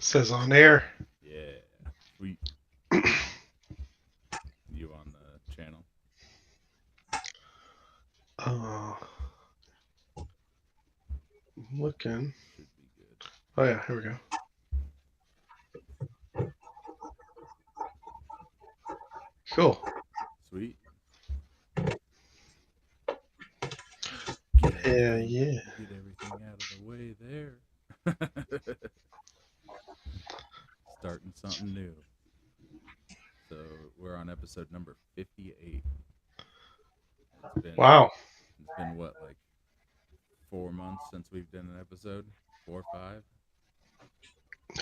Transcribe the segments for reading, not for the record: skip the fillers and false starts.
Says on air. Yeah. Sweet. You on the channel? I'm looking. Should be good. Oh yeah, here we go. Cool. Sweet. Yeah, yeah. Get everything out of the way there. Starting something new. So we're on episode number 58. Wow. It's been what, like 4 months since we've done an episode? 4 or 5?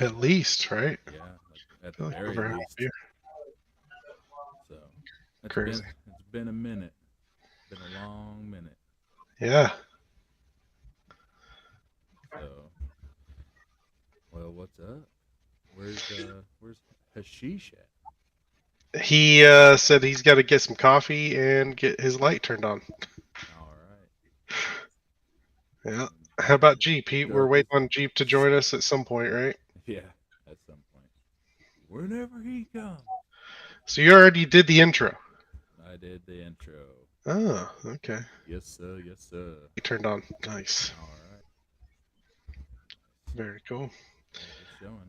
At least, right? Yeah, like at I the feel like very over half least. a year. So it's Crazy. been a minute. Been a long minute. Yeah. So, well, what's up? Where's Hashish at? He said he's got to get some coffee and get his light turned on. All right. Yeah. How about Jeep? We're Dark waiting as- on Jeep to join us at some point, right? Yeah, at some point. Whenever he comes. So you already did the intro. I did the intro. Oh, okay. Yes, sir. Yes, sir. Turned on. Nice. All right. Very cool. Yeah, we're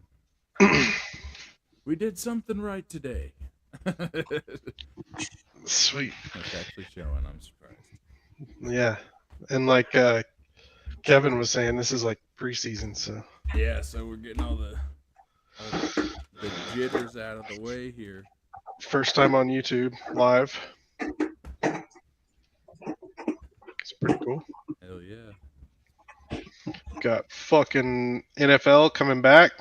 showing. We did something right today. Sweet. It's actually showing. I'm surprised. Yeah. And like Kevin was saying, this is like preseason, so. Yeah, so we're getting all the jitters out of the way here. First time on YouTube live. It's pretty cool. Hell yeah. Got fucking NFL coming back.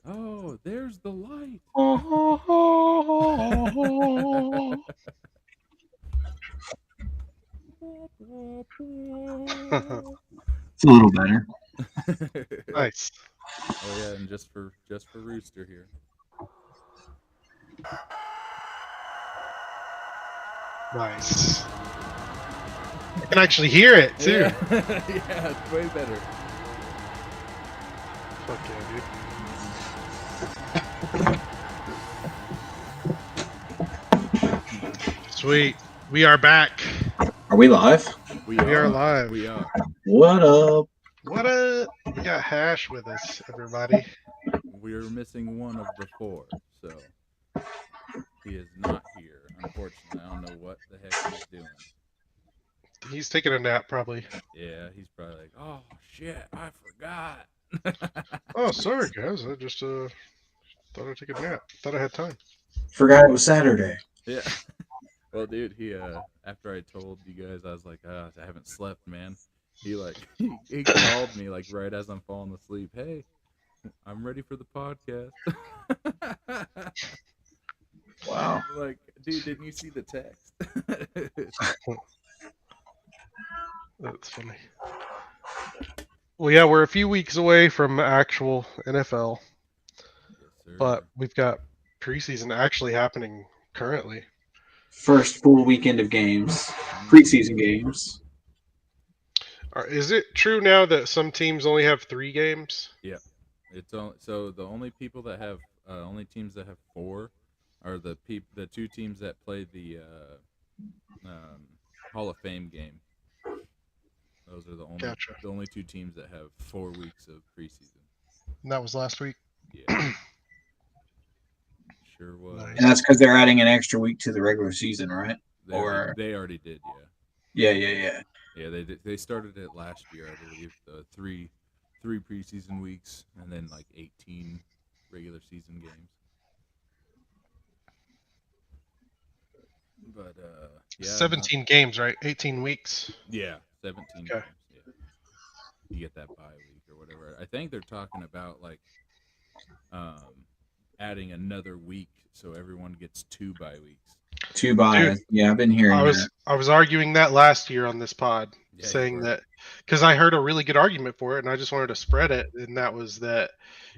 Oh, there's the light. It's a little better. Nice. Oh yeah, and just for Rooster here. Nice. I can actually hear it too. Yeah, yeah, it's way better. Fuck yeah, dude. Sweet. We are back. Are we live? We are live. We are. What up? What up? We got Hash with us, everybody. We're missing one of the 4, so he is not here. Unfortunately, I don't know what the heck he's doing. He's taking a nap, probably. Yeah, he's probably like, "Oh shit, I forgot." Oh, sorry guys. I just thought I'd take a nap. Thought I had time. Forgot it was Saturday. Yeah. Well, dude, he after I told you guys, I was like, I haven't slept, man. He he called me like right as I'm falling asleep. Hey, I'm ready for the podcast. Wow. I'm like, dude, didn't you see the text? That's funny. Well, yeah, we're a few weeks away from actual NFL, Yes, sir. but we've got preseason actually happening currently. First full weekend of games, preseason games. Is it true now that some teams only have 3 games? Yeah, it's so the only people that have only teams that have 4 are the 2 teams that play the Hall of Fame game. Those are the only 2 teams that have 4 weeks of preseason. And that was last week. Yeah, sure was. Nice. And that's because they're adding an extra week to the regular season, right? They already did, Yeah. Yeah, they started it last year, I believe. The three preseason weeks and then like 18 regular season games. But yeah, 17 games, right? 18 weeks. Yeah, 17 Okay. games. Yeah, you get that bye week or whatever. I think they're talking about like adding another week so everyone gets 2 bye weeks. 2 buys. Yeah, I've been hearing that. I was arguing that last year on this pod, Yeah, saying that because I heard a really good argument for it, and I just wanted to spread it, and that was that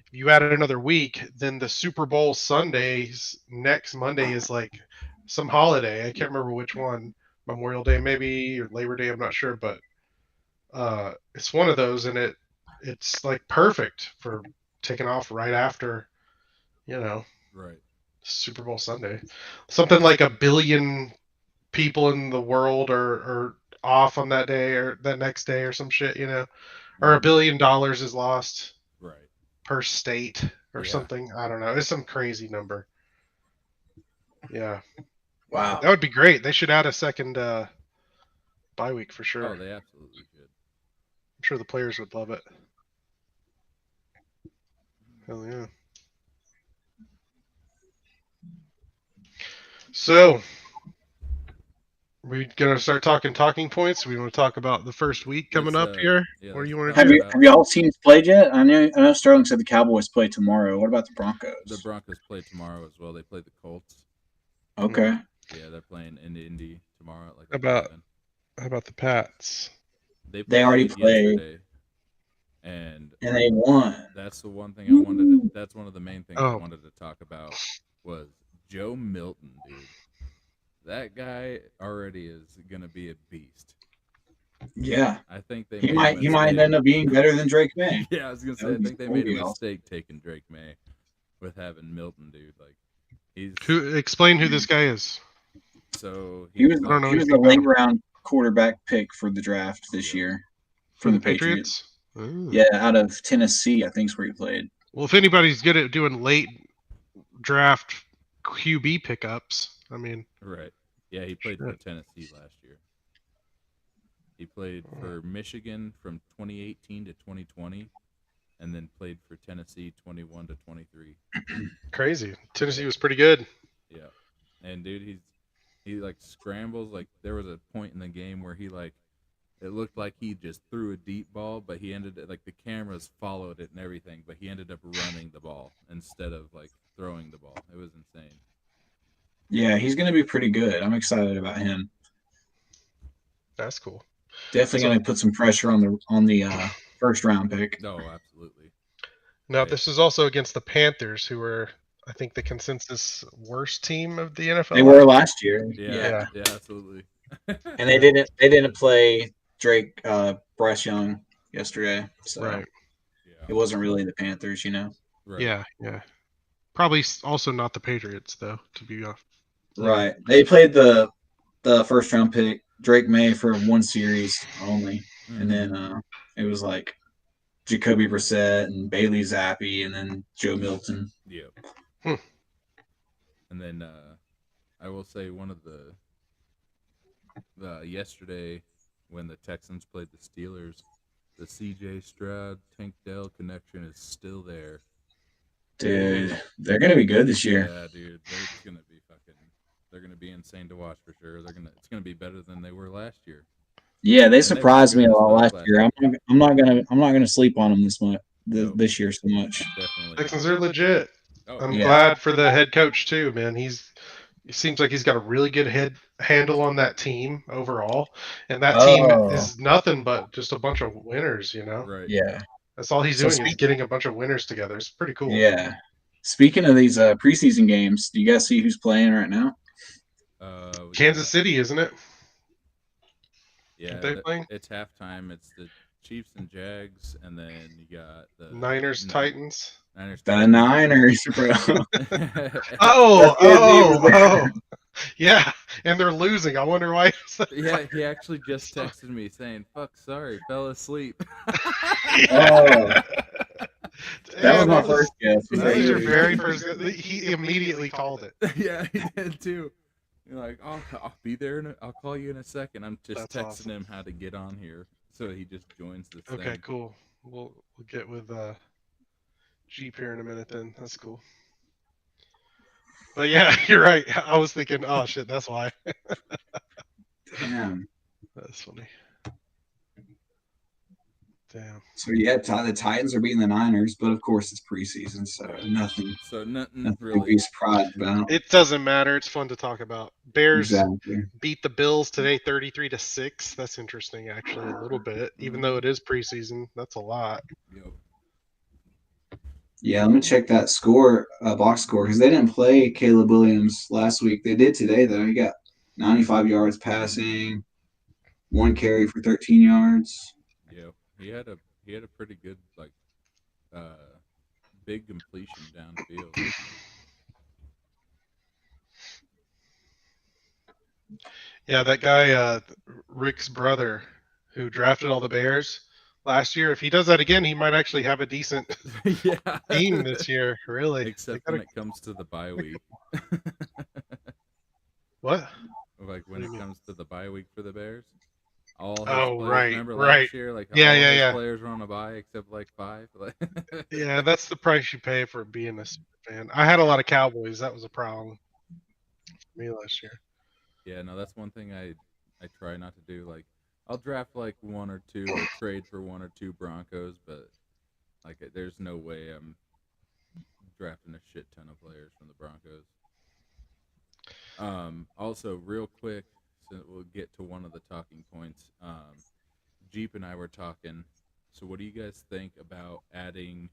if you add another week, then the Super Bowl Sundays next Monday is like some holiday. I can't remember which one, Memorial Day maybe or Labor Day. I'm not sure, but it's one of those, and it's like perfect for taking off right after, you know, Right. Super Bowl Sunday. Something like 1 billion people in the world are off on that day or that next day or some shit, or $1 billion is lost Right. per state or Yeah. something. I don't know. It's some crazy number. Yeah, Wow. that would be great. They should add a second bye week for sure. Oh, they absolutely should. I'm sure the players would love it. Hell yeah. So, we gonna start talking points? We want to talk about the first week coming up here? Yeah, What do let's you want talk to do? Have y'all teams played yet? I know Sterling said the Cowboys play tomorrow. What about the Broncos? The Broncos play tomorrow as well. They play the Colts. Okay. Yeah, they're playing in Indy tomorrow at like About 11. How about the Pats? They already played. yesterday, and they won. that's the one thing I wanted to. That's one of the main things I Oh. wanted to talk about was Joe Milton, dude. That guy already is gonna be a beast. Yeah. I think they He might end up being better than Drake May. Yeah, I was gonna say I think they made a mistake taking Drake May with having Milton, dude. Like Explain who this guy is. So he was the late round quarterback pick for the draft this year for the Patriots. Yeah, out of Tennessee, I think is where he played. Well, if anybody's good at doing late draft QB pickups, I mean, right? Yeah, he played for Tennessee last year. He played for Michigan from 2018 to 2020, and then played for Tennessee 21 to 23. Crazy. Tennessee was pretty good. Yeah, and dude, he like scrambles. Like there was a point in the game where it looked like he just threw a deep ball, but he ended like the cameras followed it and everything, but he ended up running the ball instead of like throwing the ball. It was insane. Yeah, he's going to be pretty good. I'm excited about him. That's cool. Definitely going to put some pressure on the first round pick. No, absolutely. Now, this is also against the Panthers, who were, I think, the consensus worst team of the NFL. They were last year. Yeah, absolutely. And they didn't play Drake Bryce Young yesterday, so it wasn't really the Panthers, Right. Yeah. Probably also not the Patriots, though. To be honest. Right. They played the first round pick Drake May for one series only, and then it was like Jacoby Brissett and Bailey Zappi, and then Joe Milton. Yep. And then I will say one of the yesterday when the Texans played the Steelers, the C.J. Stroud Tank Dell connection is still there. Dude, they're gonna be good this year. Yeah, dude, they're gonna be insane to watch for sure. It's gonna be better than they were last year. Yeah, they surprised me a lot last year. I'm not gonna sleep on them this year so much. Definitely. Texans are legit. I'm glad for the head coach too, man. It seems like he's got a really good handle on that team overall, and that team is nothing but just a bunch of winners, Right. Yeah. That's all he's doing is getting a bunch of winners together. It's pretty cool. Yeah. Speaking of these preseason games, do you guys see who's playing right now? Kansas City, isn't it? Yeah, it's halftime. It's the Chiefs and Jags, and then you got the Niners, Titans. The Niners, bro. Oh. Yeah, and they're losing. I wonder why. Yeah, he actually just texted me saying, "Fuck, sorry, fell asleep." That was my first guess. That was your very first guess. He immediately called it. Yeah, he did too. You're like, I'll be there. I'll call you in a second. I'm just texting him how to get on here, so he just joins this thing. Okay, cool. We'll get with Jeep here in a minute. Then that's cool. But yeah, you're right. I was thinking, oh shit, that's why. Damn. That's funny. Damn. So yeah, the Titans are beating the Niners, but of course it's preseason, so nothing really to be surprised about. It doesn't matter. It's fun to talk about. Bears beat the Bills today, 33-6. That's interesting, actually, a little bit. Even though it is preseason, that's a lot. Yep. Yeah, let me check that score, box score, because they didn't play Caleb Williams last week. They did today, though. He got 95 yards passing, 1 carry for 13 yards. Yeah, he had a pretty good big completion downfield. Yeah, that guy, Rick's brother, who drafted all the Bears last year. If he does that again, he might actually have a decent Yeah. team this year. Really, Except when it comes to the bye week. What? Like What when do it you mean? comes to the bye week for the Bears. All his Oh, players. right, Remember right. last year, like Yeah, all yeah, his yeah. players were on a bye except like 5. Yeah, that's the price you pay for being a super fan. I had a lot of Cowboys. That was a problem for me last year. Yeah, no, that's one thing I try not to do. Like I'll draft like 1 or 2 or trade for 1 or 2 Broncos, but like there's no way I'm drafting a shit ton of players from the Broncos. Also, real quick, so we'll get to one of the talking points. Jeep and I were talking. So, what do you guys think about adding?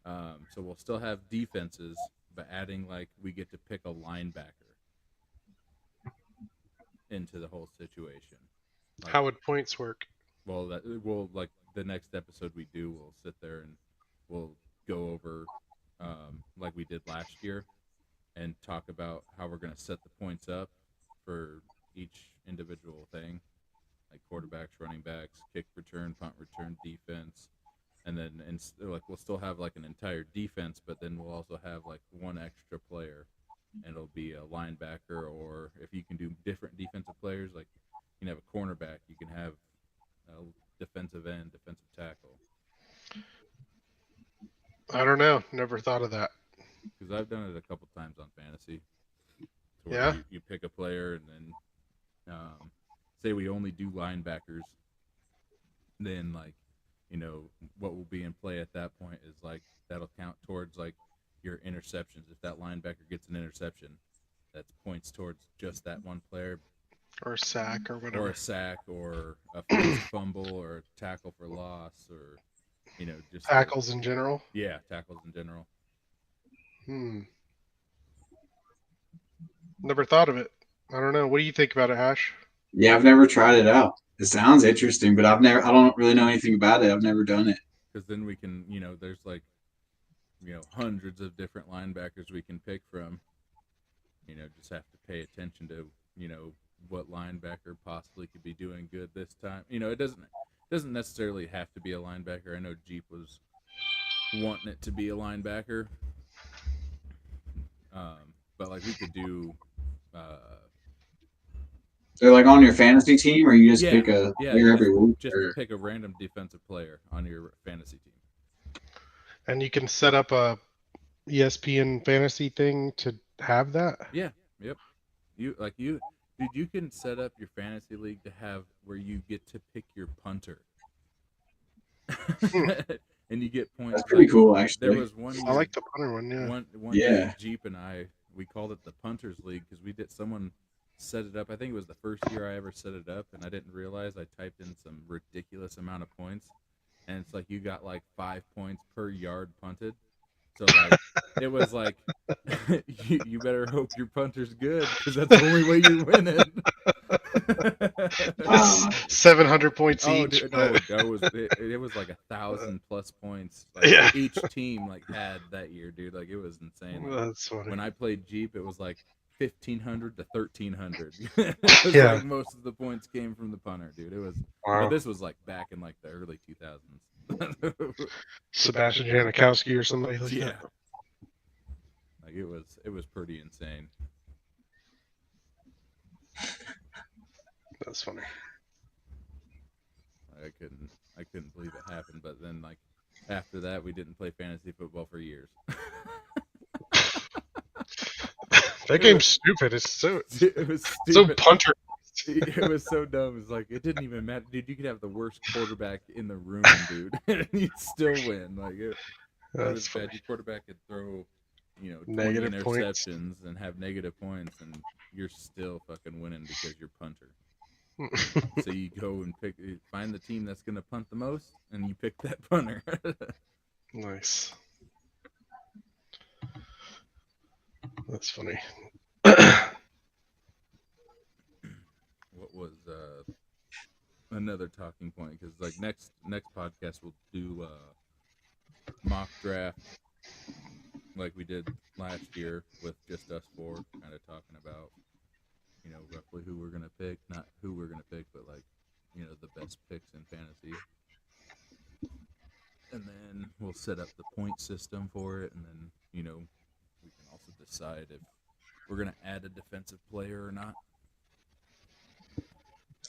So we'll still have defenses, but adding like we get to pick a linebacker into the whole situation. Like, How would points work? well, that we'll like the next episode we do, we'll sit there and we'll go over like we did last year and talk about how we're going to set the points up for each individual thing, like quarterbacks, running backs, kick return, punt return, defense, and then like we'll still have like an entire defense, but then we'll also have like one extra player, and it'll be a linebacker, or if you can do different defensive players, like you can have a cornerback, you can have a defensive end, defensive tackle. I don't know. Never thought of that. Because I've done it a couple times on fantasy, to where Yeah. you pick a player and then say we only do linebackers, then like what will be in play at that point is like that'll count towards like your interceptions. If that linebacker gets an interception, that's points towards just that one player, Or a sack or whatever. or a sack, or a forced fumble, or a tackle for loss, or just Tackles in general. yeah, tackles in general. Never thought of it. I don't know. What do you think about it, Hash? Yeah, I've never tried it out. It sounds interesting, but I don't really know anything about it. I've never done it. Because then we can, there's like, hundreds of different linebackers we can pick from. Just have to pay attention to, what linebacker possibly could be doing good this time. It doesn't necessarily have to be a linebacker. I know Jeep was wanting it to be a linebacker, but like we could do. They're like on your fantasy team, or you just pick a player every week? Just pick a random defensive player on your fantasy team. And you can set up a ESPN fantasy thing to have that? Yeah. Yep. Dude, you can set up your fantasy league to have where you get to pick your punter. And you get points. That's pretty cool, actually. There was one year, I like the punter one, yeah. One year, Jeep and I, we called it the Punters League because someone set it up. I think it was the first year I ever set it up, and I didn't realize I typed in some ridiculous amount of points, and it's like you got like 5 points per yard punted. So like it was like you better hope your punter's good because that's the only way you're winning. 700 points each. Dude, no, it was like 1,000+ points. Like, each team like had that year, dude. Like it was insane. Like, that's funny. when I played Jeep, it was like 1,500 to 1,300. Like most of the points came from the punter, dude. It was. Wow. But this was like back in like the early 2000s. Sebastian Janikowski or somebody like yeah. that. Like it was pretty insane. That's funny. I couldn't believe it happened, but then like after that we didn't play fantasy football for years. That game's stupid. It was stupid. So punter. It was so dumb. It's like it didn't even matter, dude. You could have the worst quarterback in the room, dude, and you'd still win. Like it was bad. Your quarterback could throw, 20 negative interceptions and have negative points, and you're still fucking winning because you're punter. So you go and find the team that's gonna punt the most, and you pick that punter. Nice. That's funny. What was another talking point? Because like next podcast we'll do mock draft like we did last year with just us four, kind of talking about, roughly who we're gonna pick, not who we're gonna pick, but like, the best picks in fantasy. And then we'll set up the point system for it, and then we can also decide if we're gonna add a defensive player or not.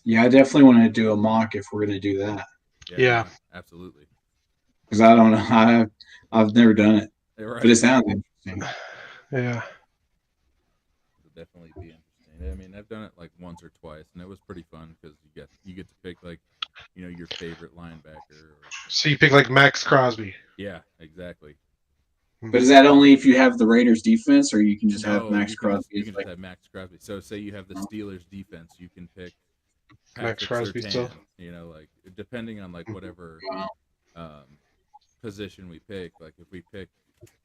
Yeah, I definitely want to do a mock if we're going to do that. Yeah. No, absolutely. Because I don't know, I've never done it, Right. but it sounds interesting. Yeah. It'll definitely be interesting. I mean, I've done it like once or twice, and it was pretty fun because you get to pick like, your favorite linebacker. So you pick like Max Crosby. Yeah, exactly. But is that only if you have the Raiders defense, or you can just have No, Max you can Crosby? just Like, have Max Crosby. So say you have the Steelers defense, you can pick Max Patrick Crosby still. Surtain. Like depending on like whatever position we pick. Like if we pick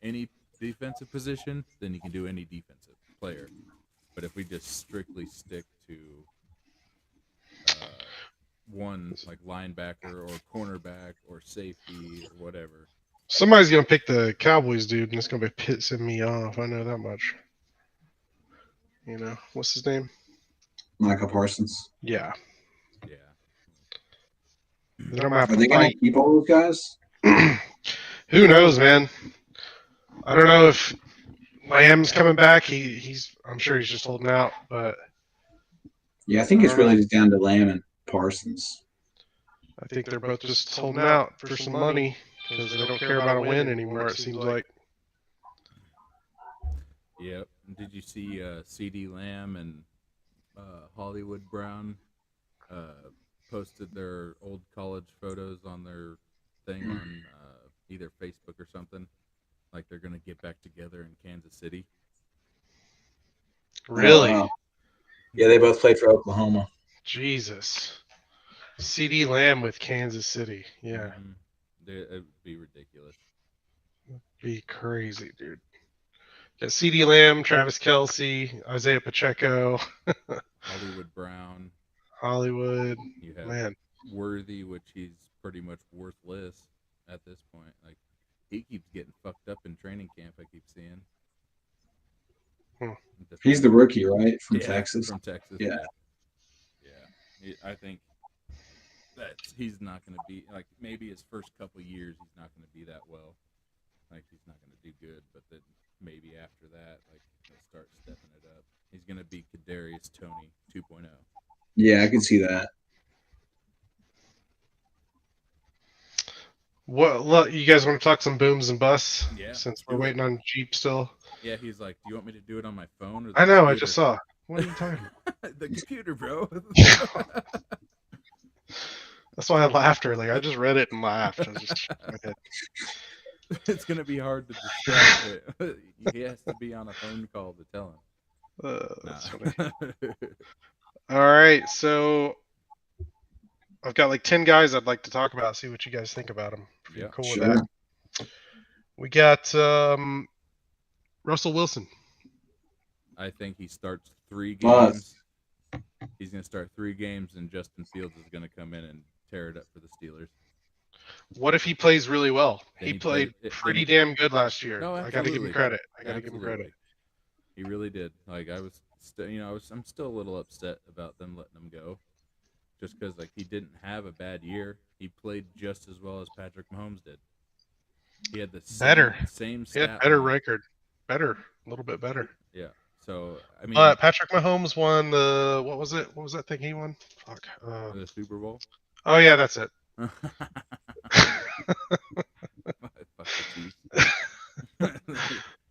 any defensive position, then you can do any defensive player. But if we just strictly stick to one like linebacker or cornerback or safety or whatever. Somebody's gonna pick the Cowboys dude, and it's gonna be pissing me off. I know that much. What's his name? Micah Parsons. Yeah. Yeah. Then I'm gonna have Are to they going fight. to keep all those guys? Who knows, man? I don't know if Lamb's coming back. I'm sure he's just holding out, but Yeah, I think I it's don't know. really just down to Lamb and Parsons. I think they're both just holding out for some money because they don't care about a win anymore. It seems like. Yep. Did you see C.D. Lamb and Hollywood Brown posted their old college photos on their thing on either Facebook or something? Like they're gonna get back together in Kansas City. Really? Oh, wow. Yeah, they both played for Oklahoma. Jesus. C.D. Lamb with Kansas City. Yeah. Mm-hmm. It would be ridiculous. Be crazy, dude. Got C.D. Lamb, Travis Kelce, Isaiah Pacheco, Hollywood Brown. Hollywood. You have Man. Worthy, which he's pretty much worthless at this point. Like he keeps getting fucked up in training camp. I keep seeing. He's the rookie, right, from Texas? From Texas. Yeah. I think that he's not going to be like maybe his first couple years he's not going to be that well. Like he's not going to do good, but then maybe after that, like he'll start stepping it up. He's going to be Kadarius Toney 2.0. Yeah, I can see that. What? Look, you guys want to talk some booms and busts? Yeah. Since we're waiting on Jeep still. Yeah, he's like, "Do you want me to do it on my phone or?" I know. I just saw. What are you talking about? The computer, bro. That's why I laughed earlier. I just read it and laughed. I was just It's gonna be hard to distract it. He has to be on a phone call to tell him. That's funny. All right, so I've got like 10 guys I'd like to talk about. See what you guys think about them. If you're cool with that. We got Russell Wilson. I think he starts 3 games. He's going to start 3 games, and Justin Fields is going to come in and tear it up for the Steelers. What if he plays really well? He played pretty damn good last year. No, I got to give him credit. He really did. Like I'm still a little upset about them letting him go, just because like he didn't have a bad year. He played just as well as Patrick Mahomes did. He had the same stat. He had better record. A little bit better. Yeah. So I mean, Patrick Mahomes won the what was it? What was that thing he won? Fuck. The Super Bowl. Oh yeah, that's it.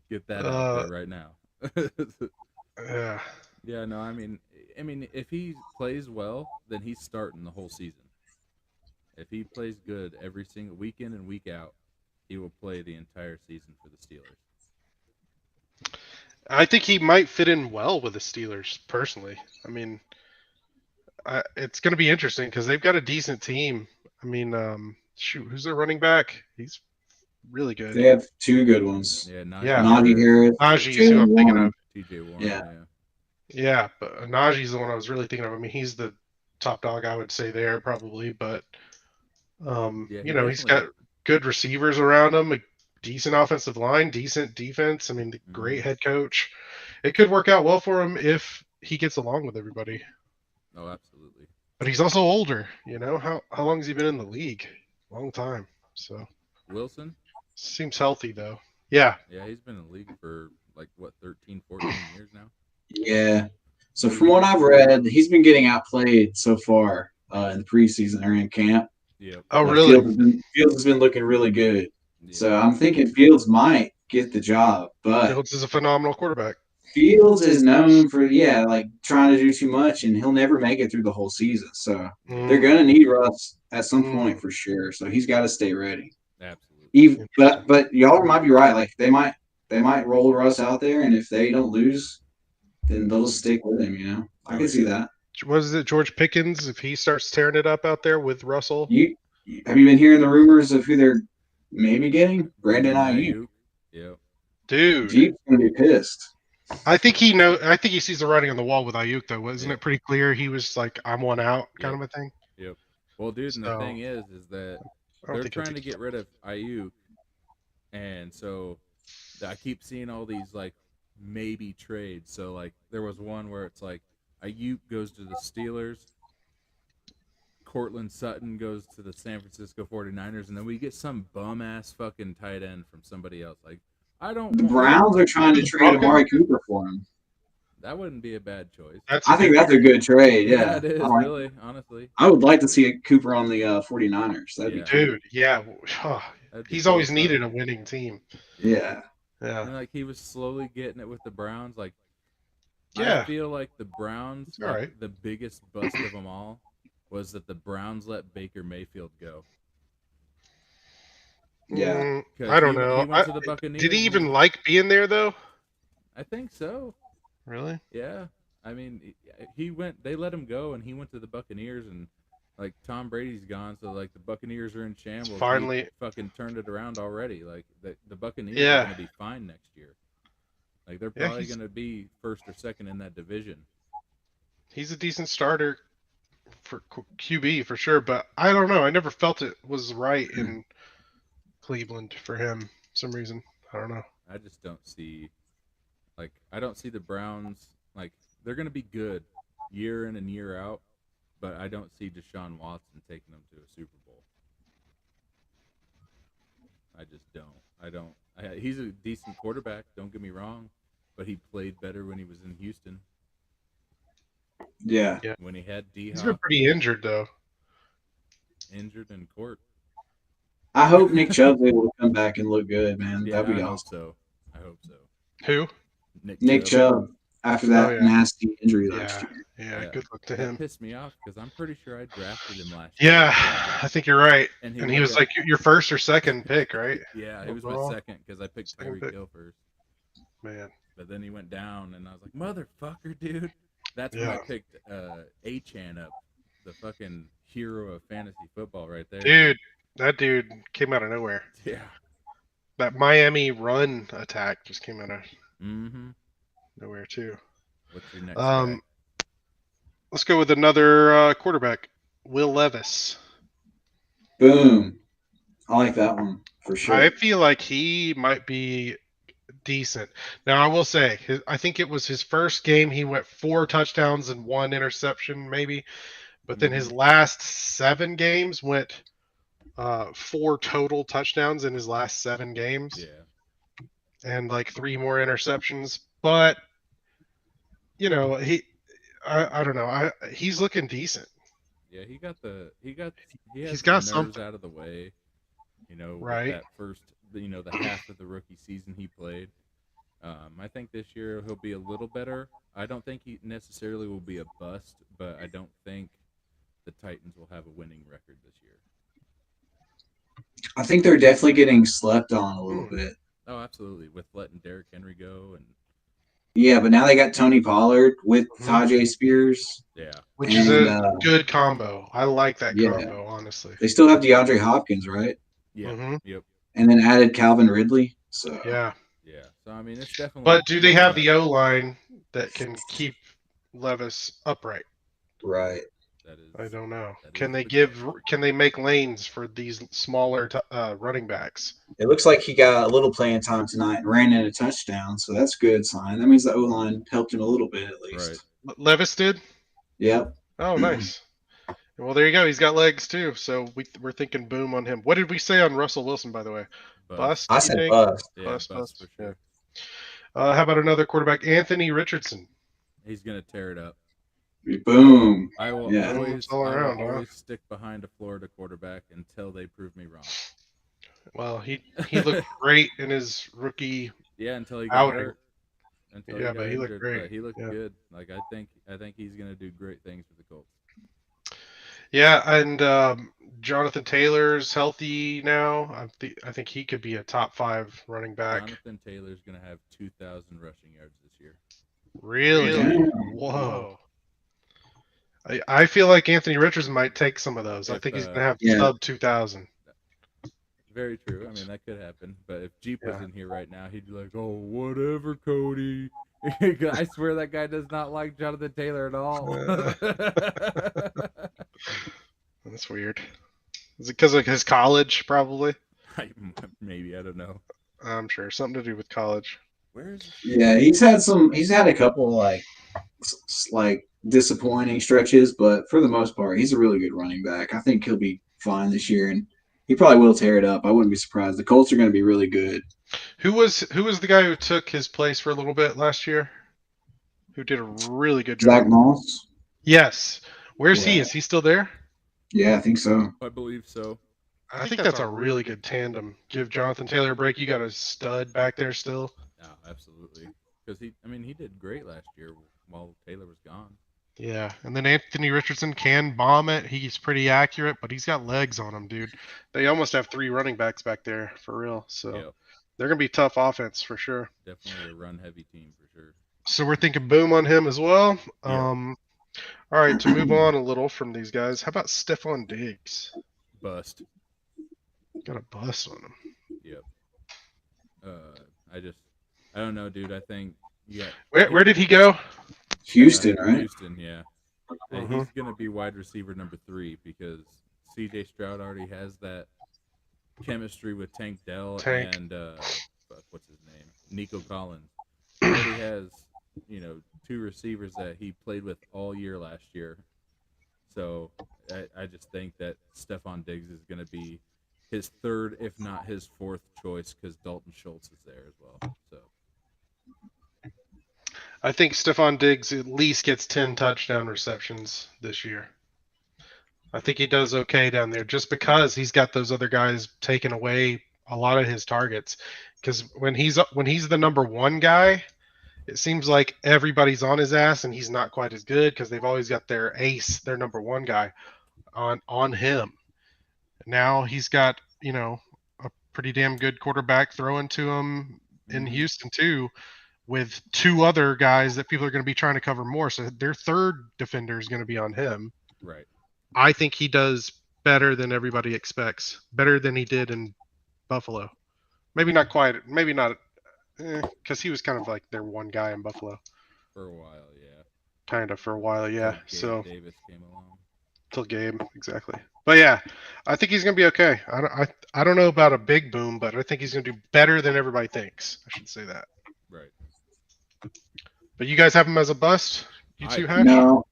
Get that out there right now. Yeah. Yeah. No. I mean, if he plays well, then he's starting the whole season. If he plays good every single week in and week out, he will play the entire season for the Steelers. I think he might fit in well with the Steelers, personally. I mean, it's going to be interesting because they've got a decent team. I mean, who's their running back? He's really good. They have 2 good ones. Yeah, Najee Harris. Najee is who I'm thinking of. TJ Warren. Yeah. Yeah, but Najee's the one I was really thinking of. I mean, he's the top dog, I would say there probably, but he's got good receivers around him, a decent offensive line, decent defense. I mean, great Mhm. head coach. It could work out well for him if he gets along with everybody. Oh, absolutely. But he's also older. How long has he been in the league? Long time. So Wilson? seems healthy though. Yeah. Yeah, he's been in the league for like what 13, 14 years now. Yeah. So from what I've read, he's been getting outplayed so far in the preseason or in camp. Yep. Oh, really? Fields has been looking really good. Yeah. So I'm thinking Fields might get the job, but Fields is a phenomenal quarterback. Fields is known for like trying to do too much, and he'll never make it through the whole season. So they're Mm, gonna need Russ at some point mm, for sure. So he's got to stay ready. Absolutely. interesting. But y'all might be right. Like they might roll Russ out there, and if they don't lose, then they'll stick with him. I Oh can see yeah. that. Was it George Pickens if he starts tearing it up out there with Russell? You have you been hearing the rumors of who they're maybe getting? Brandon Brandon Ayuk. Ayuk. Yep. Dude, Jeep's gonna be pissed. I think he sees the writing on the wall with Ayuk though. Wasn't Yep. it pretty clear he was like, I'm one out kind Yep. of a thing? Yep. Well, dude, and the So thing is that I don't they're think he'll trying take to a get job. rid of Ayuk, and so I keep seeing all these like maybe trades. So like there was one where it's like Ayuk goes to the Steelers, Cortland Sutton goes to the San Francisco 49ers, and then we get some bum ass fucking tight end from somebody else. Like I don't The want like Browns are trying to The trade Broncos? Amari Cooper for him. that wouldn't be a bad choice. That's a I think good that's a trade. good trade. Yeah, Yeah, it is really, honestly. I would like to see a Cooper on the 49ers. That'd be Yeah, cool. Dude, yeah. that'd be He's cool always as fuck. needed a winning team. Yeah. Yeah, Yeah. And like he was slowly getting it with the Browns. Like I Yeah. feel like the Browns, It's all like right. the biggest bust of them all, was that the Browns let Baker Mayfield go yeah. because I don't he know. went to the Did Buccaneers he and he's. even like being there though? I think so. Really? Yeah. I mean, he went. They let him go, and he went to the Buccaneers, and like Tom Brady's gone, so like the Buccaneers are in It's shambles, and he finally. fucking turned it around already. Like the Buccaneers are Yeah. going to be fine next year. Like they're Yeah. probably going to be first or second in that division. He's a decent starter for QB for sure, but I don't know. I never felt it was right in Cleveland for him. For some reason. I don't know. I just don't see like I don't see the Browns like they're going to be good year in and year out, but I don't see Deshaun Watson taking them to a Super Bowl. I just don't. I don't. He's a decent quarterback. Don't get me wrong, but he played better when he was in Houston. Yeah. Yeah. When he had D He's been Hop pretty injured though. injured in court. I hope Nick Chubb's able to come back and look good, man. Yeah, That'd be I hope awesome. so. I hope so. Who? Nick Chubb after Oh that yeah. nasty injury last Yeah. year. Yeah. Yeah. Good luck to That him. pissed me off because I'm pretty sure I drafted him last year. Yeah, I think you're right. And And he was like your first or second pick, right? Yeah, he was my Overall? second because I picked Second Tyreek pick. Hill first. Man. But then he went down, and I was like, motherfucker, dude. That's when I Yeah. picked A-Chan up, the fucking hero of fantasy football right there. Dude, that dude came out of nowhere. Yeah. That Miami run attack just came out of Mm-hmm. nowhere too. What's your next guy? Let's go with another quarterback, Will Levis. Boom. I like that one for sure. I feel like he might be decent. Now I will say, I think it was his first game. He went 4 touchdowns and 1 interception, maybe. But then his last 7 games went 4 total touchdowns in his last 7 games. Yeah. And like 3 more interceptions. But I don't know. He's looking decent. Yeah, he has He's the got nerves something. out of the way. Right. With that first, the half of the rookie season he played. I think this year he'll be a little better. I don't think he necessarily will be a bust, but I don't think the Titans will have a winning record this year. I think they're definitely getting slept on a little bit. Oh, absolutely. With letting Derrick Henry go and Yeah, but now they got Tony Pollard with Tajay Spears. yeah, Which is a good combo. I like that combo, honestly. They still have DeAndre Hopkins, right? Yeah. Yep. And then added Calvin Ridley. So yeah. So I mean, it's definitely. But do they have the O line that can keep Levis upright? Right. That is I don't know. that Can is they the question. give? Can they make lanes for these smaller running backs? It looks like he got a little playing time tonight and ran in a touchdown, so that's a good sign. That means the O line helped him a little bit at Right. least. Levis did. Yep. Oh, nice. Well, there you go. He's got legs too. So we're thinking boom on him. What did we say on Russell Wilson, by the way? Bust. Bust, I you said think? bust. Yeah, Bust, bust bust. for Yeah. sure. How about another quarterback, Anthony Richardson? He's gonna tear it up. Boom. I will Yeah. Boom, all I will around, huh? always stick behind a Florida quarterback until they prove me wrong. Well, he looked great in his rookie Yeah, until he got outing. hurt, until he Yeah, got but he looked injured, great. but he looked Yeah. good. Like I think he's gonna do great things for the Colts. Yeah, and Jonathan Taylor's healthy now. I think he could be a top 5 running back. Jonathan Taylor's gonna have 2,000 rushing yards this year. Really? Damn. Whoa. I feel like Anthony Richardson might take some of those. I If think he's gonna have Yeah. sub 2,000. Very true. I mean, that could happen. But if Jeep was Yeah. in here right now, he'd be like, "Oh, whatever, Cody." I swear that guy does not like Jonathan Taylor at all. That's weird. Is it because of his college? Probably. Maybe I don't know. I'm sure something to do with college. Where is? Yeah, he's had a couple like disappointing stretches, but for the most part, he's a really good running back. I think he'll be fine this year, and he probably will tear it up. I wouldn't be surprised. The Colts are going to be really good. Who was the guy who took his place for a little bit last year? Who did a really good Zach job? Moss. Yes. Where's he? Yeah. Is he still there? Yeah, I think so. I believe so. I think that's a really good tandem. Give Jonathan Taylor a break. You got a stud back there still. Yeah, absolutely. Because he did great last year while Taylor was gone. Yeah, and then Anthony Richardson can bomb it. He's pretty accurate, but he's got legs on him, dude. They almost have 3 running backs back there for real. So Yep, they're gonna be tough offense for sure. definitely a run-heavy team for sure. So we're thinking boom on him as well. Yep. All right, to move on a little from these guys, how about Stephon Diggs? Bust. Got a bust on him. Yep. I don't know, dude. I think Where did he go? Houston, right? Houston, yeah. He's gonna be wide receiver number 3 because C.J. Stroud already has that chemistry with Tank Dell and what's his name, Nico Collins. He already has 2 receivers that he played with all year last year. So I just think that Stephon Diggs is gonna be his 3rd, if not his 4th choice, because Dalton Schultz is there as well. So I think Stephon Diggs at least gets 10 touchdown receptions this year. I think he does okay down there just because he's got those other guys taking away a lot of his targets. Because when he's the number 1 guy, it seems like everybody's on his ass and he's not quite as good because they've always got their ace, their number 1 guy on him. Now he's got, a pretty damn good quarterback throwing to him in Houston too, with 2 other guys that people are going to be trying to cover more. So their 3rd defender is going to be on him. right. I think he does better than everybody expects, better than he did in Buffalo. Maybe not quite, maybe not, because he was kind of like their 1 guy in Buffalo. For a while, yeah. Kind of for a while, yeah. Till Gabe Davis came along. Till Gabe, exactly. But yeah, I think he's gonna be okay. I don't know about a big boom, but I think he's gonna do better than everybody thinks. I should say that. Right. But you guys have him as a bust? You two have? No,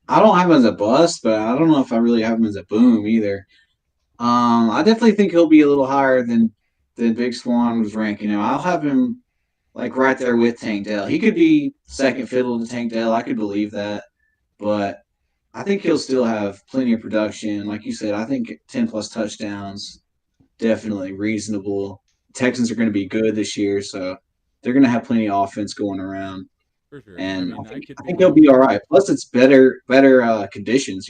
I don't have him as a bust, but I don't know if I really have him as a boom either. I definitely think he'll be a little higher than Big Swan was ranking him. I'll have him like right there with Tank Dell. He could be second fiddle to Tank Dell. I could believe that, but I think he'll still have plenty of production. Like you said, I think 10 plus touchdowns, definitely reasonable. Texans are going to be good this year, so they're going to have plenty of offense going around. For sure. And I I think he'll be all right. Plus, it's better conditions.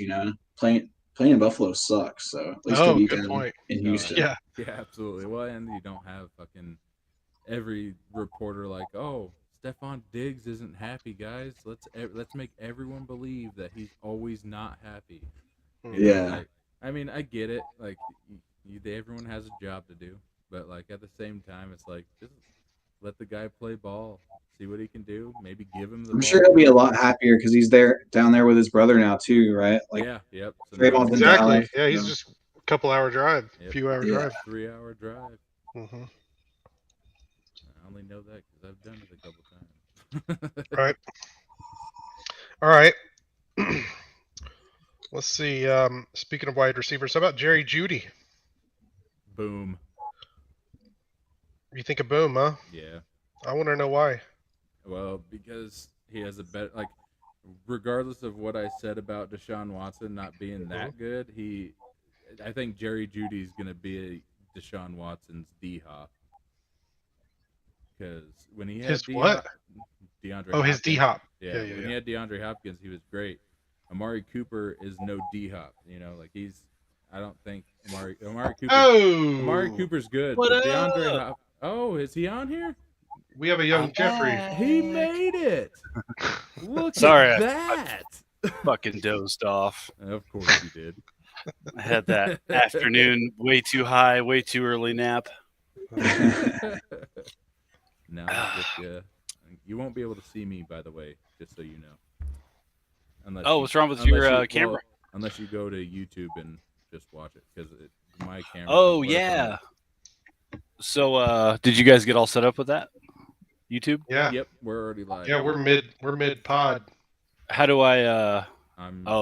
Playing in Buffalo sucks, so at least he'll be good down point. in No, Houston. Yeah. Yeah, absolutely. Well, and you don't have fucking every reporter like, "Oh, Stephon Diggs isn't happy, guys. Let's make everyone believe that he's always not happy." Yeah. I mean, I get it. Like, everyone has a job to do, but like at the same time, it's like Let the guy play ball. See what he can do. Maybe give him the I'm ball. sure he'll be a lot happier because he's down there with his brother now too, right? Like Yeah, yep. So now Trayvon's in Exactly. Dallas. Yeah, he's So. just a couple hour drive, Yep. few hour Yeah. drive. 3-hour drive. Hmm. I only know that because I've done it a couple times. Right. All right. Let's see. Speaking of wide receivers, how about Jerry Judy? Boom. You think of boom, huh? Yeah. I want to know why. Well, because he has a better like, regardless of what I said about Deshaun Watson not being that good, I think Jerry Judy's gonna be Deshaun Watson's D Hop. Because when he had His what? DeAndre Oh, his Hopkins, D Hop. yeah, when he had DeAndre Hopkins, he was great. Amari Cooper is no D Hop. You know, like I don't think Amari Cooper. Oh, Amari Cooper's good, What but DeAndre up? Hop. Oh, is he on here? we have a young I'm Jeffrey. back. He made it. Look Sorry, at that. Fucking dozed off. Of course you did. I had that afternoon way too high, way too early nap. No, just, you won't be able to see me, by the way, just so you know. What's wrong with your camera? Well, unless you go to YouTube and just watch it, because my camera. Oh yeah. So, did you guys get all set up with that? YouTube? Yeah. Yep, we're already live. Yeah, we're mid pod. How do I?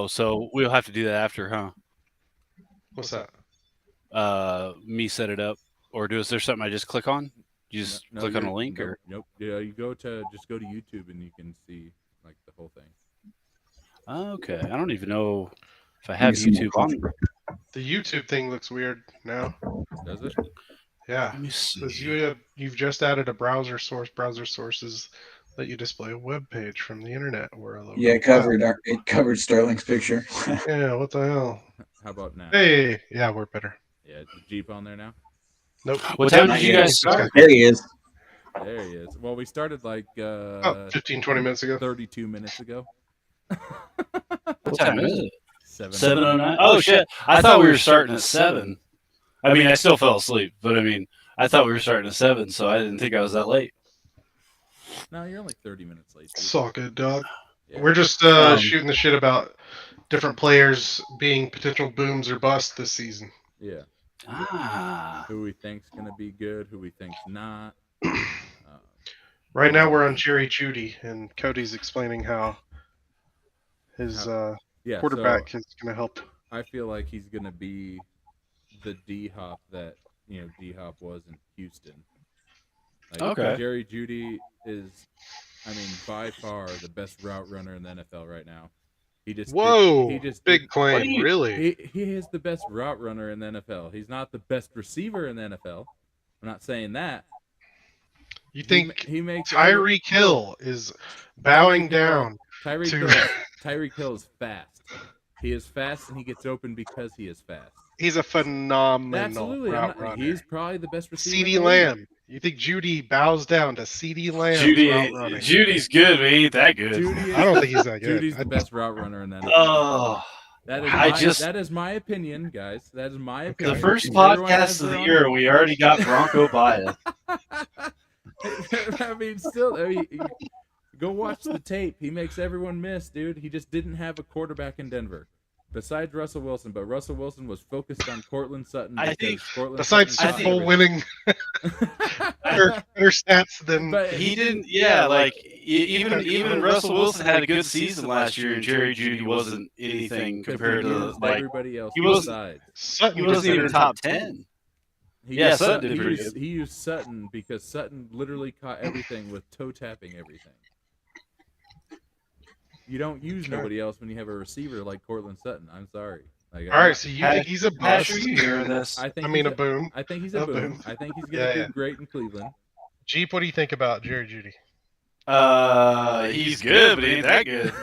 So we'll have to do that after, huh? What's that? Me set it up, or is there something I just click on? You just click on a link, or nope. Yeah, you go to YouTube and you can see like the whole thing. Okay, I don't even know if I have YouTube on. The YouTube thing looks weird now. Does it? Yeah, Let me see. because you've just added a browser source. Browser sources let you display a web page from the internet or a logo. Yeah, it covered Sterling's picture. Yeah, what the hell? How about now? Hey, yeah, we're better. Yeah, is Jeep on there now? Nope. What time did you guys start? There he is. There he is. Well, we started like 15, 20 minutes ago. 32 minutes ago. What time is it? 7:09. Oh shit! I thought we were starting at 7. I mean, I still fell asleep, but I mean, I thought we were starting at 7, so I didn't think I was that late. No, you're only 30 minutes late. It's all good, dog. Yeah. We're just shooting the shit about different players being potential booms or busts this season. Yeah. Ah. Who we think's gonna be good, who we think's not. Right now we're on Jerry Judy, and Cody's explaining how his quarterback is going to help. I feel like he's gonna be the D Hop that D Hop was in Houston. Like, Okay. Jerry Judy is, I mean, by far the best route runner in the NFL right now. Big claim, really. He is the best route runner in the NFL. He's not the best receiver in the NFL. I'm not saying that. You think he makes Tyreek Hill is bowing down? Tyreek Hill is fast. He is fast, and he gets open because he is fast. He's a phenomenal route runner. He's probably the best receiver. CeeDee Lamb. You think Judy bows down to CeeDee Lamb? Judy's good, but he ain't that good. I don't think he's that good. Judy's the best route runner in that. Oh, that is my opinion, guys. That is my opinion. The first podcast of the year, we already got Bronco bias. Go watch the tape. He makes everyone miss, dude. He just didn't have a quarterback in Denver. Besides Russell Wilson, but Russell Wilson was focused on Cortland Sutton. Besides Super Bowl winning better stats than. But he didn't. Yeah, like even Russell Wilson had a good season last year, and Jerry Judy wasn't anything compared to everybody else. He wasn't even top 10. Sutton did pretty good. He used Sutton because Sutton literally caught everything with toe tapping everything. You don't use nobody else when you have a receiver like Cortland Sutton. I'm sorry. All right, so you think he's a bust? A boom. I think he's a boom. I think he's going to do great in Cleveland. Jeep, what do you think about Jerry Judy? He's good, but he ain't that good.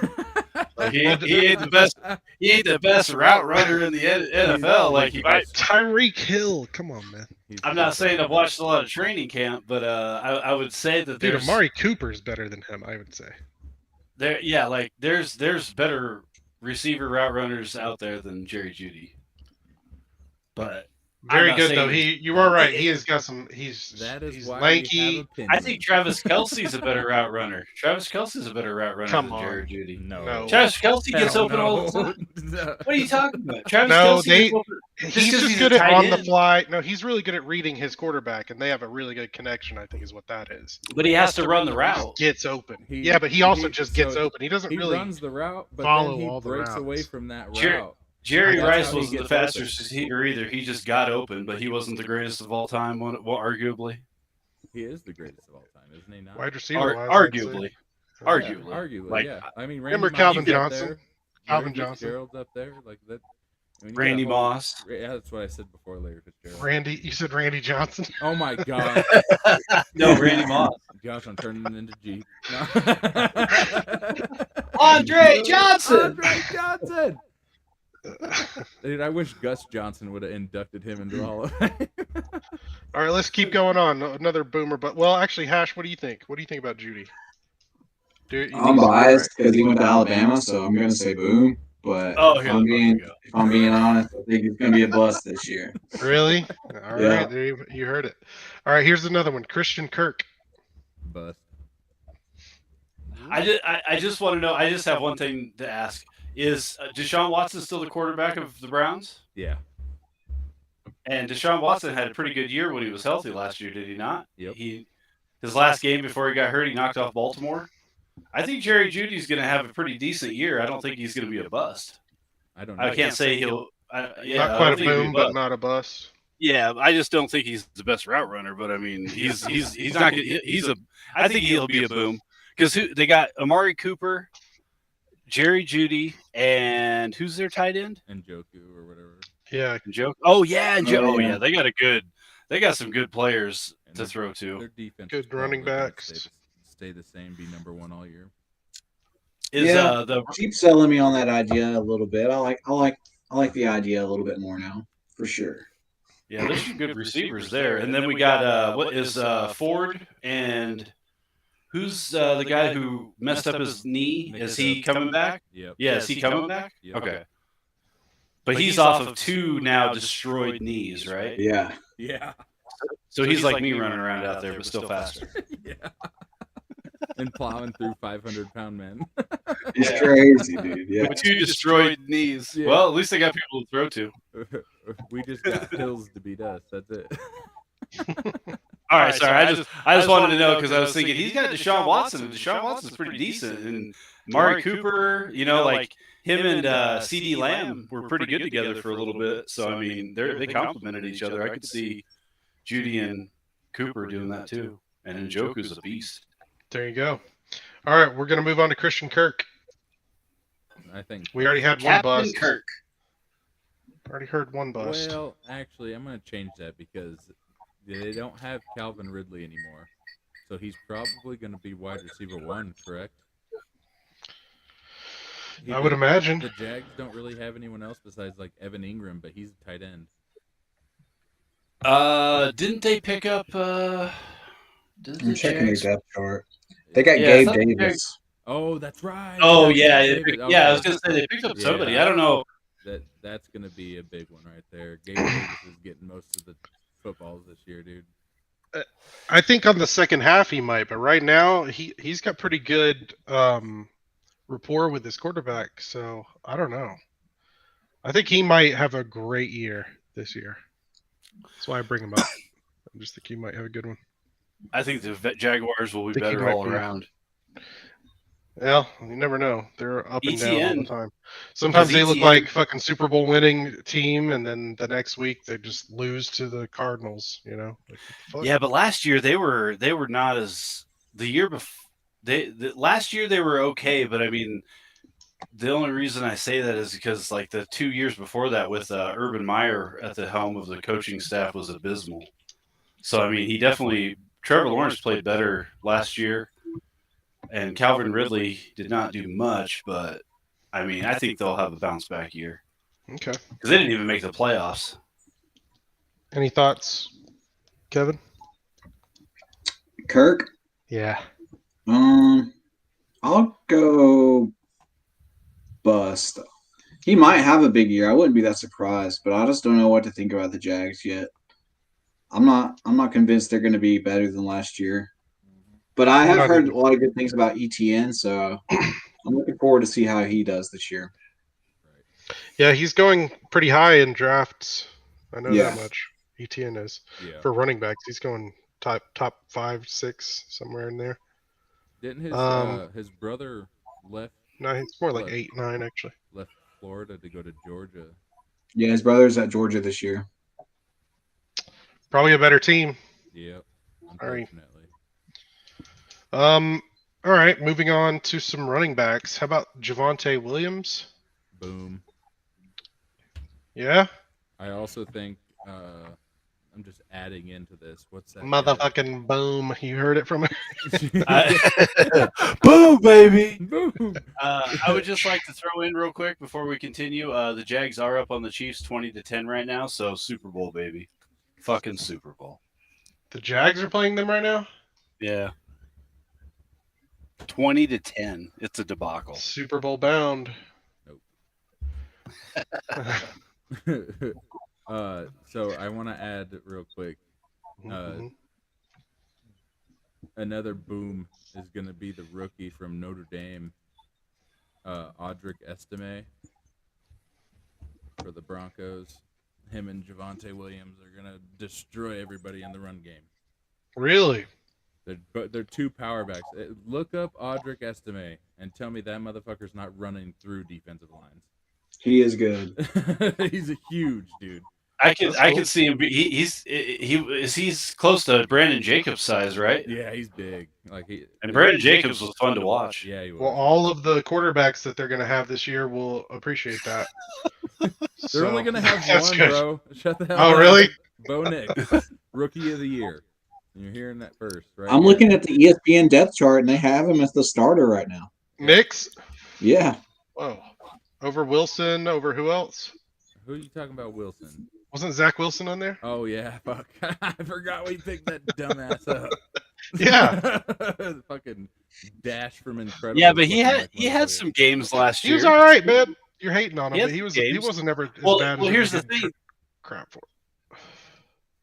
Like, he ain't the best. He ain't the best route runner in the NFL. Like Tyreek Hill. Come on, man. I'm not saying I've watched a lot of training camp, but I would say that there's Amari Cooper's better than him. I would say. There's better receiver route runners out there than Jerry Judy. But Very good though. You are right. He has got some. He's why lanky. I think Travis Kelce's a better route runner. Travis Kelce's a better route runner Come than on. Jared Judy. No. Travis Kelce gets Hell open all the time. no. What are you talking about? Travis No, Kelce gets open. he's 'cause just a good at tight on the end. fly. No, he's really good at reading his quarterback, and they have a really good connection. I think is what that is. But he has to run the He route. gets open. But he also just gets open. He doesn't really runs the route, but follow then he all the breaks routes. away from that Jer- route. Jerry That's Rice how he wasn't the gets fastest open. receiver either. He just got open, but he wasn't the greatest of all time. Well, arguably. He is the greatest of all time, isn't he not? wide receiver. Arguably. Yeah, Arguably. arguably, Like, yeah. I mean, remember Randy Calvin Moss up Johnson? there, Calvin Larry Johnson. Fitzgerald's up there, like that. I mean, Randy Moss. Yeah, that's what I said before, Larry Fitzgerald. Randy, you said Randy Johnson. Oh my God. No, Randy Moss. Josh, I'm turning into Jeep. No. Andre Johnson. Andre Johnson. Dude, I wish Gus Johnson would have inducted him into the Hall of Fame. All right, let's keep going on. Another boomer, but actually, Hash, what do you think? What do you think about Judy? I'm biased because he went to Alabama, so I'm gonna say boom. But if I'm being honest, I think it's gonna be a bust this year. Really? All right, you heard it. All right, here's another one. Christian Kirk. Bust. I just want to know. I just have one thing to ask: is Deshaun Watson still the quarterback of the Browns? Yeah. And Deshaun Watson had a pretty good year when he was healthy last year, did he not? Yep. His last game before he got hurt, he knocked off Baltimore. I think Jerry Judy's going to have a pretty decent year. I don't think he's going to be a bust. I don't know. I can't say he'll. Not quite a boom, but not a bust. Yeah, I just don't think he's the best route runner. But I mean, he's not. He's a. I think he'll be a boom because they got Amari Cooper, Jerry Judy, and who's their tight end? And Njoku or whatever. Yeah, Njoku. Oh yeah, Oh yeah, they got some good players to throw to. Their defense. Good running backs. Stay the same, be number one all year. Keep selling me on that idea a little bit. I like the idea a little bit more now, for sure. Yeah, there's some good receivers there, and then we got what is Ford and who's the guy who messed up his knee? Is he coming back? Yep. Yeah, is he coming back? Yep. Okay. But he's off of 2 now destroyed knees, right? Yeah. Yeah. So he's like me running around out there, but still faster. Yeah. And plowing through 500-pound men. It's crazy, dude. Yeah. With 2 destroyed knees. Yeah. Well, at least they got people to throw to. We just got pills to beat us. That's it. All right, sorry. I just wanted to know because I was thinking he's got Deshaun Watson, and Deshaun Watson's pretty decent. And Amari Cooper, like him and C.D. Lamb were pretty good together for a little bit. So I mean, they complemented each other. I could see Judy and Cooper doing that too. And Njoku's a beast. There you go. All right, we're gonna move on to Christian Kirk. I think We already had Captain one bust. Kirk. Already heard one bust. Well, actually, I'm going to change that because they don't have Calvin Ridley anymore. So he's probably going to be wide receiver 1, correct? I would imagine. The Jags don't really have anyone else besides like Evan Ingram, but he's a tight end. Didn't they pick up? I'm checking their depth chart. They got Gabe Davis. Oh, that's right. Oh yeah, Okay. I was gonna say they picked up somebody. I don't know. That's gonna be a big one right there. Gabe Davis is getting most of the footballs this year, dude. I think on the second half he might, but right now he's got pretty good rapport with his quarterback. So I don't know. I think he might have a great year this year. That's why I bring him up. I just think he might have a good one. I think the Jaguars will be better all around. Well, you never know. They're up and down all the time. Sometimes Sometimes they look like fucking Super Bowl winning team, and then the next week they just lose to the Cardinals. You know. Like, yeah, but last year they were not as the year before. Last year they were okay, but I mean, the only reason I say that is because like the 2 years before that with Urban Meyer at the helm of the coaching staff was abysmal. So I mean, Trevor Lawrence played better last year. And Calvin Ridley did not do much, but I mean, I think they'll have a bounce back year. Okay. Because they didn't even make the playoffs. Any thoughts, Kevin? Kirk? Yeah. I'll go bust. He might have a big year. I wouldn't be that surprised, but I just don't know what to think about the Jags yet. I'm not convinced they're going to be better than last year. But I have heard a lot of good things about ETN, so I'm looking forward to see how he does this year. Yeah, he's going pretty high in drafts. I know that much. ETN is for running backs. He's going top 5, 6, somewhere in there. Didn't his brother left? No, he's more like 8, 9 actually. Left Florida to go to Georgia. Yeah, his brother's at Georgia this year. Probably a better team. Yep. Unfortunately. All right, moving on to some running backs. How about Javonte Williams? Boom. Yeah. I also think I'm just adding into this. What's that? Motherfucking boom! You heard it from Boom, baby. Boom. I would just like to throw in real quick before we continue. The Jags are up on the Chiefs 20-10 right now, so Super Bowl, baby. Fucking Super Bowl. The Jags are playing them right now? Yeah. 20-10. It's a debacle. Super Bowl bound. Nope. So I want to add real quick. Another boom is going to be the rookie from Notre Dame, Audric Estime, for the Broncos. Him and Javonte Williams are going to destroy everybody in the run game. Really? They're two power backs. Look up Audric Estime and tell me that motherfucker's not running through defensive lines. He is good. He's a huge dude. I can see him. He's close to Brandon Jacobs' size, right? Yeah, he's big. And Brandon Jacobs was fun to watch. Yeah, he was. Well, all of the quarterbacks that they're going to have this year will appreciate that. They're only going to have one, bro. Shut the hell up. Oh, really? Bo Nix, rookie of the year. You're hearing that first, right? I'm looking at the ESPN depth chart, and they have him as the starter right now. Nix? Yeah. Whoa. Over Wilson, over who else? Who are you talking about, Wilson? Wasn't Zach Wilson on there? Oh, yeah. Fuck. I forgot we picked that dumbass up. Yeah. Fucking Dash from Incredible. Yeah, but he had some games last year. He was all right, man. You're hating on him, but he wasn't ever as bad as well, here's the thing. Crap for it.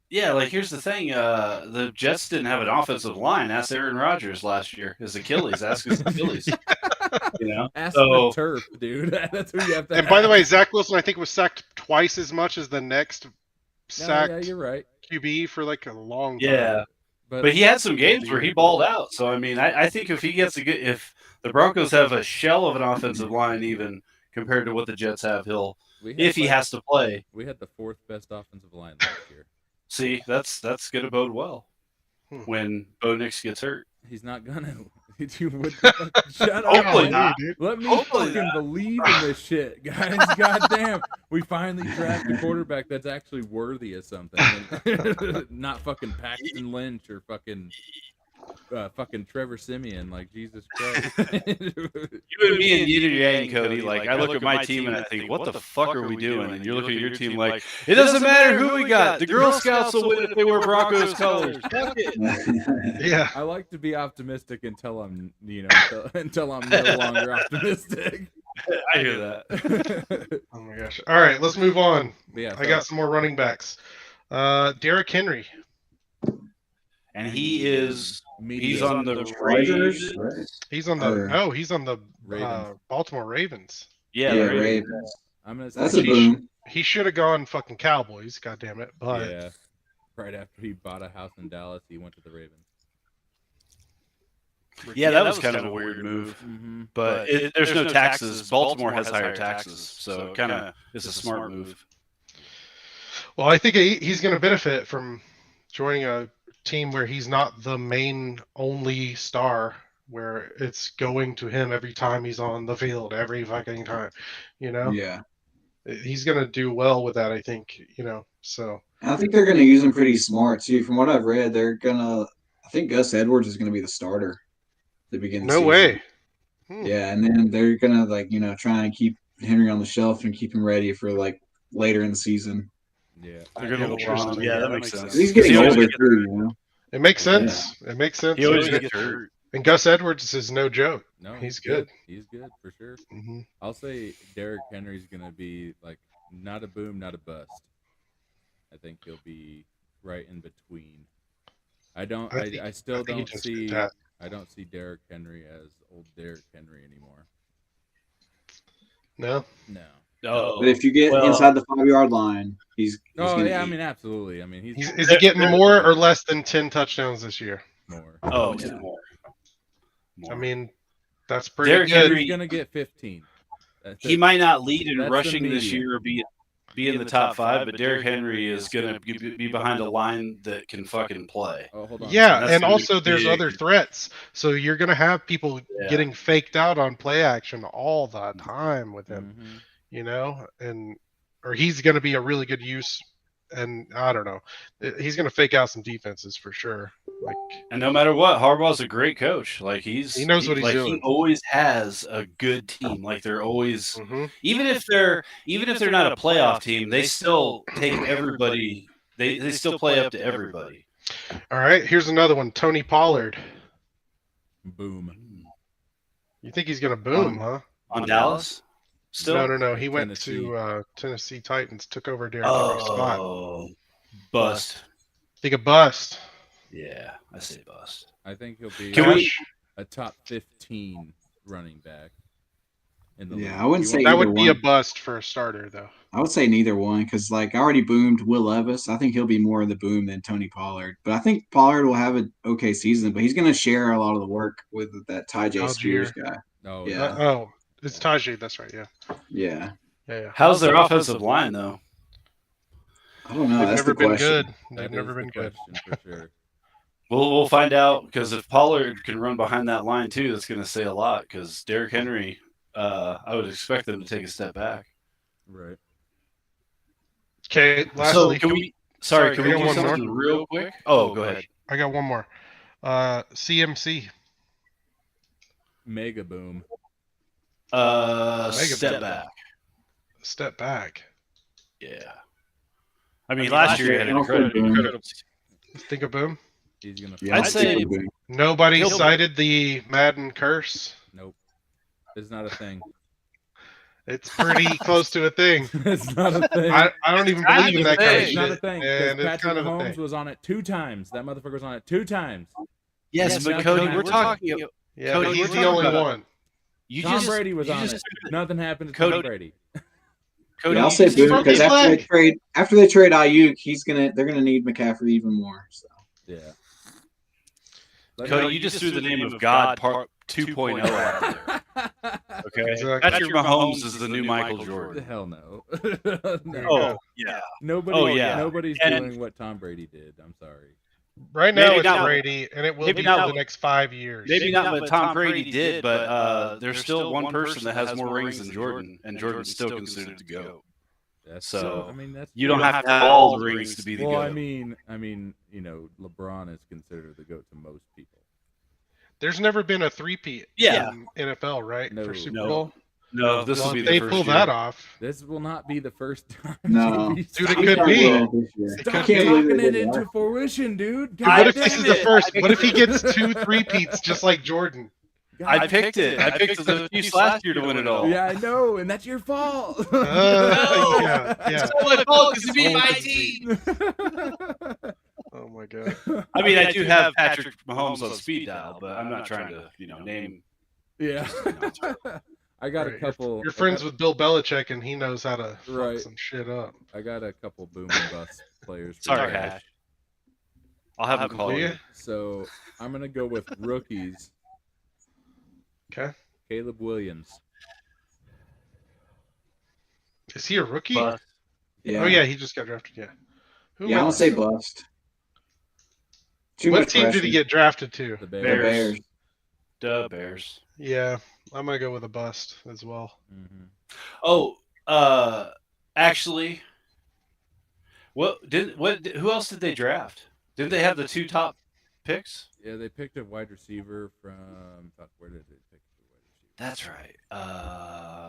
Yeah, here's the thing. The Jets didn't have an offensive line. Ask Aaron Rodgers last year. His Achilles. Ask his Achilles. Ask the turf, dude. That's who you have to And by the way, Zach Wilson, I think, was sacked twice as much as the next sacked you're right. QB for a long time. Yeah, but he had some games where he balled out. So I mean, I think if he gets if the Broncos have a shell of an offensive line, even compared to what the Jets have, if he has to play. We had the 4th best offensive line last year. See, that's going to bode well when Bo Nix gets hurt. He's not gonna. Shut up. Hopefully not. Let me fucking believe in this shit, guys. Goddamn. We finally drafted a quarterback that's actually worthy of something. Not fucking Paxton Lynch or fucking Trevor Siemian. Jesus Christ. You and me and yin and yang, Cody. I look at my team and I think, what the fuck are we doing? And you look at your team like, it doesn't matter who we got. The Girl Scouts will win if they wear Broncos colors. Fuck it. Yeah. I like to be optimistic until I'm, until I'm no longer optimistic. I hear that. Oh my gosh. All right, let's move on. Yeah, I got some more running backs. Derrick Henry. And he's on the Raiders. He's on the Baltimore Ravens. Yeah, Yeah, Ravens. Ravens. I'm gonna say That's a boom. He should have gone fucking Cowboys, God damn it. But yeah, right after he bought a house in Dallas, he went to the Ravens. Yeah, that was kind of a weird move. Mm-hmm. But there's no taxes. Baltimore has higher taxes, so it kind of is a smart move. Well, I think he's going to benefit from joining a team where he's not the main only star, where it's going to him every time he's on the field, every fucking time, Yeah. He's going to do well with that, I think, so. I think they're going to use him pretty smart, too. From what I've read, I think Gus Edwards is going to be the starter at the beginning of the season. No way. Yeah, and then they're going to, try and keep Henry on the shelf and keep him ready for, later in the season. Yeah. They're going to LeBron. Yeah, that makes sense. He's getting older, too, It makes sense. Yeah. It makes sense. He always gets hurt. And Gus Edwards is no joke. No, He's good. He's good for sure. Mm-hmm. I'll say Derrick Henry's gonna be like not a boom, not a bust. I think he'll be right in between. I still don't see I don't see Derrick Henry as old Derrick Henry anymore. No. But if you get inside the 5-yard line, he's gonna yeah, eat. I mean absolutely. I mean is he getting more or less than 10 touchdowns this year? more. Oh, yeah. More. I mean, that's pretty Derrick good. Henry, He's gonna get 15. He might not lead in That's rushing the this median. year or be in the top 5, but Derrick Henry is going to be behind a line that can fucking play. Oh, hold on. Yeah, That's and gonna also be there's big. other threats. So you're going to have people getting faked out on play action all the time with him, you know, or he's going to be a really good use. And I don't know, he's going to fake out some defenses for sure. Like, and no matter what, Harbaugh's a great coach. Like he knows what he's doing. He always has a good team. Like they're always, even if they're not a playoff team, they still take everybody. They still play up to everybody. All right, here's another one. Tony Pollard. Boom. You think he's going to boom, huh? On Dallas? Still? No. He went to Tennessee Titans, took over Derrick Henry's spot. Bust. Think a bust. Yeah, I say bust. I think he'll be a top 15 running back in the league. I wouldn't say that would be a bust for a starter, though. I would say neither one because, like, I already boomed Will Levis. I think he'll be more of the boom than Tony Pollard. But I think Pollard will have an okay season, but he's going to share a lot of the work with that Tajay Spears guy. Oh, yeah. It's Tajay. That's right. Yeah. How's their offensive line, though? I don't know. They've That's never the been question. good. They've never been good. For sure. We'll find out because if Pollard can run behind that line too, that's going to say a lot. Because Derrick Henry, I would expect them to take a step back. Right. Okay. Lastly, so can we do one something more real quick? Oh, go ahead. I got one more. CMC. Mega boom. Step back. Step back. Yeah. I mean, last year he had an incredible. Think of boom. He's gonna. I'd say nobody cited the Madden curse. Nope. It's not a thing. It's pretty close to a thing. It's not a thing. I don't even believe in that kind of shit. It's not a thing. And Patrick kind of Mahomes was on it 2 times. That motherfucker was on it 2 times. Yes, but Cody, we're talking. Yeah, Cody, he's the only one. Tom Brady was on it. Nothing happened to Tom Brady. Cody, I'll say boom because after they trade Ayuk, they're gonna need McCaffrey even more. So. Yeah. Cody, you just threw the name of God Part 2.0 out there. Okay. Exactly. Patrick Mahomes is the new Michael Jordan. Hell no. No. Oh yeah. Nobody's doing what Tom Brady did. I'm sorry. Right now it's Brady, and it will be for the next 5 years. Maybe not what Tom Brady did, but there's still one person that has more rings than Jordan, and Jordan's still considered the GOAT. So I mean, you don't have to have all the rings to be the GOAT. Well, I mean, you know, LeBron is considered the GOAT to most people. There's never been a three-peat in NFL, right? No, for Super Bowl. No, this will be the they first pull year. that off. This will not be the first time. No, dude, it could be. Stop talking it into fruition, dude. What if this is the first? What if he gets 2 3-peats just like Jordan? I picked it. I picked the Chiefs last year to win it all. Yeah, I know, and that's your fault. Yeah. It's all my fault because you beat my team. Oh my god. I mean, I do have Patrick Mahomes on speed dial, but I'm not trying to, name. Yeah. I got a couple. You're friends with Bill Belichick, and he knows how to fuck some shit up. I got a couple boom and bust players. Sorry, Hash. I'll have him call you. So I'm gonna go with rookies. Okay. Caleb Williams. Is he a rookie? Bust. Yeah. Oh yeah, he just got drafted. Yeah. I don't say bust. What team did he get drafted to? The Bears. The Bears. Yeah, I'm gonna go with a bust as well. Mm-hmm. Oh, actually, who else did they draft? Did they have the 2 top picks? Yeah, they picked a wide receiver from. Where did they pick the wide receiver? That's right.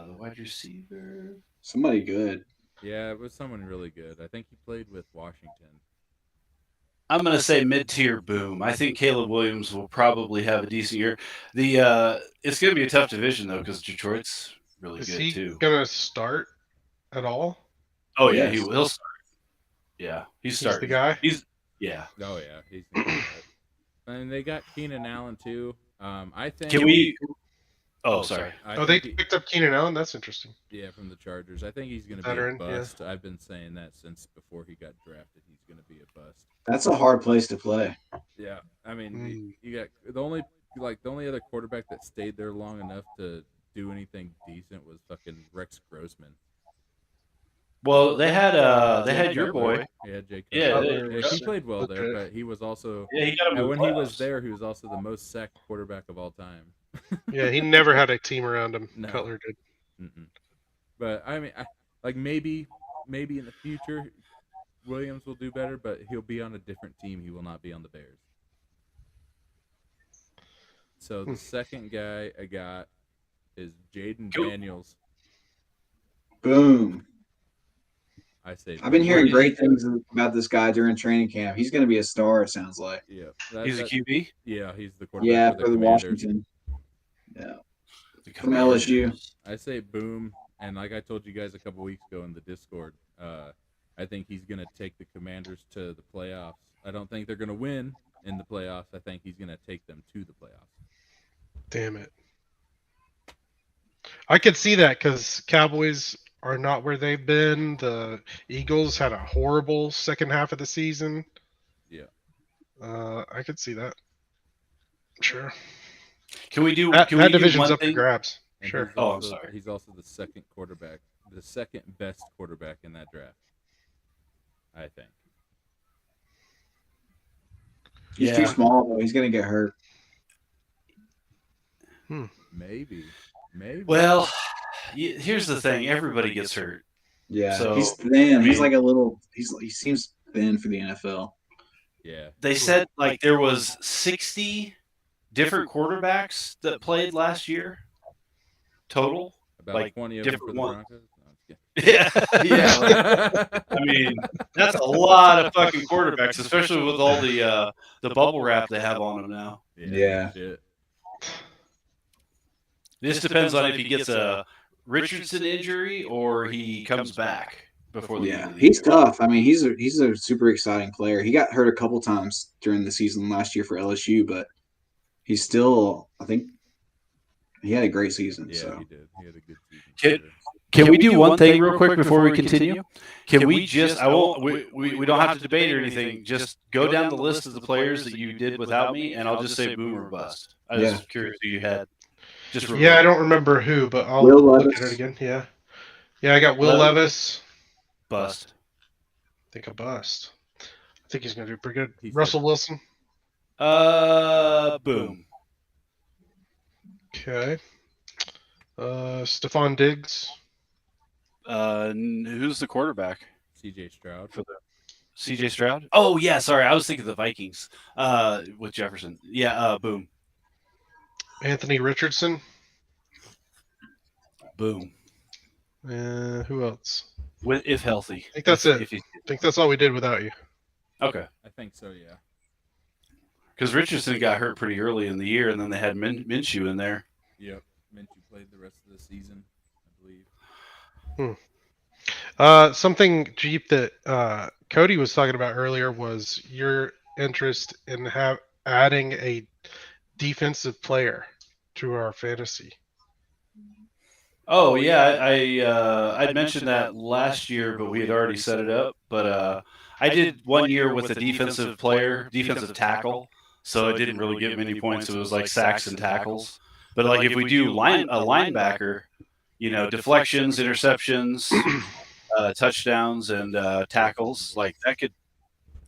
The wide receiver. Somebody good. Yeah, it was someone really good. I think he played with Washington. I'm going to say mid-tier boom. I think Caleb Williams will probably have a decent year. It's going to be a tough division though because Detroit's really Is good he too. gonna start at all? Oh yeah, Yes. he'll start. Yeah, he's starting. the guy. Yeah. Oh yeah, he's gonna do that. And they got Keenan Allen too. I think. Can we? Oh, sorry. They picked up Keenan Allen. That's interesting. Yeah, from the Chargers. I think he's going to be Veteran, a bust. yeah. I've been saying that since before he got drafted. He's going to be a bust. That's a hard place to play. Yeah, I mean, you got the only other quarterback that stayed there long enough to do anything decent was fucking Rex Grossman. Well, they had your boy. Yeah, Jake. Yeah, he played well there, but he was also he got him when he was there, he was also the most sacked quarterback of all time. Yeah, he never had a team around him. No. Cutler did. Mm-mm. But I mean, maybe in the future, Williams will do better, but he'll be on a different team. He will not be on the Bears. So the second guy I got is Jaden Daniels. Boom. I say I've been hearing great things about this guy during training camp. He's going to be a star, it sounds like. Yeah. He's a QB? Yeah, he's the quarterback for the Washington. Yeah. From LSU. I say boom. And like I told you guys a couple weeks ago in the Discord, I think he's going to take the Commanders to the playoffs. I don't think they're going to win in the playoffs. I think he's going to take them to the playoffs. Damn it. I could see that because Cowboys are not where they've been. The Eagles had a horrible second half of the season. Yeah. I could see that. Sure. Can we do that division's do up for grabs? And sure. I'm sorry. He's also the second best quarterback in that draft. I think. He's too small, though. He's going to get hurt. Maybe. Well, here's the thing. Everybody gets hurt. Yeah. So, he's thin. He's like a little – he seems thin for the NFL. Yeah. They said like there was 60 different quarterbacks that played last year total. About like 20 of them for the Broncos? Yeah. I mean, that's a lot of fucking quarterbacks, especially with all the bubble wrap they have on them now. Yeah. Shit. This depends on if he gets a Richardson injury or he comes back before the end of the he's year. tough. I mean, he's a super exciting player. He got hurt a couple times during the season last year for LSU, but he's still, I think, he had a great season. Yeah, so. he did. He had a good season. Can we do one thing real quick before we continue? Can we just? I won't. We don't have to debate or anything. Just go down the list of the players that you did without me, and I'll just say boom or bust. I was just curious who you had. I don't remember who, but I'll Will look Levis. at it again. Yeah, I got Will Levis. Bust. I think a bust. I think he's going to do pretty good. He's Russell Wilson. Boom. Okay. Stephon Diggs. Who's the quarterback? CJ Stroud. For the CJ Stroud? Oh yeah, sorry, I was thinking the Vikings. With Jefferson. Yeah. Boom. Anthony Richardson. Boom. Who else? If healthy. I think that's it. I think that's all we did without you. Okay. I think so, yeah. Because Richardson got hurt pretty early in the year, and then they had Minshew in there. Yep. Minshew played the rest of the season, I believe. Something, Jeep, that Cody was talking about earlier was your interest in adding a defensive player to our fantasy. Oh yeah, I'd mentioned that last year, but we had already set it up. But I did one year with a defensive tackle, so it didn't really get many points. It was like sacks and tackles. But like if we do a linebacker, deflections, interceptions, touchdowns, and tackles, like that could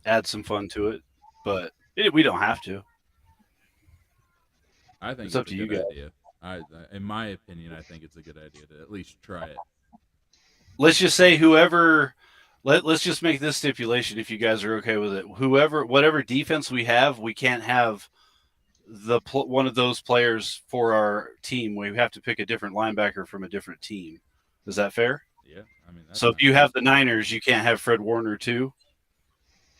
add some fun to it. But we don't have to. I think it's up to you guys. Idea. In my opinion, I think it's a good idea to at least try it. Let's just say whoever. Let's just make this stipulation if you guys are okay with it. Whatever defense we have, we can't have one of those players for our team. We have to pick a different linebacker from a different team. Is that fair? Yeah, I mean. So if you have the Niners, you can't have Fred Warner too.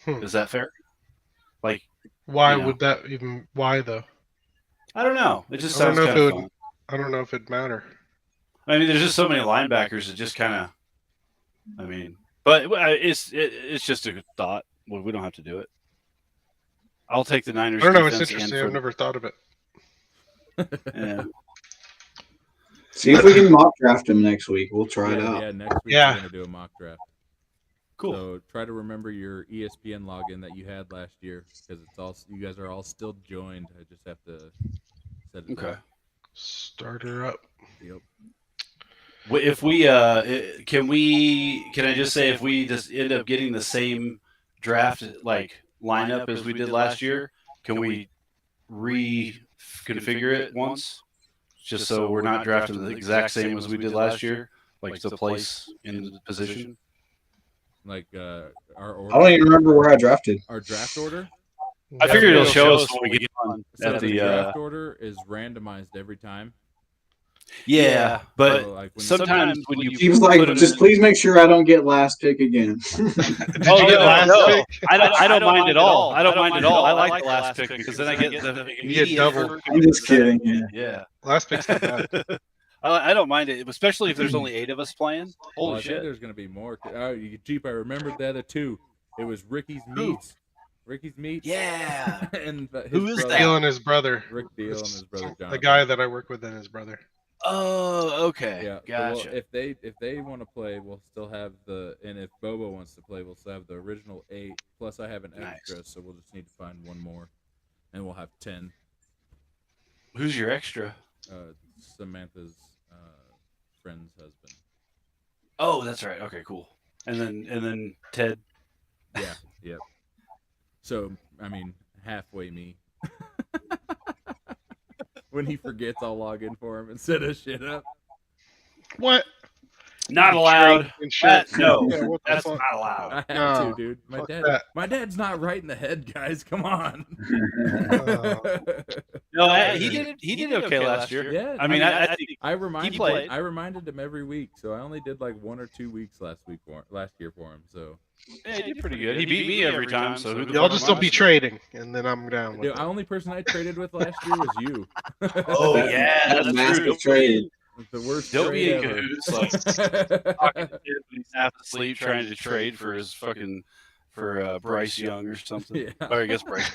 Is that fair? Why You know. would that even? Why though? I don't know. It just I don't sounds know if kind it of would. fun. I don't know if it'd matter. I mean, there's just so many linebackers that just kind of. I mean, but it's just a thought. Well, we don't have to do it. I'll take the Niners I don't know. It's defense interesting. and I've never thought of it. yeah. See if we can mock draft him next week. We'll try it Yeah, out. yeah. Next week Yeah. we're gonna do a mock draft. Cool. So try to remember your ESPN login that you had last year because it's all you guys are all still joined. I just have to set it Okay. up. Start her up. Yep. If we can I just say if we just end up getting the same draft like lineup as we did last year, can we reconfigure it once, just so we're not drafting the exact same as we did last year, like the place in the position? Like our I don't order, even remember where I drafted. our draft order. I figured it'll show us when we get on So at the the draft order is randomized every time. yeah, but So, like, when sometimes when you He was like, put 'em just in- please make sure I don't get last pick again. Did you get last pick? I don't mind at all. I don't mind at all. I like the last pick because then I get the You get double. I'm just kidding. Yeah. Yeah. Last pick's not bad. I don't mind it, especially if there's only 8 of us playing. well, Holy I think shit! there's gonna be more. Oh, Jeep! I remembered the other two. It was Ricky's Meats. Ricky's Meats. Yeah. and his Who is brother, that? Deal and his brother. Rick Deal and his brother Jonathan. The guy that I work with and his brother. Oh, okay. Yeah, Gotcha. Well, if they want to play, we'll still have and if Bobo wants to play, we'll still have the original 8. Plus, I have an Nice. extra, so we'll just need to find one more, and we'll have 10. Who's your extra? Samantha's friend's husband. Oh, that's right. Okay, cool. And then Ted. Yeah, yep. So I mean, halfway me. When he forgets, I'll log in for him and set his shit up. What? Not allowed. And shit. No, Yeah, what the that's fuck? not allowed. I have No, to, dude. fuck that. My dad's not right in the head, guys. Come on. No, he did okay last year. Yeah, I mean, I think I played. reminded him every week, so I only did like 1 or 2 weeks last year for him. So yeah, he did pretty good. He beat me every time. So who the Y'all fuck just am don't I? be trading, and then I'm down with the it. only person I traded with last year was you. Oh yeah, That's that's massive true. trade. The worst Don't be trade in ever. cahoots, like he's half asleep trying to trade for his fucking Bryce Young or something. Yeah. Or I guess Bryce.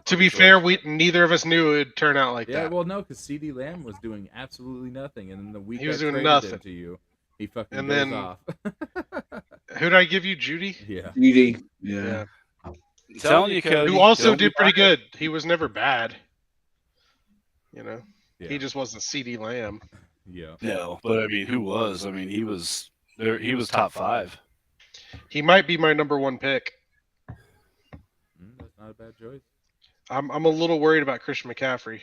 To be fair, neither of us knew it would turn out like Yeah, that. well, no, because CD Lamb was doing absolutely nothing, and then the week He was I doing traded nothing. him to you, he fucking And goes then- off. Who did I give you, Judy? Yeah. UD. Yeah. I'm telling you, Cody. Who also don't be did pretty buying- good. He was never bad. You know, Yeah. he just wasn't CD Lamb. Yeah. No, but I mean, who was? I mean, he was there. He was top 5. He might be my number 1 pick. That's not a bad choice. I'm a little worried about Christian McCaffrey.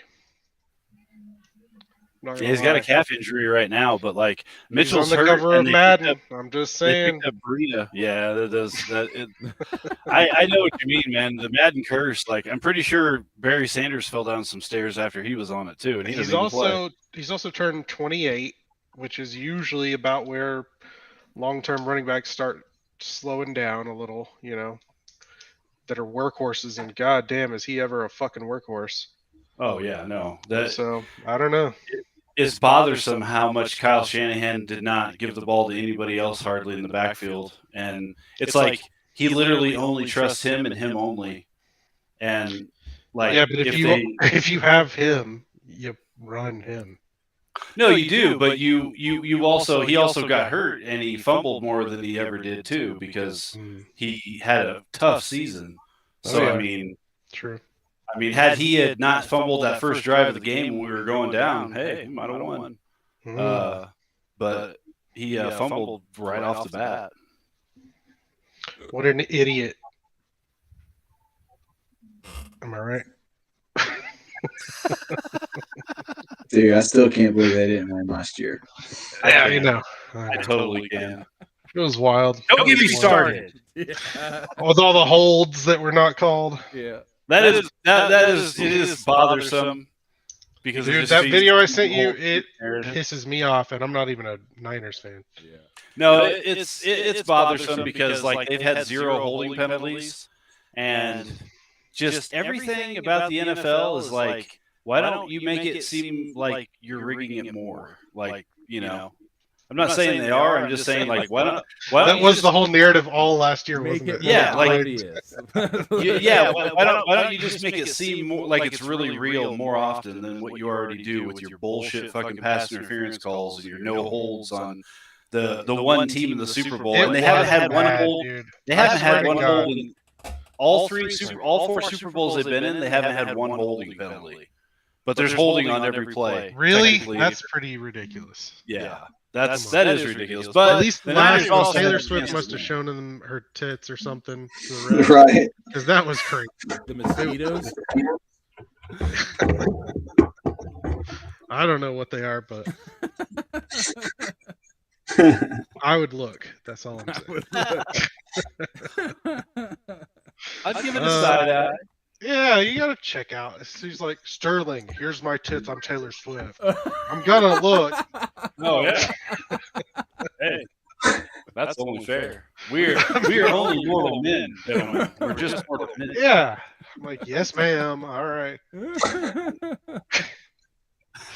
Not Yeah, gonna he's got a lie. calf injury right now, but like He's Mitchell's on the hurt, cover and of they Madden. picked I'm just They saying. picked up Breida. Yeah, that does that. I know what you mean, man. The Madden curse. Like, I'm pretty sure Barry Sanders fell down some stairs after he was on it too, and he He's doesn't even play. also turned 28, which is usually about where long-term running backs start slowing down a little. You know, that are workhorses, and goddamn, is he ever a fucking workhorse? Oh yeah, no. So I don't know. It's bothersome how much Kyle Shanahan did not give the ball to anybody else hardly in the backfield, and it's like he literally only trusts him and him only. And like, Yeah, but if you have him, you run him. No, you do, but you also he also got hurt and he fumbled more than he ever did too because he had a tough season. So yeah. I mean, True. had he had not fumbled that first drive of the game when we were going down, hey, he might have won. But he fumbled right off the bat. What an idiot. Am I right? Dude, I still can't believe they didn't win last year. Yeah, you know. I totally can. It was wild. Don't get me started. Yeah. With all the holds that were not called. Yeah. That is bothersome because it Dude, just that seems- video I sent you, it narrative. pisses me off, and I'm not even a Niners fan. Yeah. No, it's bothersome because like they've had 0 holding penalties, and just everything about the NFL is like, why don't you make it seem like you're rigging it more? Like, I'm not saying they are. I'm just saying, like, why don't That you was just the whole narrative all last year, Make wasn't it it? Yeah, more like- obvious. why don't you just make it seem more like it's really real more often than what you already do with your bullshit fucking pass interference calls and your no holds on the one team in the Super Bowl, and they haven't had one hold. dude. They haven't swear had to one God. hold in all 4 Super Bowls they've been in. They haven't had one holding penalty, but there's holding on every play. Really? technically. That's pretty ridiculous. Yeah, Come that on. is ridiculous. But At least the last Niners year, also Taylor had a Swift chance must to have win. shown them her tits or something to the ref, Right. because that was crazy. The mosquitoes. I don't know what they are, but I would look. That's all I'm saying. I'd give it a Uh, side eye. Yeah, you gotta check out. She's like, Sterling, here's my tits. I'm Taylor Swift. I'm gonna look. Oh yeah. Hey, that's only fair. We are only mortal men, gentlemen. We're just mortal men. Yeah. I'm like, yes, ma'am. All right.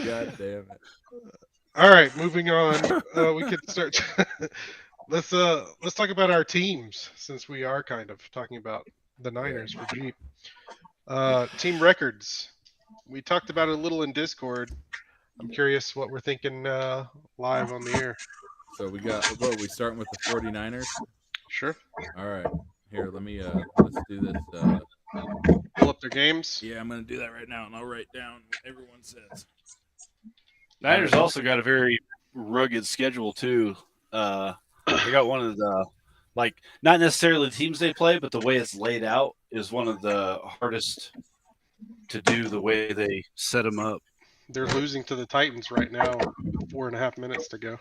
God damn it. All right, moving on. We could start. Let's talk about our teams, since we are kind of talking about the Niners for Jeep. Team records. We talked about it a little in Discord. I'm curious what we're thinking live on the air. So we starting with the 49ers? Sure. All right. Here, let's do this. Pull up their games. Yeah, I'm going to do that right now, and I'll write down what everyone says. Niners also got a very rugged schedule too. They got one of the not necessarily the teams they play, but the way it's laid out is one of the hardest to do. The way they set them up. They're losing to the Titans right now. 4.5 minutes to go.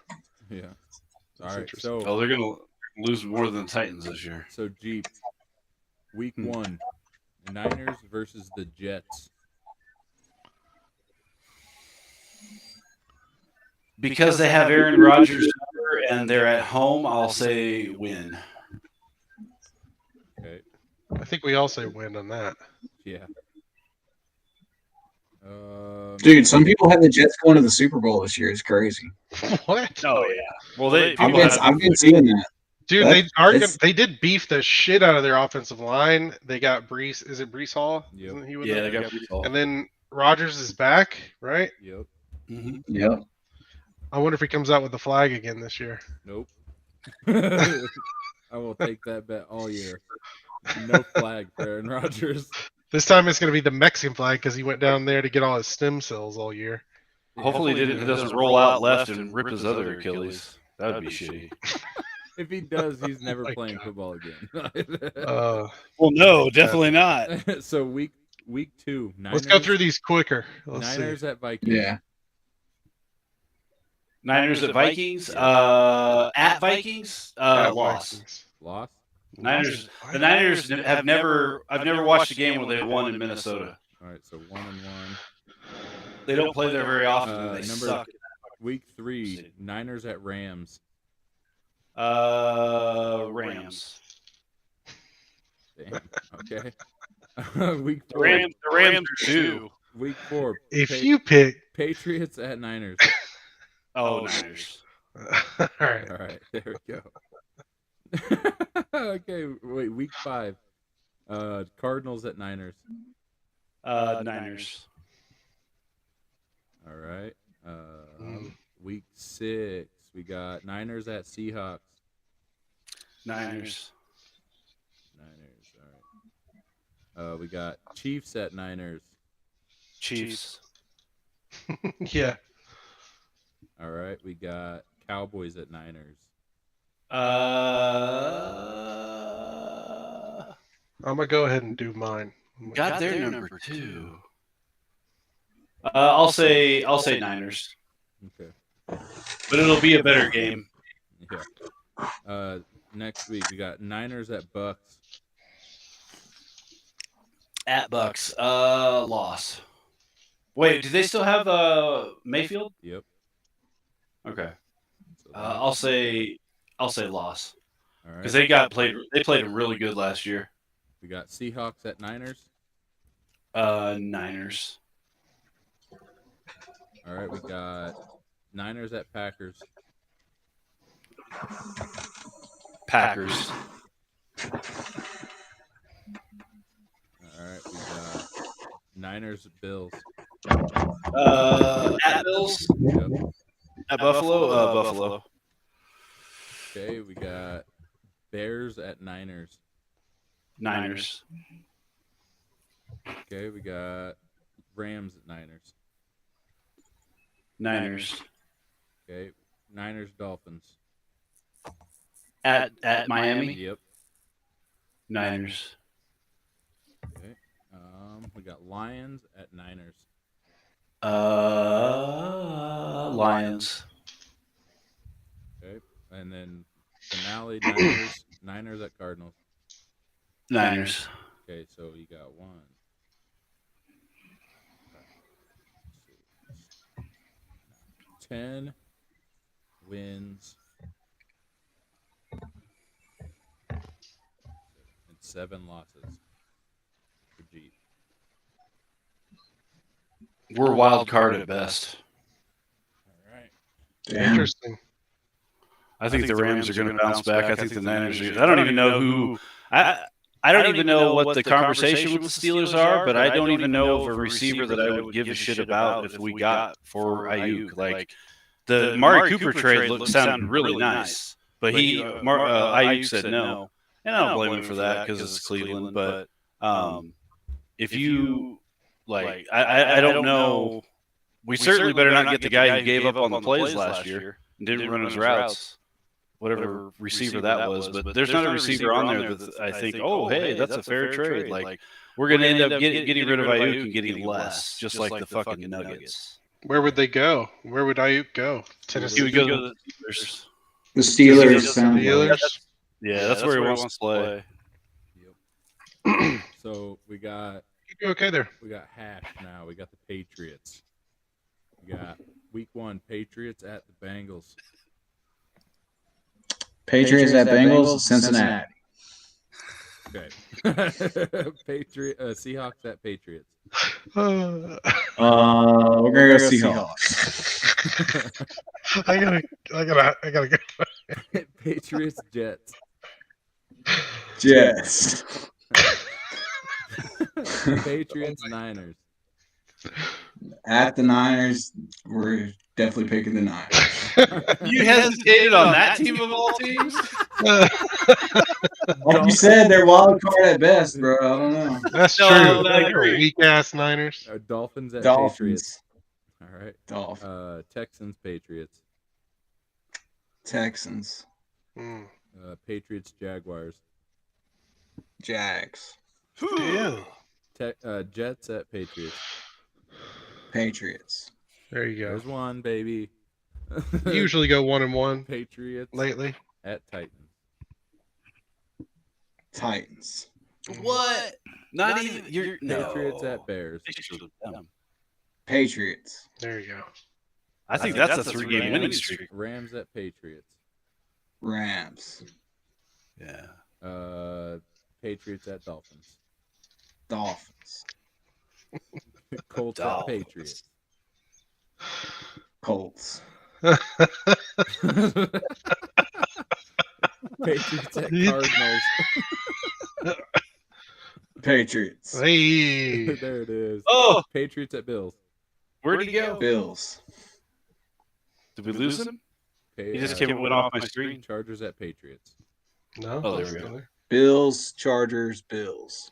Yeah. That's All right. interesting. So, Oh, they're gonna lose more than the Titans this year. so Jeep, week 1, the Niners versus the Jets. Because they have Aaron Rodgers and they're at home, I'll say win. Okay. I think we all say win on that. Yeah. Dude, some people have the Jets going to the Super Bowl this year. It's crazy. What? Oh yeah. Well, I've been seeing that. Dude, That's- they did beef the shit out of their offensive line. They got Brees. Is it Brees Hall? Yep. Isn't he with Yeah, them? they got Brees. And then Rodgers is back, right? Yep. Mm-hmm. Yep. I wonder if he comes out with the flag again this year. Nope. I will take that bet all year. No flag for Aaron Rodgers. This time it's going to be the Mexican flag because he went down there to get all his stem cells all year. Hopefully, it doesn't roll out left and rip his other Achilles. That would be shitty. If he does, he's never Oh my playing God. football again. Well, no, definitely not. So week 2, Niners, Let's go through these quicker. Let's Niners at Vikings. Yeah. Niners at Vikings. At Vikings. see. At Loss. Vikings. Loss. Niners. The Niners have never. I've never watched a game where they won in Minnesota. All right, so 1-1. They don't play there very often. And they Number- suck. Week 3, Niners at Rams. Rams. Damn. Okay. Week 4. The Rams are 2. Week 4. If you pick, Patriots at Niners. Oh, Niners. all right. All right, there we go. Okay, wait, week 5. Cardinals at Niners. Niners. All right. Week 6, we got Niners at Seahawks. Niners. All right. We got Chiefs at Niners. Chiefs. Yeah. All right. We got Cowboys at Niners. I'm going to go ahead and do mine. Got their number 2. I'll say Niners, Okay. but it'll be a better game. Yeah. Next week we got Niners at Bucks. At Bucks. Loss. Wait, do they still have Mayfield? Yep. Okay. So I'll say loss all right. because they played them really good last year. We got Seahawks at Niners. Niners. All right, we got Niners at Packers. Packers. All right, we got Niners at Bills. At Bills. Yep. At Buffalo. Buffalo. Okay, we got Bears at Niners. Niners. Okay, we got Rams at Niners. Niners. Okay, Niners Dolphins. At Miami. Yep. Niners. Okay. We got Lions at Niners. Lions. Okay, and then finale Niners at Cardinals. Niners. Okay, so you got 1, 10 wins and 7 losses for Jeep. We're wild card at best. All right. Damn. Interesting. I think the Rams are going to bounce back. I think the Niners are. I don't even know who. I don't even know what the conversation with the Steelers are, but I don't even know of a receiver that I would give a shit about if we got for Ayuk. Like the Mari Cooper trade sounded really nice, but Ayuk said no, and I don't blame him for that because it's Cleveland. But if you like, I don't know. We certainly better not get the guy who gave up on the plays last year and didn't run his routes. Whatever receiver that was, but there's not a receiver on there that I think, oh, hey, that's a fair trade. Like, we're going to end up getting rid of Ayuk and getting less, just like the fucking Nuggets. Where would they go? Where would Ayuk go? Tennessee. He would go to the Steelers. The Steelers sound Steelers? Yeah, that's where he wants to play. Yep. So we got You do okay there. we got hash now. We got the Patriots. We got week 1 Patriots at the Bengals. Patriots at Bengals, Cincinnati. Okay. Seahawks at Patriots. We're gonna go Seahawks. I gotta go. Patriots Jets. Jets. Patriots Niners. At the Niners, we're definitely picking the Niners. You hesitated on that team of all teams? Like you said, they're wild card at best, bro. I don't know. That's No, true. I agree. Weak ass Niners. Dolphins at Patriots. Dolphins. All right. Dolphins. Texans Patriots. Texans. Mm. Patriots Jaguars. Jags. Damn. Jets at Patriots. Patriots. There you go. There's one, baby. You usually go 1-1 Patriots lately. at Titans. Titans. What? Not even. You're Patriots at Bears. Patriots. There you go. I think that's a 3-game winning streak. Rams at Patriots. Rams. Yeah. Patriots at Dolphins. Dolphins. Colts at Patriots. Colts. Patriots at Cardinals. Patriots. Hey. There it is. Oh, Patriots at Bills. where'd he go? Bills. Did we lose him? Okay, He just went off my screen. Chargers at Patriots. No. Oh, there we go. Bills, Chargers, Bills.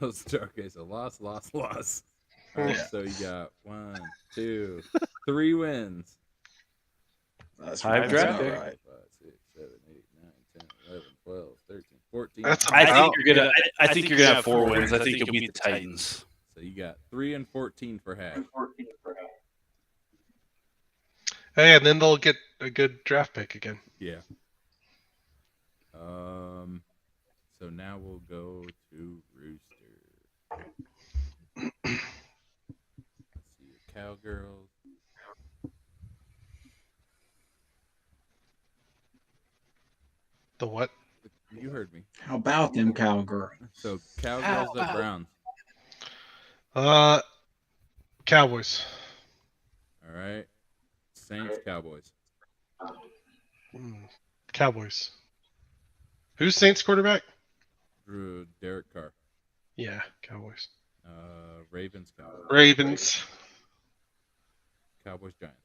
Bills. Okay, so loss. All right, Yeah. so you got 1, 2, 3 wins. That's High right. draft That's pick. about right. 5, 6, 7, 8, 9, 10, 11, 12, 13, 14. That's I about- think you're gonna. I think you're gonna have 4 wins. I think you'll beat the Titans. So you got 3 and 14 for half. Hey, and then they'll get a good draft pick again. Yeah. So now we'll go to Rooster. Let's see your Cowgirls. The what? You heard me. How about them cowgirls? So Cowgirls at Browns. Cowboys. All right. Saints, Cowboys. Cowboys. Who's Saints quarterback? Drew Derek Carr. Yeah, Cowboys. Ravens, Cowboys. Ravens. Cowboys, Giants.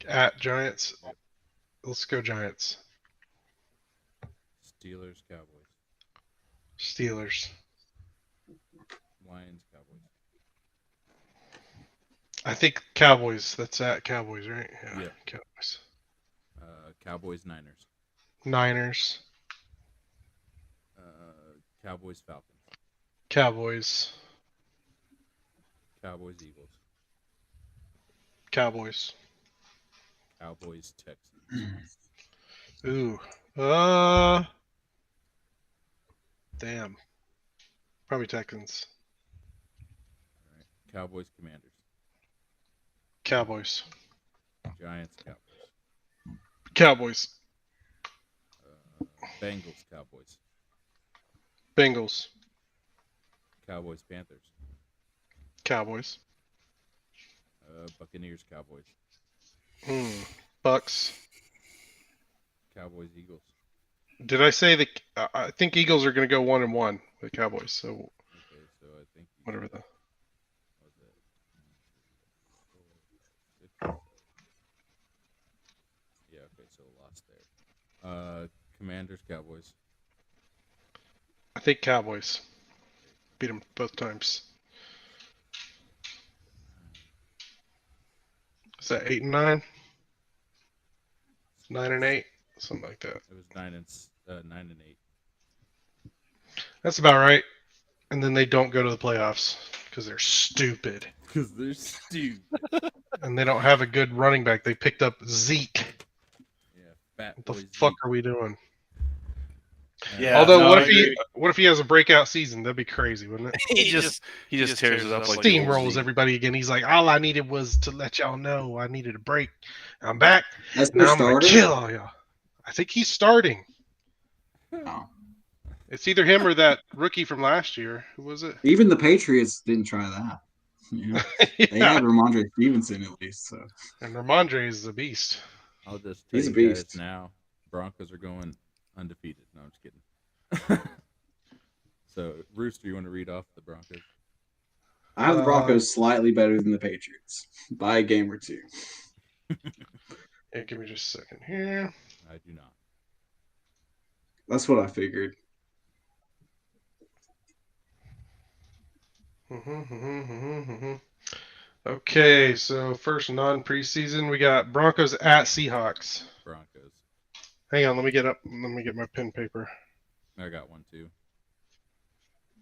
At Giants. Yep. Let's go Giants. Steelers, Cowboys. Steelers. Lions, Cowboys. I think Cowboys. That's at Cowboys, right? Yeah. Yep. Cowboys. Cowboys, Niners. Niners. Cowboys, Falcons. Cowboys. Cowboys, Eagles. Cowboys. Cowboys, Texans. Ooh. Damn. Probably Texans. All right. Cowboys, Commanders. Cowboys. Giants, Cowboys. Cowboys. Bengals, Cowboys. Bengals. Cowboys, Panthers. Cowboys. Buccaneers, Cowboys. Bucks. Cowboys, Eagles. Did I say I think Eagles are going to go 1-1 with Cowboys. So Okay, so I think whatever the. what was it? 1, 2, 3, 4, 5, 6, 7. Yeah, okay, so lost there. Commanders, Cowboys. I think Cowboys beat them both times. Is that 8-9? 9-8, something like that. It was 9 and 8. That's about right. And then they don't go to the playoffs because they're stupid. Because they're stupid. And they don't have a good running back. They picked up Zeke. Yeah, fat What the boy fuck Zeke. are we doing? Yeah. Although, no, what I if he has a breakout season? That'd be crazy, wouldn't it? he just tears it up like Steamrolls everybody again. He's like, all I needed was to let y'all know I needed a break. I'm back. That's their Now I'm gonna starter. kill all y'all. I think he's starting. Oh. It's either him or that rookie from last year. Who was it? Even the Patriots didn't try that. You know? They Yeah. had Ramondre Stevenson at least. So And Ramondre is a beast. I'll just tell He's a you guys beast. now, Broncos are going undefeated. No, I'm just kidding. So, Rooster, you want to read off the Broncos? I have the Broncos slightly better than the Patriots by a game or two. Yeah, give me just a second here. I do not. That's what I figured. Okay, so first non-preseason, we got Broncos at Seahawks. Broncos. Hang on, let me get my pen paper. I got one too.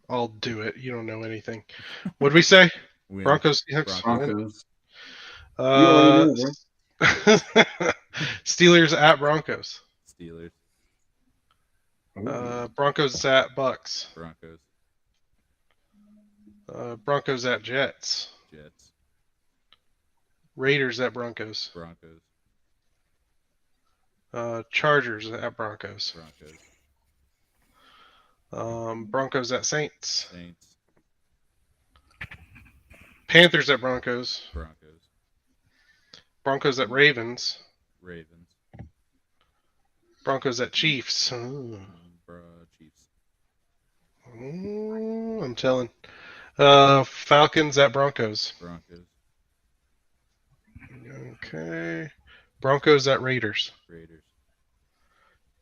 I'll do it. You don't know anything. What did we say? Win. Broncos, Seahawks, Broncos. win. You already know, bro. Steelers at Broncos. Steelers. Broncos at Bucks. Broncos. Broncos at Jets. Jets. Raiders at Broncos. Broncos. Chargers at Broncos. Broncos. Broncos at Saints. Saints. Panthers at Broncos. Broncos. Broncos at Ravens. Ravens. Broncos at Chiefs. Chiefs. I'm telling. Falcons at Broncos. Broncos. Okay. Broncos at Raiders. Raiders.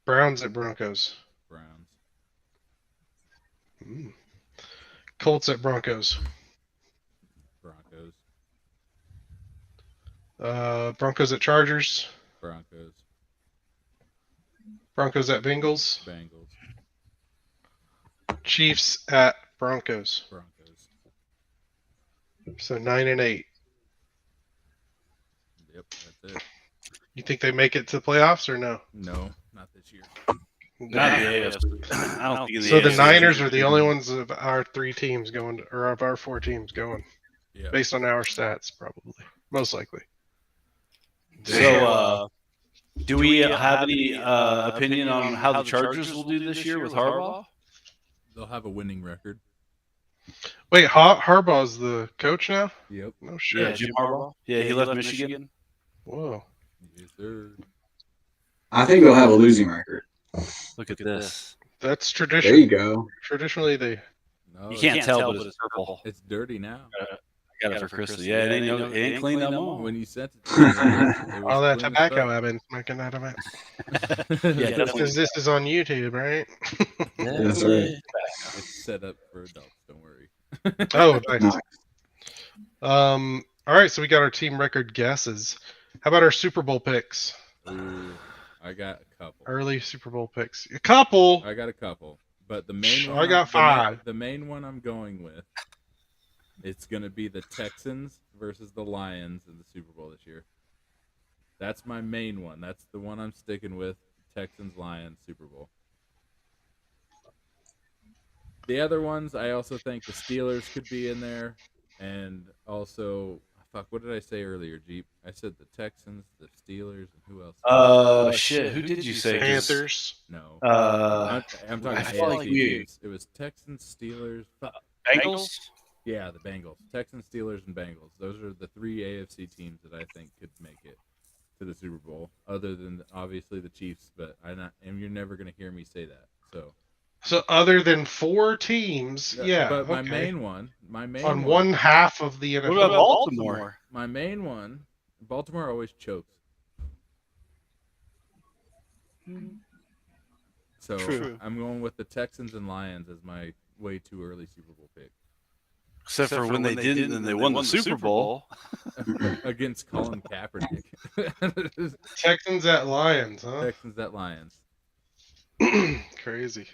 Browns at Broncos. Browns. Colts at Broncos. Broncos. Broncos at Chargers. Broncos. Broncos at Bengals. Bengals. Chiefs at Broncos. Broncos. So 9-8. Yep, that's it. You think they make it to the playoffs or no? No, not this year. Not the AFC. I don't think So the AFC Niners are the only ones of our three teams going, or of our four teams going, Yeah. based on our stats, probably, most likely. So, do we have any opinion on how the Chargers will do this year with Harbaugh? They'll have a winning record. Wait, Harbaugh's the coach now? Yep. No shit. Yeah, Jim Harbaugh. Yeah, he left Michigan. Whoa. Yes, sir. I think they'll have a losing record. Look at this. That's There tradition. you go. Traditionally, they. No, You can't tell, but it's purple. It's dirty now. I got it for Christmas. Yeah, it ain't clean no more. When you sent it to me, it was All that clean as tobacco fuck. I've been smoking out of it. Yeah, Because this is on YouTube, right? That's right. It's set up for adults. Don't worry. Oh, nice. Nice. All right, so we got our team record guesses. How about our Super Bowl picks? Ooh, I got a couple. Early Super Bowl picks. A couple. I got a couple, but the main one. I got 5. The main one I'm going with. It's gonna be the Texans versus the Lions in the Super Bowl this year. That's my main one. That's the one I'm sticking with. Texans Lions Super Bowl. The other ones, I also think the Steelers could be in there, and also, fuck, what did I say earlier, Jeep? I said the Texans, the Steelers, and who else? Shit. Who did you say? Panthers. No. I'm talking I feel like AFC teams. It was Texans, Steelers. Bengals. Yeah, the Bengals. Texans, Steelers, and Bengals. Those are the 3 AFC teams that I think could make it to the Super Bowl. Other than obviously the Chiefs, but and you're never gonna hear me say that. So other than 4 teams, yeah. But my okay. main one, on one half of the NFL. What about Baltimore? My main one, Baltimore always chokes. So True. I'm going with the Texans and Lions as my way too early Super Bowl pick. Except for when they didn't, and they won the Super Bowl. Against Colin Kaepernick. Texans at Lions, huh? Texans at Lions. Crazy.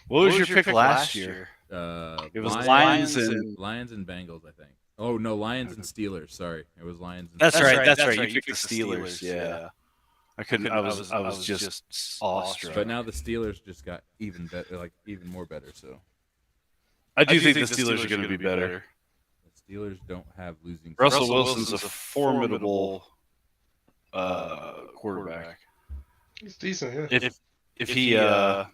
What was your pick last year? It was Lions and Bengals, I think. Oh no, Lions and Steelers. Sorry, it was Lions. And That's Steelers. right. You picked the Steelers. Yeah. I couldn't. I was just awestruck. But now the Steelers just got even better, like even more better. So I do think the Steelers are going to be better. The Steelers don't have losing. Russell Wilson's a formidable quarterback. He's decent. Yeah.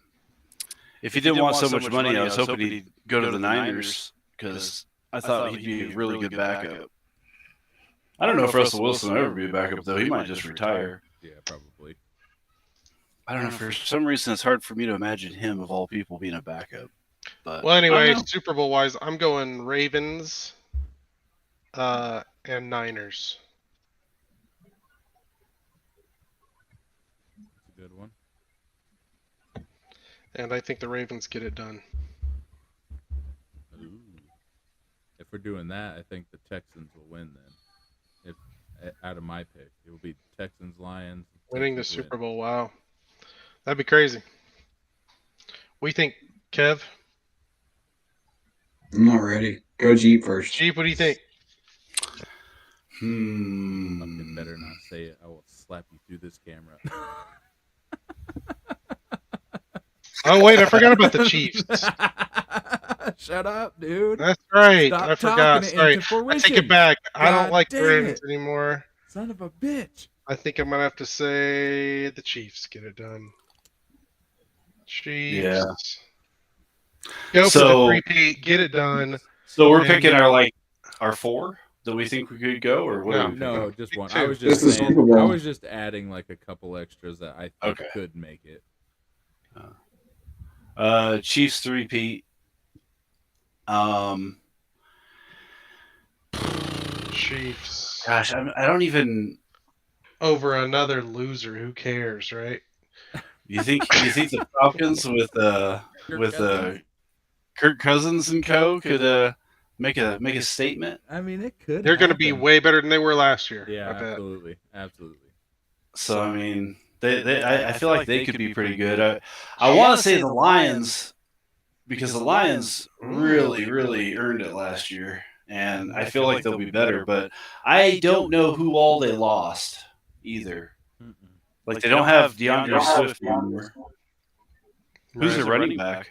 If he didn't want so much money, I was hoping he'd go to the Niners because I thought he'd be a really good backup. I don't know if Russell Wilson will ever be a backup though. He might just retire. Yeah, probably. I don't know. For some reason, it's hard for me to imagine him of all people being a backup. But Well, anyway, Super Bowl wise, I'm going Ravens and Niners. That's a good one. And I think the Ravens get it done. Ooh. If we're doing that, I think the Texans will win then. If out of my pick, it will be Texans, Lions. Winning the Texans Super win. Bowl, wow. That'd be crazy. What do you think, Kev? I'm not ready. Go Jeep first. Jeep, what do you think? Fucking better not say it. I will slap you through this camera. Oh, wait, I forgot about the Chiefs. Shut up, dude. That's right. Stop I forgot. talking it Sorry. into I fruition. take it back. I God don't like the dang Ravens it. anymore. Son of a bitch. I think I'm going to have to say the Chiefs get it done. Chiefs. Yeah. Go for So- the repeat. Get it done. So we're picking our 4 that we think we could go, or what? No. are we picking? No, just one. Two. I was This just is saying, Super Bowl. I was just adding like a couple extras that I think Okay. could make it. Chiefs 3-peat. Chiefs. Gosh, I don't even. Over another loser. Who cares, right? You think the Falcons with Kirk Cousins and co could make a statement? I mean, it could. They're going to be happen. way better than they were last year. Yeah, I bet. absolutely, absolutely. So I mean, I feel like they could be pretty good. I want to say the Lions because the Lions really earned it last year, and I feel like they'll be better. But I don't know who all they lost either. Mm-mm. Like they don't have DeAndre Swift anymore. Who's Right. their running back?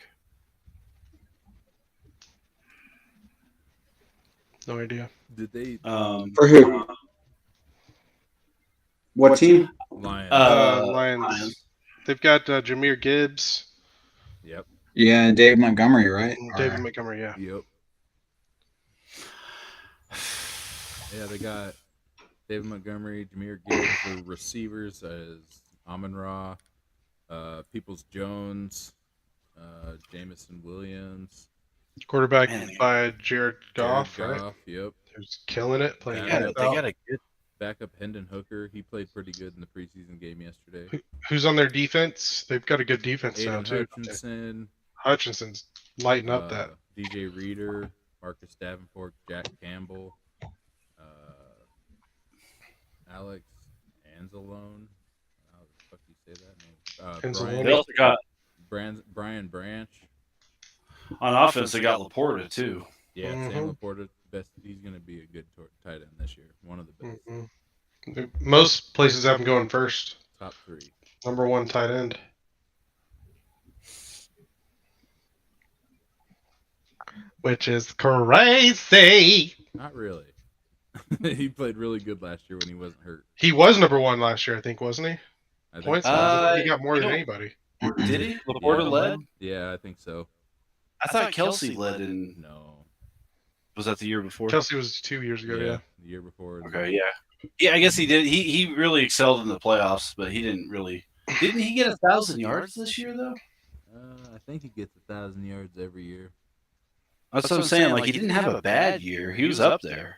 No idea. Did they For who? What team? Lions? Lions. They've got Jameer Gibbs, Yep. Yeah, Dave Montgomery, right? and David Montgomery. Yeah. Yep. Yeah, they got David Montgomery, Jameer Gibbs. The receivers as Amon-Ra, Peoples Jones, Jamison Williams, Quarterback Man, by Jared Goff, Jared right? Goff. Yep. Who's killing it, playing Yeah, lights they out. got a good. Backup Hendon Hooker. He played pretty good in the preseason game yesterday. Who's on their defense? They've got a good defense now Aiden too. Hutchinson, Hutchinson's lighting up that. DJ Reader, Marcus Davenport, Jack Campbell, Alex Anzalone. How the fuck do you say that name? Anzalone. They also got Brian Branch. on offense. They got Laporta too. Yeah, Sam Laporta, best. He's gonna be a good tight end this year. One of the best. Most places have him going first. Top 3. Number 1 tight end. Which is crazy. Not really. He played really good last year when he wasn't hurt. He was number 1 last year, I think, wasn't he? I think Points. so. He got more than anybody. Did he? Laporta led. Yeah, I think so. I thought Kelsey led in. No. Was that the year before? Kelsey was 2 years ago. Yeah. The year before. Okay, yeah. Yeah, I guess he did. He really excelled in the playoffs, but he didn't really. Didn't he get 1,000 yards this year though? I think he gets 1,000 yards every year. That's what I'm saying. Like he didn't have a bad year. He was up there.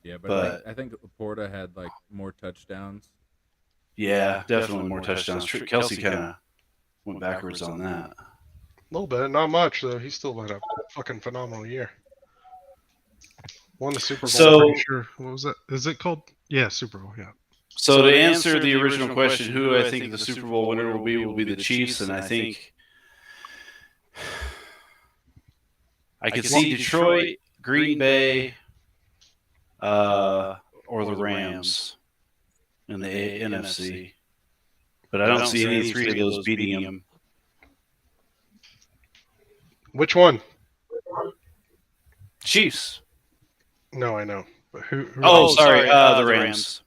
Yeah, but I think Laporta had like more touchdowns. Yeah, definitely more touchdowns. Kelsey kind of went backwards on that. A little bit, not much though. He still had a fucking phenomenal year. Won the Super Bowl. So, pretty sure. What was that? Is it called? Yeah, Super Bowl. Yeah. So to answer the original question, who I think the Super Bowl winner will be the Chiefs, and I think I could see Detroit, Green Bay, or the Rams in the NFC. But I don't see any 3 of those beating them. Which one? Chiefs. No, I know. But who Oh, sorry, the Rams.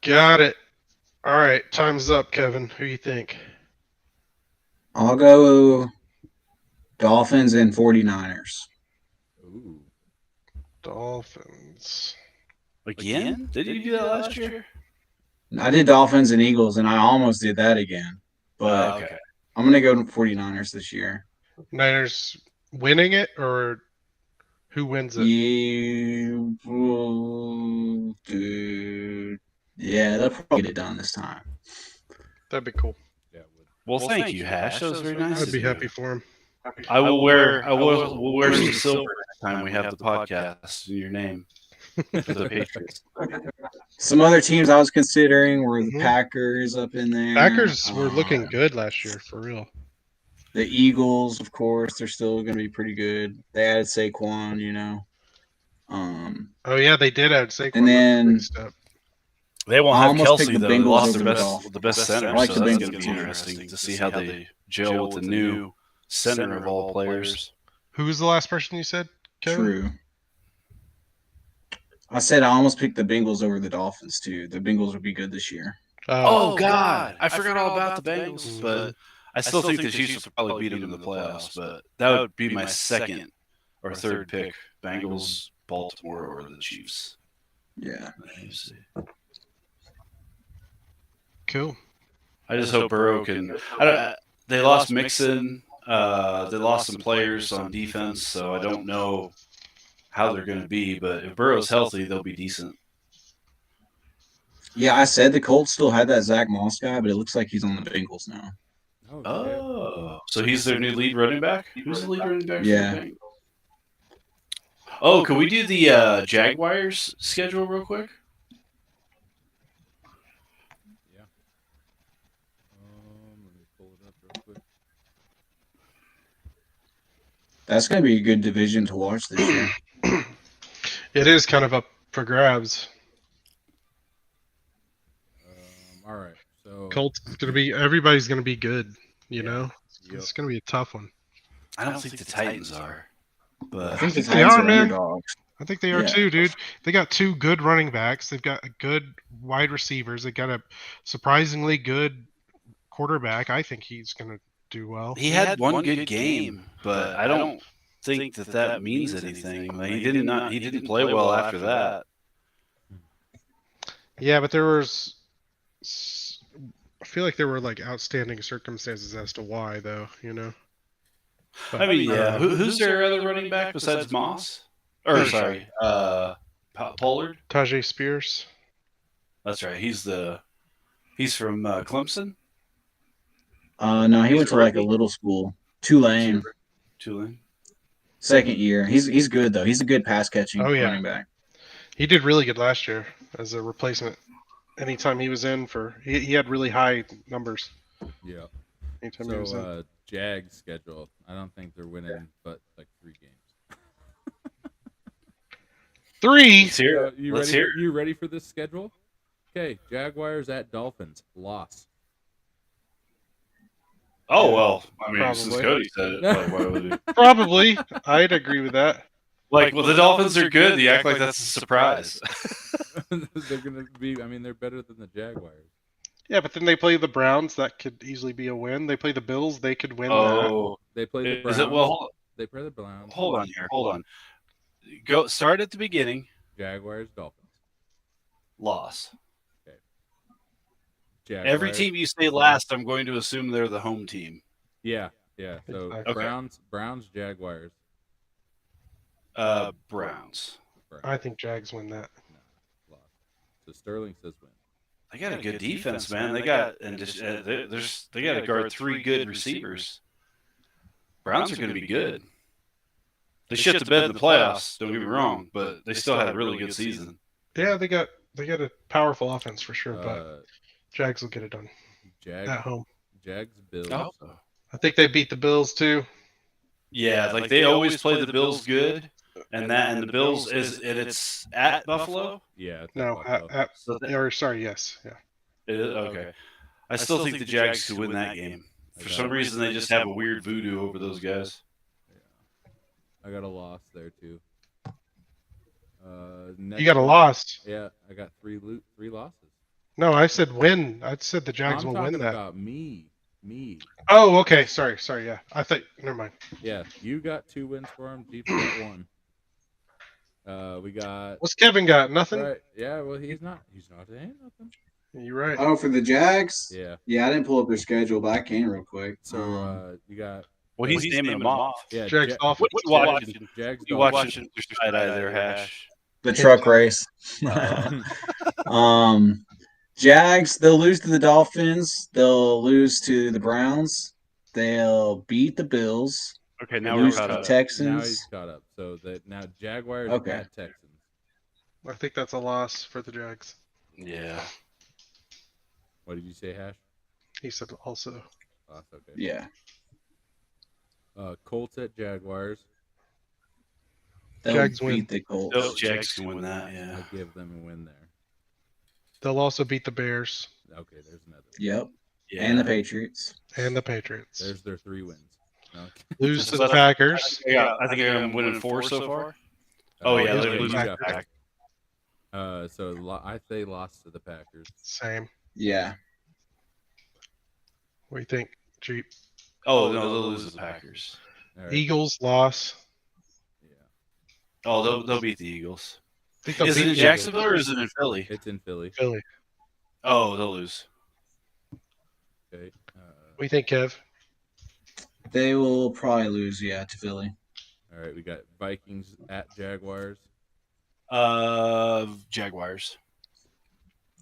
Got it. All right, time's up, Kevin. Who you think? I'll go Dolphins and 49ers. Ooh. Dolphins. Again? Did you do that last year? I did Dolphins and Eagles, and I almost did that again. But Okay. I'm going to go 49ers this year. Niners winning it, or who wins it? Yeah, they'll probably get it done this time. That'd be cool. Yeah. Well, thank you, Hash. That was very nice. I'd be happy for him. I will wear some silver next time we have the podcast in your name for the Patriots. Some other teams I was considering were the Packers up in there. Packers were looking good last year, for real. The Eagles, of course, they're still going to be pretty good. They added Saquon, you know. Oh yeah, they did add Saquon. And then they won't I have almost Kelsey picked the though. They Bengals lost over the best center, I like so the that's Bengals going to be too. interesting to see how they gel with the new center of all players. Who was the last person you said, Kevin? True. I said I almost picked the Bengals over the Dolphins too. The Bengals would be good this year. Oh God, I forgot all about the Bengals, but I still think the Chiefs will probably beat them in the playoffs. But that would be my second or third pick: Bengals, Baltimore, or the Chiefs. Yeah. Cool. I just hope Burrow can. They lost Mixon. They lost some players on defense, so I don't know how they're going to be. But if Burrow's healthy, they'll be decent. Yeah, I said the Colts still had that Zach Moss guy, but it looks like he's on the Bengals now. Oh, so he's their new lead running back? Who's the lead running back? Yeah. Oh, can we do the Jaguars schedule real quick? Yeah. Let me pull it up real quick. That's going to be a good division to watch this year. It is kind of up for grabs. All right. So Colts gonna be. Everybody's gonna be good. You know, it's gonna be a tough one. I don't think the Titans are, but I think the they Titans are, are man. underdogs. I think they are too, dude. They got 2 good running backs. They've got good wide receivers. They got a surprisingly good quarterback. I think he's gonna do well. he had one good game, but I don't. think that means anything. Like, he didn't play well after that. Yeah, but there was. I feel like there were like outstanding circumstances as to why, though. But, I mean, yeah. Who's their other running back besides Moss? Or sorry, Pollard. Tajay Spears. That's right. He's from Clemson. No, he went to like a little school, Tulane. Second year. He's good though. He's a good pass catching running back. He did really good last year as a replacement. Anytime he was in he had really high numbers. Yeah. Anytime he was in. Jags schedule. I don't think they're winning, but like 3 games. 3. Let's hear it. You ready for this schedule? Okay, Jaguars at Dolphins. Loss. Oh, well, I mean, Probably. since Cody said it, like, why would he? Probably. I'd agree with that. Like, well, the Dolphins are good. You act like that's a surprise. They're going to be, I mean, they're better than the Jaguars. Yeah, but then they play the Browns. That could easily be a win. They play the Bills. They could win Oh, They play the Browns. is it? Well, they play the Browns. hold on here. Hold on. Go start at the beginning. Jaguars, Dolphins. Loss. Okay. Jaguars. Every team you say last, I'm going to assume they're the home team. Yeah. So Okay. Browns, Jaguars. Browns. I think Jags win that. No, loss. So Sterling says win. They got a good defense, man. They got they got to guard 3 good receivers. Browns are going to be good. They shit the bed in the playoffs. Don't get me wrong, but they still had a really good season. Yeah, they got a powerful offense for sure, but Jags will get it done at home. Jags, Bills. Oh. I think they beat the Bills too. Yeah, like they always play the Bills good, and the Bills it's at Buffalo. Yeah. No, yes, yeah. It is? Okay. I still think the Jags could win that game. For some reason, they just have a weird voodoo over those guys. I got a loss there too. You got a loss. Yeah, I got 3 losses. No, I said win. I said the Jags will win that. About me. Oh, okay. Sorry. Yeah, I thought. Never mind. Yeah, you got 2 wins for him. Jeep got 1. We got. What's Kevin got? Nothing. Right. Yeah. Well, he's not saying nothing. You're right. Oh, for the Jags? Yeah. Yeah, I didn't pull up their schedule, but I can real quick. So you got. Well, he's naming them off. Yeah. Jags off. What you watching? Jags. You watching your side eye there, Hash? The truck race. Jags, they'll lose to the Dolphins. They'll lose to the Browns. They'll beat the Bills. Okay, now lose we're to caught the up. Texans. Now he's caught up. So now Jaguars at Texans. I think that's a loss for the Jags. Yeah. What did you say, Hash? He said also. Loss. Okay. Yeah. Colts at Jaguars. They'll Jags beat win. the Colts. Those Jags can win that, yeah. I'll give them a win there. They'll also beat the Bears Okay, there's another. Yep. Yeah. And the Patriots. and the Patriots. There's their 3 wins. No. Lose to the Packers. Yeah, I think I'm winning 4 so far. Oh, yeah, yeah, they're lose losing back. back. So I say lost to the Packers. Same. Yeah. What do you think, Jeep? Oh, no, they'll lose to the Packers. All right. Eagles loss. Yeah. Oh, they'll beat the Eagles. I think they'll Is it beat in the Jacksonville or is it in Philly? It's in Philly. Philly. Oh, they'll lose. Okay. What do you think, Kev? They will probably lose, to Philly. All right, we got Vikings at Jaguars. Jaguars.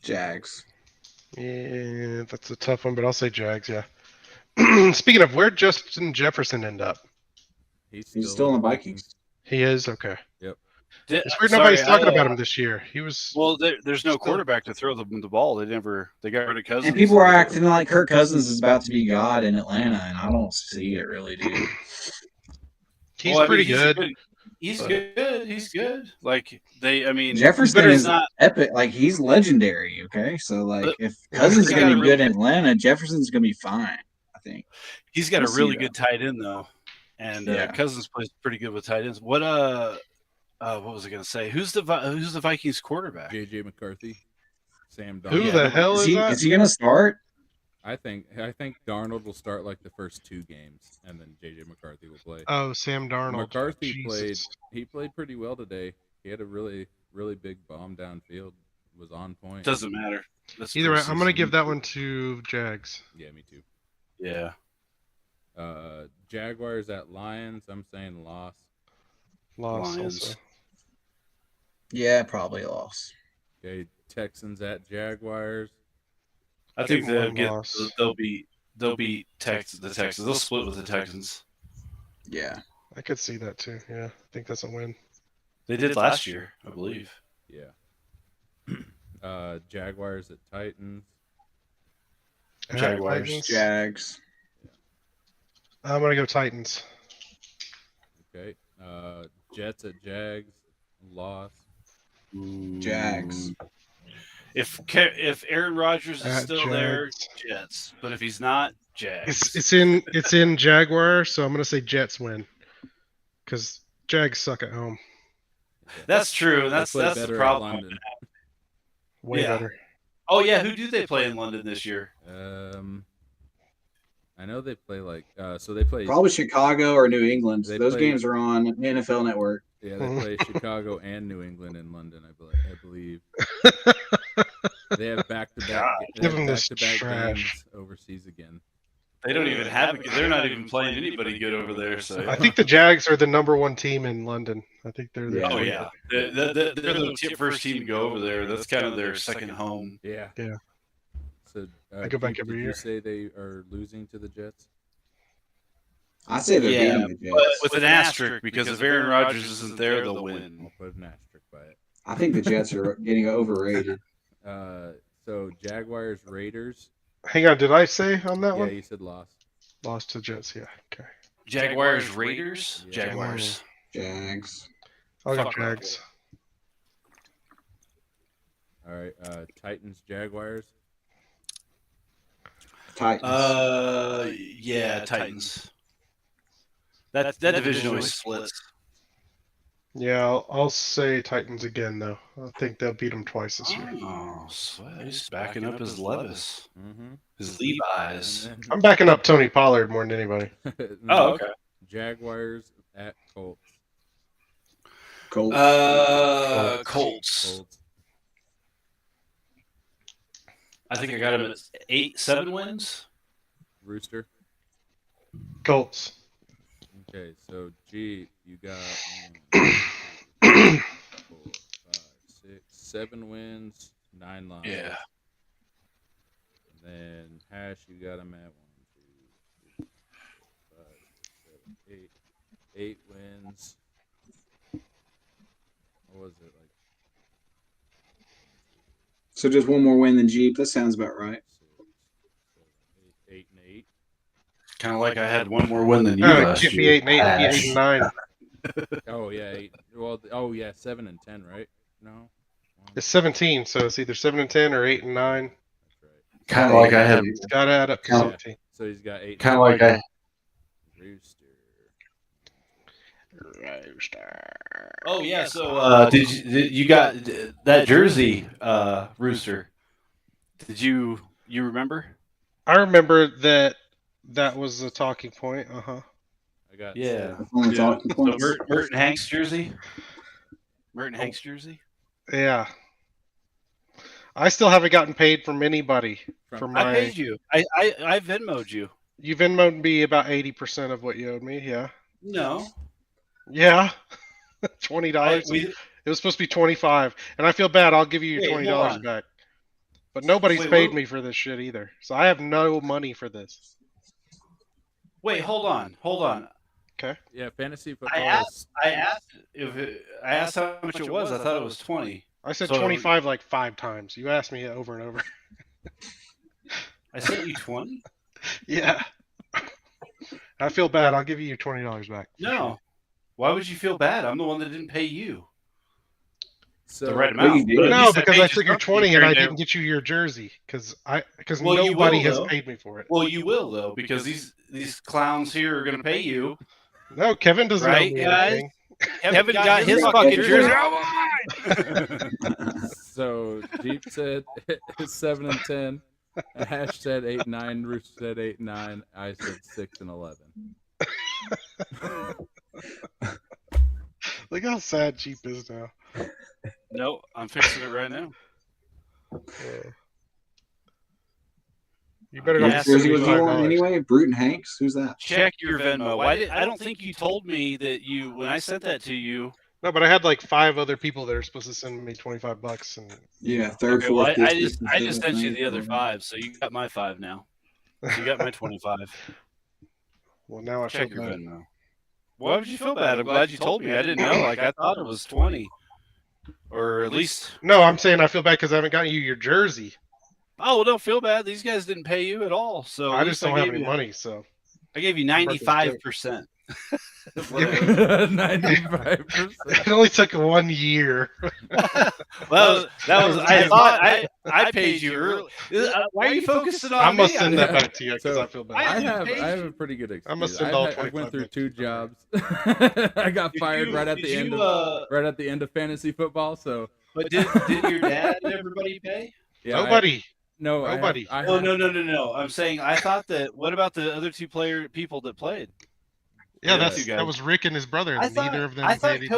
Jags. Yeah, that's a tough one, but I'll say Jags, yeah. Speaking of, where'd Justin Jefferson end up? He's still in the Vikings. He is? Okay. Yep. It's weird nobody's talking about him this year. He was... Well, there's no quarterback to throw them the ball. They got rid of Cousins. And people are acting like Kirk Cousins is about to be God in Atlanta, and I don't see it really, dude. He's pretty good. He's good. He's good. Like Jefferson is not epic. Like, he's legendary. Okay, so like if Cousins is gonna be good in Atlanta, Jefferson's gonna be fine. I think he's got a really good tight end though, and Cousins plays pretty good with tight ends. What was I gonna say? Who's the Vikings quarterback? JJ McCarthy. Sam Darnold. Who the hell is that? Is he gonna start? I think Darnold will start like the first 2 games, and then JJ McCarthy will play. Oh, Sam Darnold. McCarthy Jesus. played pretty well today. He had a really big bomb downfield. Was on point. Doesn't matter. Either way, I'm gonna give that one to Jags. Yeah, me too. Yeah. Jaguars at Lions. I'm saying loss. Loss Lions. also. Yeah, probably a loss. Okay, Texans at Jaguars. I think Give 'em one they'll loss. beat the Texans. They'll split with the Texans. Yeah. I could see that too. Yeah, I think that's a win. They did last year, I believe. Yeah. Jaguars at Titans. Jaguars. Titans. Jags. I'm gonna go Titans. Okay. Jets at Jags. Loss. Jags. If Aaron Rodgers is At still there, Jags. Jets. But if he's not, Jags. It's in Jaguar, so I'm gonna say Jets win. Because Jags suck at home. That's true. That's They play the better at problem. London. Way Yeah. better. Oh yeah, who do they play in London this year? I know they play like so they play Probably Chicago or New England. They Those play- games are on the NFL Network. Yeah, they play Chicago and New England in London, I believe. They have back-to-back Give 'em this back-to-back trash. games overseas again. They don't even have. They're not even playing anybody good over there. So I think the Jags are the #1 team in London. I think they're the Yeah. Oh yeah, they're the first team to go over there. That's kind of their second home. Yeah. Yeah. So I go back did every you year. say they are losing to the Jets? I say they're Yeah, beating the But Jets. with an asterisk, because if Aaron Rodgers isn't there, they'll I'll win. put an asterisk by it. I think the Jets are getting overrated. So Jaguars, Raiders. Hang on, did I say on that Yeah, one? you said loss. Lost to Jets, yeah. Okay. Jaguars, Raiders, Yeah. Jaguars. Jags. I'll go Fuck Jags. All right, Titans, Jaguars. Titans. Yeah, Titans. That division always splits. Yeah, I'll say Titans again, though. I think they'll beat them twice this year. Oh, sweat. He's backing up his Levis, Mm-hmm. his Levi's. And I'm backing up Tony Pollard more than anybody. then, Oh, okay. Jaguars at Colts. Colts. Colts. I think I got him at 7 wins. Rooster. Colts. Okay, so G, you got 1, 2, 3, 4, 5, 6, 7 wins, 9 losses. Yeah. And then Hash, you got him at 1, 2, 3, 4, 5, 6, 7, 8. 8 wins. What was it like? So just one more win than Jeep. That sounds about right. 6, 7, 8, 8 and 8. Kind of like I had one more win than you No, it last can't be year. 8 and 8, it'd be 8 and 9. Oh yeah, 8. Well, oh yeah, 7 and 10, right? No. One, It's 17, so it's either 7 and 10 or 8 and 9. that's right. Kind of like I had. It's got to add up to Count. 17. So he's got 8. Kind of like I. Rooster. Oh yeah. So did you got that jersey, Rooster? Did you remember? I remember that was a talking point. Uh-huh. I got Yeah. Only Yeah. talking So points. Merton Hanks jersey. Merton Hanks jersey. Yeah. I still haven't gotten paid from anybody for From- I my. paid you. I Venmo'd you. You Venmo'd me about 80% of what you owed me. Yeah. No. Yeah. $20. We, It was supposed to be 25, and I feel bad. I'll give you your Wait, hold $20 on. back. But nobody's Wait, paid what- me for this shit either, so I have no money for this. wait. Hold on. Yeah, fantasy I football. asked I asked how much it was. I thought it was 20. I said So- 25 like 5 times. You asked me it over and over. I sent you 20. Yeah. I feel bad. I'll give you your $20 back. for sure. No. Why would you feel bad? I'm the one that didn't pay you So the right Well, amount. you did. But at No, least I because paid I you took your something 20 and I during didn't get you your jersey because Well, you nobody will, has though. paid me for it. Well, you will though, because these clowns here are going to pay you. No, Kevin doesn't Right, owe me guys? anything. Kevin got his fucking jersey. jersey. so Jeep said 7 and 10. Hash said 8-9. Rooster said 8-9. I said 6-11. Look how sad Jeep is now. No, I'm fixing it right now. You better What go. What jersey was he $75. wearing anyway? Bruton Hanks? Who's that? Check your Venmo. I don't think you told me that when I sent that to you. No, but I had like 5 other people that are supposed to send me $25, and Yeah, third, Okay, well, fourth. I just sent you the other 5, so you got my 5 now. So you got my 25. well, now I Check feel your bad. Venmo. Why would you feel bad? I'm glad you told me. I didn't know. Like I thought it was 20, or at least. No, I'm saying I feel bad because I haven't gotten you your jersey. Oh, well, don't feel bad. These guys didn't pay you at all. So I just don't have any money, so I gave you 95%. 95%. it only took 1 year. Well, that was. I thought I paid you early. Why are you focusing on I me? must send that back to you because So, I feel bad. I didn't pay have you. a pretty good excuse. I must send all I 25 went through bucks 2 to jobs. I got fired right at the end of fantasy football. So, But did your dad and everybody pay? yeah, Nobody. Nobody. Nobody. No. I'm saying I thought that. What about the other 2 people that played? Yeah, Yeah. that was Rick and his brother. I Neither of them. I thought paid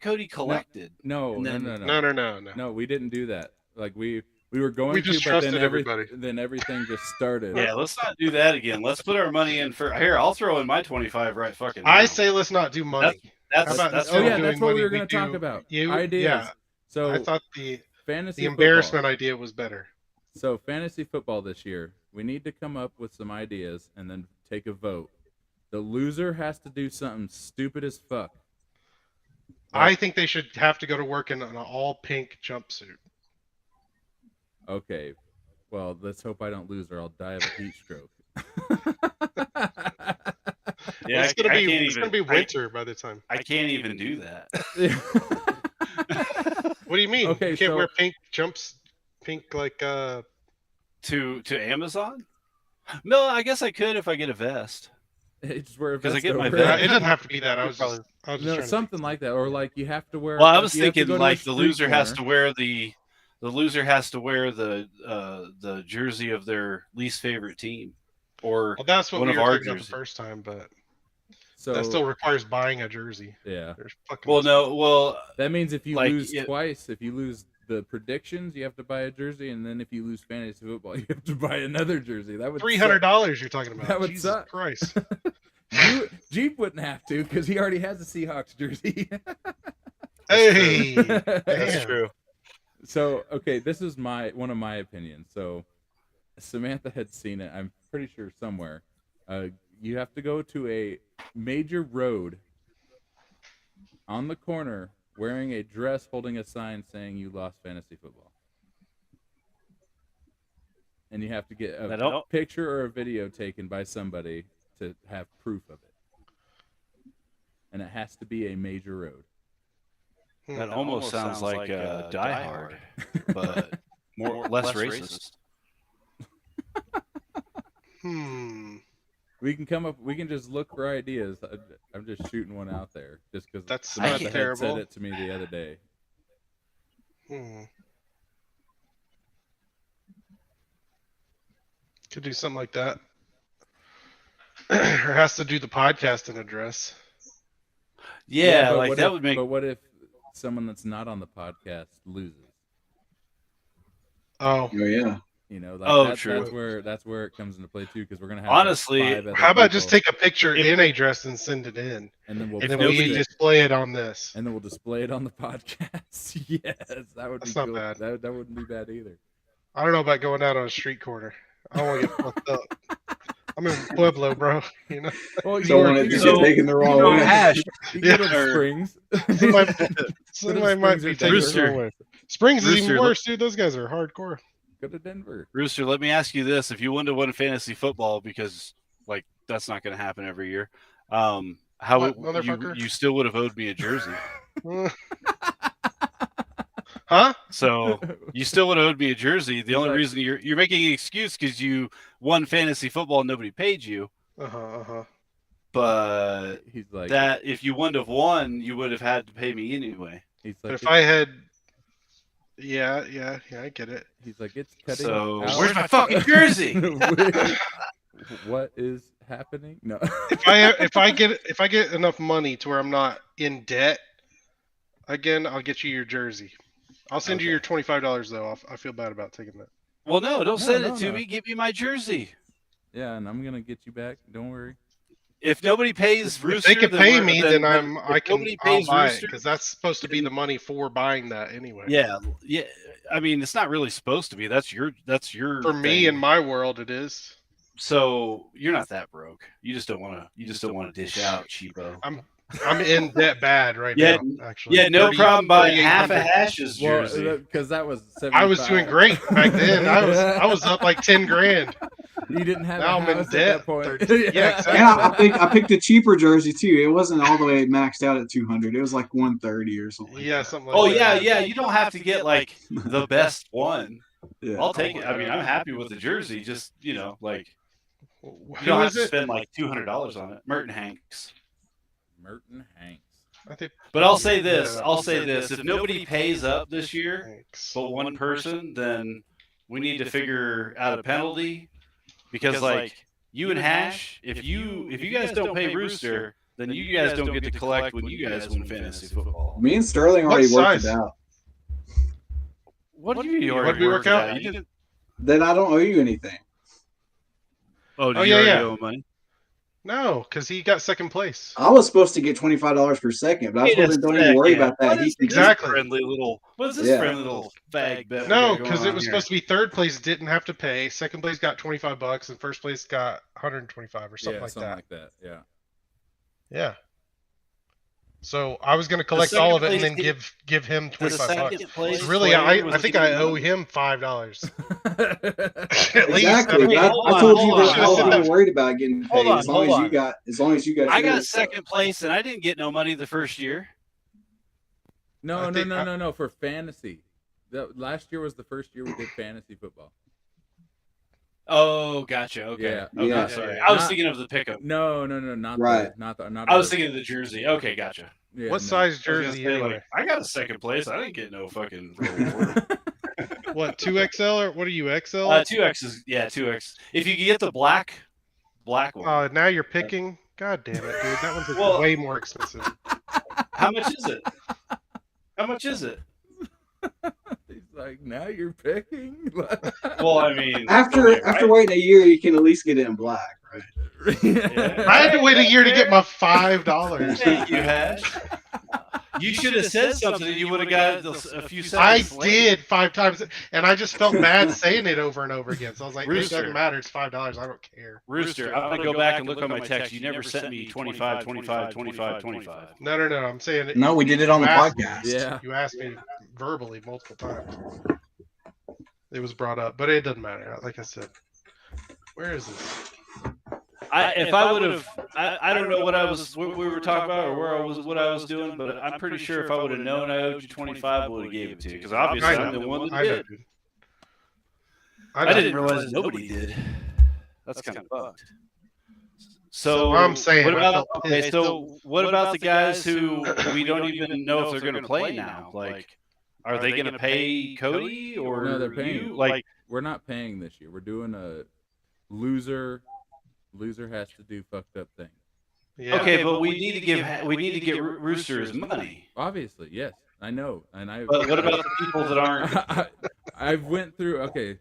Cody collected. No, And then- no. No. No, we didn't do that. Like we were going We to, just but then trusted everybody. then everything just started. Yeah, let's not do that again. Let's put our money in for here. I'll throw in my 25 right fucking. Now. I say let's not do money. That's How about that's instead Oh of yeah, doing that's what money, we were we going to talk do- about. you- Ideas. yeah. So I thought the fantasy embarrassment football. idea was better. So fantasy football this year, we need to come up with some ideas and then take a vote. The loser has to do something stupid as fuck. I think they should have to go to work in an all pink jumpsuit. Okay. Well, let's hope I don't lose or I'll die of a heat stroke. Yeah, it's gonna be winter by the time. I can't even do that. What do you mean? Okay, you can't so- wear pink like To Amazon? No, I guess I could if I get a vest. Just wear a 'Cause I vest get my over vest. it doesn't have to be that. I was just No, trying to something like that, or like you have to wear. Well, I was you have to thinking go to a like the street loser has to corner. wear the loser has to wear the jersey of their least favorite team, or Well, that's what one we of were our talking about the jerseys. first time, but So that still requires buying a jersey. yeah, There's fucking Well, no, well, that means if you Like, lose it- twice, if you lose the predictions, you have to buy a jersey, and then if you lose fantasy football, you have to buy another jersey. That would $300 you're talking about. That would Jesus suck. Christ. Jeep wouldn't have to because he already has a Seahawks jersey. Hey, that's damn. true. So okay, this is one of my opinions. So Samantha had seen it. I'm pretty sure somewhere. You have to go to a major road on the corner wearing a dress, holding a sign saying you lost fantasy football, and you have to get That a don't- picture or a video taken by somebody to have proof of it, and it has to be a major road. That almost sounds like Die Hard, but less racist. We can just look for ideas. I'm just shooting one out there, just because That's Samantha had terrible. said it to me the other day. Could do something like that. Or has to do the podcast in a dress. Yeah, but like what that if- would make. But what if someone that's not on the podcast loses? Oh, Oh yeah. You know, like Oh, true. That's where it comes into play too, because we're gonna have Honestly, like 5 other how about just people, take a picture in a dress and send it in, and then we'll and then post we it, display it on this. and then we'll display it on the podcast. Yes, that would That's be not cool. bad. That wouldn't be bad either. I don't know about going out on a street corner. I don't want to get fucked up. I'm in Pueblo, bro. You know, Well, Don't want it to So- get taken the wrong So, way. Hash, You Yeah. go to Springs. somebody might be Springs taking or it the Rooster. wrong way. Springs is even Rooster, worse, dude. Those guys are hardcore. Go to Denver. Rooster, let me ask you this: if you wanted to win fantasy football, because like that's not going to happen every year, how What, you motherfucker? still would have owed me a jersey? Huh? So you still would have owed me a jersey. The He's only like- reason you're making an excuse because you won fantasy football and nobody paid you. But He's like that if you wouldn't have won, you would have had to pay me anyway. He's But like if I had Yeah, I get it. He's like, it's cutting. So out. where's my fucking jersey? What is happening? No. If I get enough money to where I'm not in debt, again, I'll get you your jersey. I'll send you your $25 though. I feel bad about taking that. Well, no, don't send it to me. Give me my jersey. Yeah, and I'm gonna get you back. Don't worry. If nobody pays Rooster, if they can pay me, then I'll buy it, Rooster, because that's supposed to be the money for buying that anyway. Yeah. I mean, it's not really supposed to be. That's your. For me, in my world, it is. So you're not that broke. You just don't want to. You just don't want to dish out, cheapo. I'm in debt bad right now. Actually, yeah, no problem buying half a Hash's jersey. Because that was 75. I was doing great back then. I was up like 10 grand. You didn't have now a I'm in house debt. at that point. Yeah, exactly. Yeah, I picked a cheaper jersey too. It wasn't all the way maxed out at 200. It was like 130 or something. Yeah, something like that. Yeah. You don't have to get like the best one. Yeah. I'll take it. I mean, I'm happy with the jersey. Just like you Who don't have is to it? spend like $200 on it. Merton Hanks. Merton Hanks. But I'll say this. If nobody pays up this year, but one person, then we need to figure out a penalty. Because like you and Hash, if you guys don't pay Rooster, then you guys don't get to collect when you guys win fantasy football. Me and Sterling already worked it out. What do you already What did we work out? Then I don't owe you anything. Oh, do you already owe money? No, because he got second place. I was supposed to get $25 per second, but I told him don't even worry about that. Exactly. What's this friendly little fag bet? No, because it was supposed to be third place didn't have to pay. Second place got $25, and first place got 125 or something like that. Yeah. Yeah. So I was going to collect all of it and then give him $25. Really, I think I owe him $5. At least. Exactly. I told you that I wasn't even worried about getting paid. As long as you got. I got second place and I didn't get no money the first year. No. For fantasy, last year was the first year we did fantasy football. Oh, gotcha. Okay. Yeah. Sorry. I was thinking of the pickup. No, not right. Not I was thinking of the jersey. Okay, gotcha. Yeah, what size jersey? Anyway? I got a second place. I didn't get no fucking reward. What, 2XL or what are you, XL? 2X is 2X. If you can get the black one. Now you're picking. God damn it, dude! That one's way more expensive. How much is it? He's like, now you're picking. Well, I mean, after waiting a year, you can at least get it in black, right? Yeah. I had to wait a year to get my $5. Thank you, Hash. You should have said something, and you would have got a few I seconds. I did 5 times, and I just felt bad saying it over and over again. So I was like, Rooster. it doesn't matter. It's $5. I don't care. Rooster, I'm gonna go back and look on my text. You never sent me 25, 25, 25, 25. No. I'm saying it. No, we did it on the podcast. Yeah. You asked me verbally multiple times. It was brought up, but it doesn't matter. Like I said, where is this? If I would have, I don't know what we were talking about or what I was doing, but I'm pretty sure if I would have known I owed you 25, I would have gave it to you because obviously I'm the one that did. I didn't realize that nobody did. That's kind of fucked. So what I'm saying. What about the guys who we don't even know if they're going to play now? Like, are they going to pay Cody or no? They're paying. you? Like, we're not paying this year. We're doing a loser. Loser has to do fucked up things. Yeah. Okay, but we need to get Rooster his money. Obviously, yes, I know, and I. But what about the people that aren't? I went through. Okay.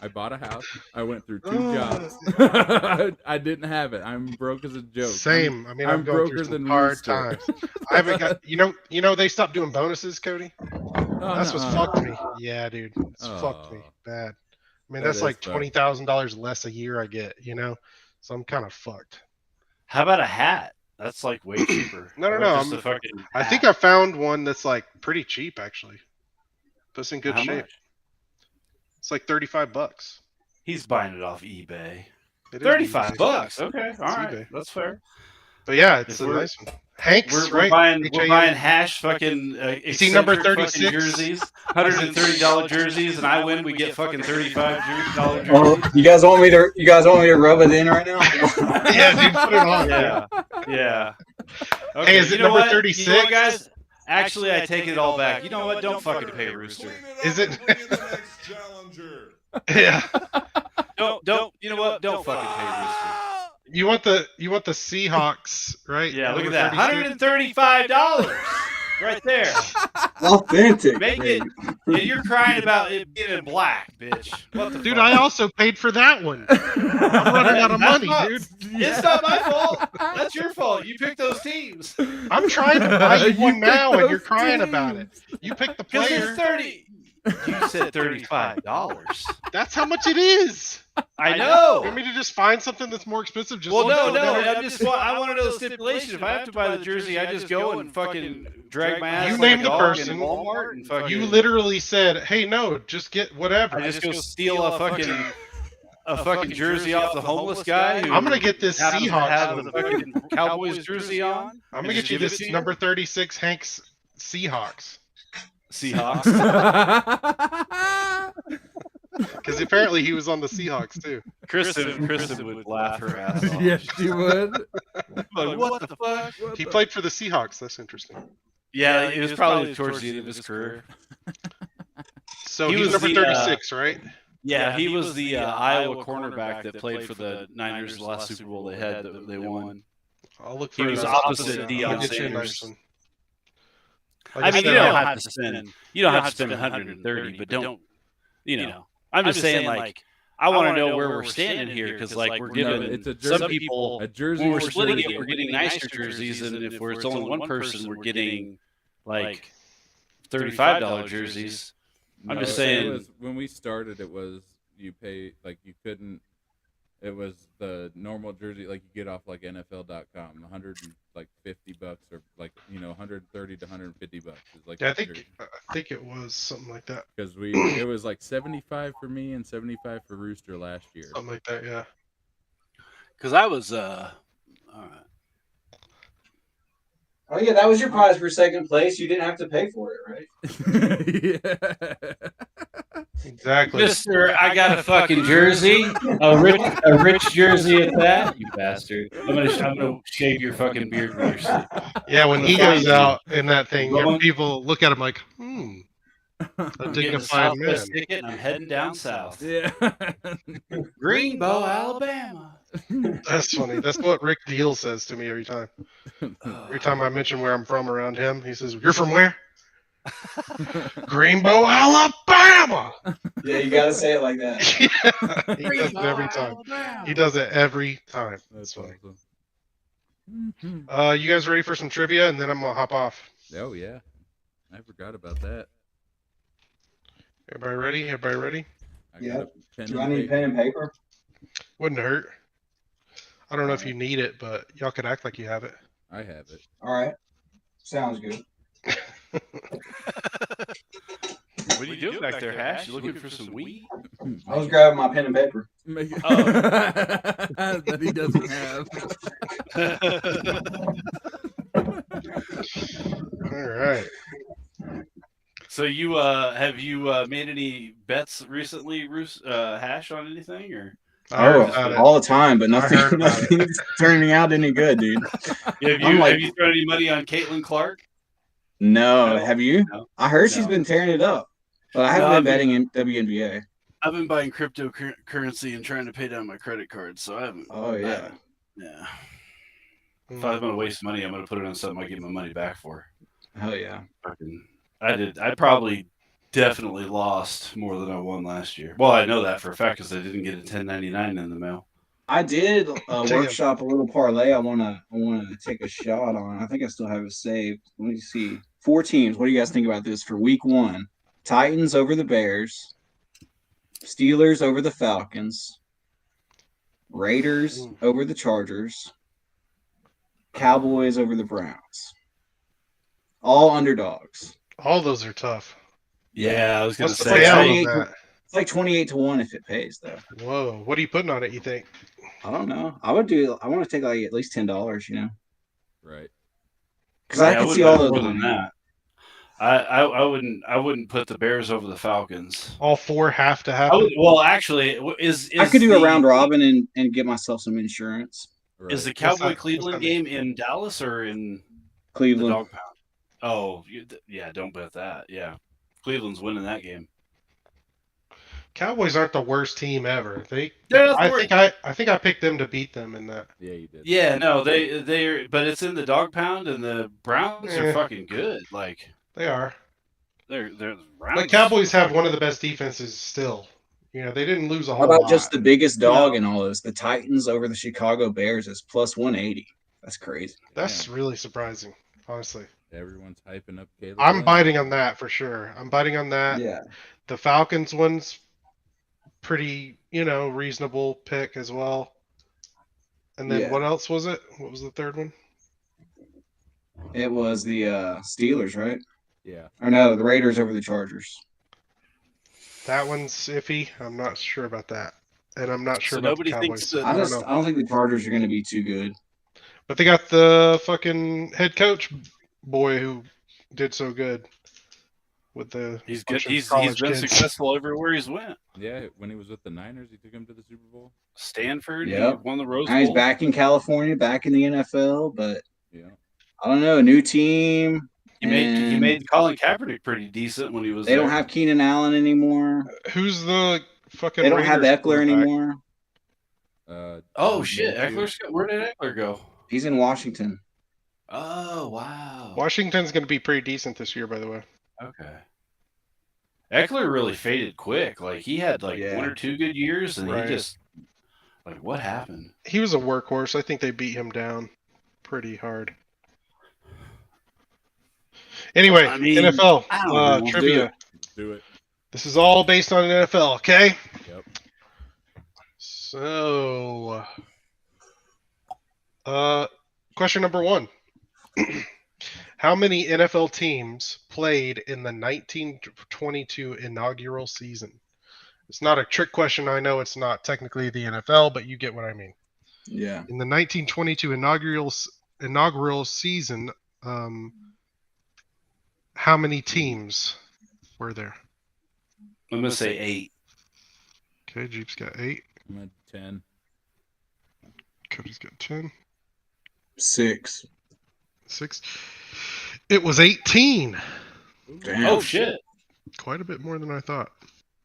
I bought a house. I went through 2 jobs. I didn't have it. I'm broke as a joke. Same. I'm going through some hard times. I haven't got. You know they stopped doing bonuses, Cody. That's what's fucked me. Yeah, dude, it's fucked me bad. I mean, that's like $20,000 less a year I get, so I'm kind of fucked. How about a hat? That's like way cheaper. No. I think I found one that's like pretty cheap actually. That's in good shape. Much? It's like $35. He's buying it off eBay. $35. Okay, all right, eBay. That's fair. But yeah, it's a nice one. Hanks, we're buying Hash fucking see number 36 jerseys, $130 jerseys, and I win. We get fucking $35 jerseys. Oh, you guys want me to rub it in right now? Yeah, dude, put it on. Yeah. Okay, hey, is it number 36? Guys, Actually, I take it all back. You know what? Don't fucking pay Rooster. Is it? Bring in the next challenger. Yeah. Don't. You know what? Don't fucking pay Rooster. You want the Seahawks, right? Yeah, look at Number that. 36? $135 right there. Authentic. Make it. Yeah, you're crying about it being in black, bitch. What the Dude, fuck? I also paid for that one. I'm running out of money, dude. It's not my fault. That's your fault. You picked those teams. I'm trying to buy you one You now, picked and you're those crying teams. about it. You picked the Because player. it's 30. You said $35. That's how much it is. I know. You want me to just find something that's more expensive? Just Well, look no. at it? I want to know the stipulation. If I have to buy the jersey, I just go and fucking drag my ass You like name a the dog person. in Walmart and fucking. You literally said, "Hey, no, just get whatever." I just go steal a fucking jersey off the homeless guy. Who I'm gonna get this happens to Seahawks have one. the fucking Cowboys jersey on. I'm gonna get you Just this give it to number 36 Hanks Seahawks Seahawks. because apparently he was on the Seahawks too. Kristen would laugh her ass off. Yes, she would. Like, what the fuck? He played for the Seahawks. That's interesting. Yeah, it was probably towards the end of his career. So He he's was number the, 36, right? Yeah, he was the Iowa cornerback that played for the Niners the last Super Bowl they had that they won. I'll look He for was it. opposite I'll Deion get you a Sanders. nice one. I mean, said, you don't have to spend 130, but don't, I'm just saying, like, I want to know where we're standing here because, like, we're giving it's a jersey, some people a jersey. when we're for splitting jersey. it, we're getting nicer jerseys, and if it's only one person, we're getting like $35 jerseys. I'm just saying. It was, when we started, it was you pay like you couldn't. It was the normal jersey like you get off like NFL.com, $150 or like 130 to $150 is like. Yeah, I think it was something like that. Because it was like 75 for me and 75 for Rooster last year. Something like that, yeah. Because I was all right. Oh yeah, that was your prize for second place. You didn't have to pay for it, right? Yeah. Exactly. Mister, I got a fucking jersey, a rich jersey at that. You bastard! I'm gonna shave your fucking beard when you're sleeping. Yeah, when he goes out in that thing, Going- people look at him like, a I'm getting a dignified man. Southwest ticket and I'm heading down south. Yeah. Greenbow, Alabama. That's funny. That's what Rick Deal says to me every time. Every time I mention where I'm from around him, he says, "You're from where?" Greenbow, Alabama. Yeah, you gotta say it like that. Yeah, he does it every time. He does it every time. That's funny. awesome. You guys ready for some trivia? And then I'm gonna hop off. Oh yeah, I forgot about that. Everybody ready? Everybody ready? I Yeah. got a pen Do I and need paper. pen and paper? Wouldn't hurt. I don't know if you need it, but y'all could act like you have it. I have it. All right. Sounds good. What are you doing back there, Hash? You looking for some weed? I was grabbing my pen and paper. Make it- Oh. that he doesn't have. All right. So you have you made any bets recently, Hash, on anything or? I heard Oh, about it. all the time, but I heard about nothing's turning out any good, dude. Have I'm like- have you thrown any money on Caitlin Clark? No, No. have you? No. I heard she's No. been tearing it up. But I haven't No, been betting in WNBA. I've been buying cryptocurrency and trying to pay down my credit card, so I haven't. Oh yeah. Yeah. If I'm gonna waste money, I'm gonna put it on something I get my money back for. Hell yeah. I probably definitely lost more than I won last year. Well, I know that for a fact because I didn't get a 1099 in the mail. I did Damn. workshop a little parlay. I wanna take a shot on. I think I still have it saved. Let me see. 4 teams. What do you guys think about this for week 1? Titans over the Bears. Steelers over the Falcons. Raiders over the Chargers. Cowboys over the Browns. All underdogs. All those are tough. Yeah, I was gonna What's the say, payout I- on that? It's like 28-1 if it pays though. Whoa. What are you putting on it, you think? I don't know. I want to take like at least $10, Right. Because I can see all those. more than that. I wouldn't put the Bears over the Falcons. All 4 have to happen? Well, actually, is I could do the, a round robin and get myself some insurance. Right. Is the What's Cowboy that- Cleveland what's that game in Dallas or in the Cleveland. Dog Pound? Oh, yeah, don't bet that. Yeah. Cleveland's winning that game. Cowboys aren't the worst team ever. Yeah, that's I where- think I think I picked them to beat them in that. Yeah, you did. Yeah, no, they're but it's in the dog pound, and the Browns are Eh. fucking good. Like They are. they're the Browns. But Cowboys have one of the best defenses still. They didn't lose a How whole about lot. just the biggest dog No. in all this? The Titans over the Chicago Bears is plus 180. That's crazy. That's Damn. really surprising, honestly. Everyone's hyping up Caleb. I'm Williams. biting on that for sure. I'm biting on that. Yeah. The Falcons one's pretty, reasonable pick as well. And then Yeah. what else was it? What was the third one? It was the Steelers, right? Yeah. Or no, the Raiders over the Chargers. That one's iffy. I'm not sure about that. And I'm not sure So about nobody the thinks Cowboys. that- I don't think the Chargers are going to be too good. But they got the fucking head coach boy who did so good with the He's good. bunch of He's college been kids. successful everywhere he's went. Yeah, when he was with the Niners, he took him to the Super Bowl. Stanford, Yep. he won the Rose Now he's Bowl. back in California, back in the NFL, but Yeah. I don't know, a new team. He made Colin Kaepernick pretty decent when he was They there. don't have Keenan Allen anymore. Who's the fucking They don't have Raiders Eckler quarterback? anymore. Oh shit! Minshew. Where did Eckler go? He's in Washington. Oh wow. Washington's going to be pretty decent this year, by the way. Okay. Eckler really faded quick. Like he had one or two good years, and Right. he just what happened? He was a workhorse. I think they beat him down pretty hard. Anyway, I mean, NFL I don't know. We'll trivia. Do it. This is all based on NFL, okay? Yep. So, question number 1. How many NFL teams played in the 1922 inaugural season? It's not a trick question. I know it's not technically the NFL, but you get what I mean. Yeah. In the 1922 inaugural season, how many teams were there? I'm gonna say 8. Okay, Jeep's got 8. I'm at 10. Cody's got 10. 6. 6. It was 18. Damn. Oh shit! Quite a bit more than I thought.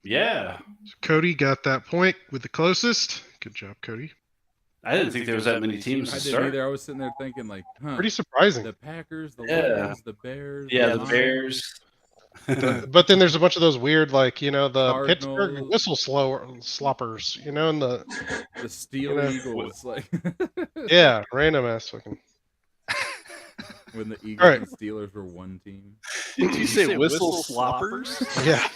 Yeah, So Cody got that point with the closest. Good job, Cody. I didn't think there was that many teams I to didn't start. either. I was sitting there thinking, like, Pretty surprising. the Packers, the Yeah. Lions, the Bears. Yeah, the Lions. Bears. But then there's a bunch of those weird, like, the Pittsburgh Cardinals. whistle sloppers, and the, The Steel know, Eagles, like yeah, random ass fucking. when the Eagles Alright. and Steelers were one team. Did you say whistle sloppers? Yeah.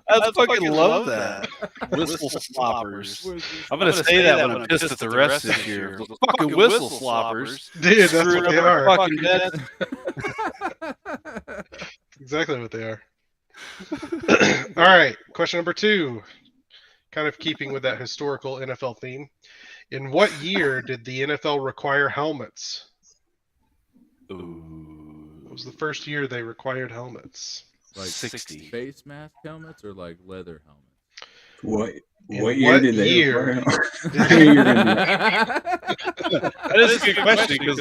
I fucking love that. Whistle sloppers. I'm gonna say that when I'm pissed at the refs this year. The fucking whistle sloppers. Dude, that's Screwing what they up our are. fucking bets. Exactly what they are. All right, question number 2. Kind of keeping with that historical NFL theme. In what year did the NFL require helmets? What Ooh. was the first year they required helmets? Like 60. face mask helmets or like leather helmets? In What year did they year require- did- I knew you were gonna do That is a good question because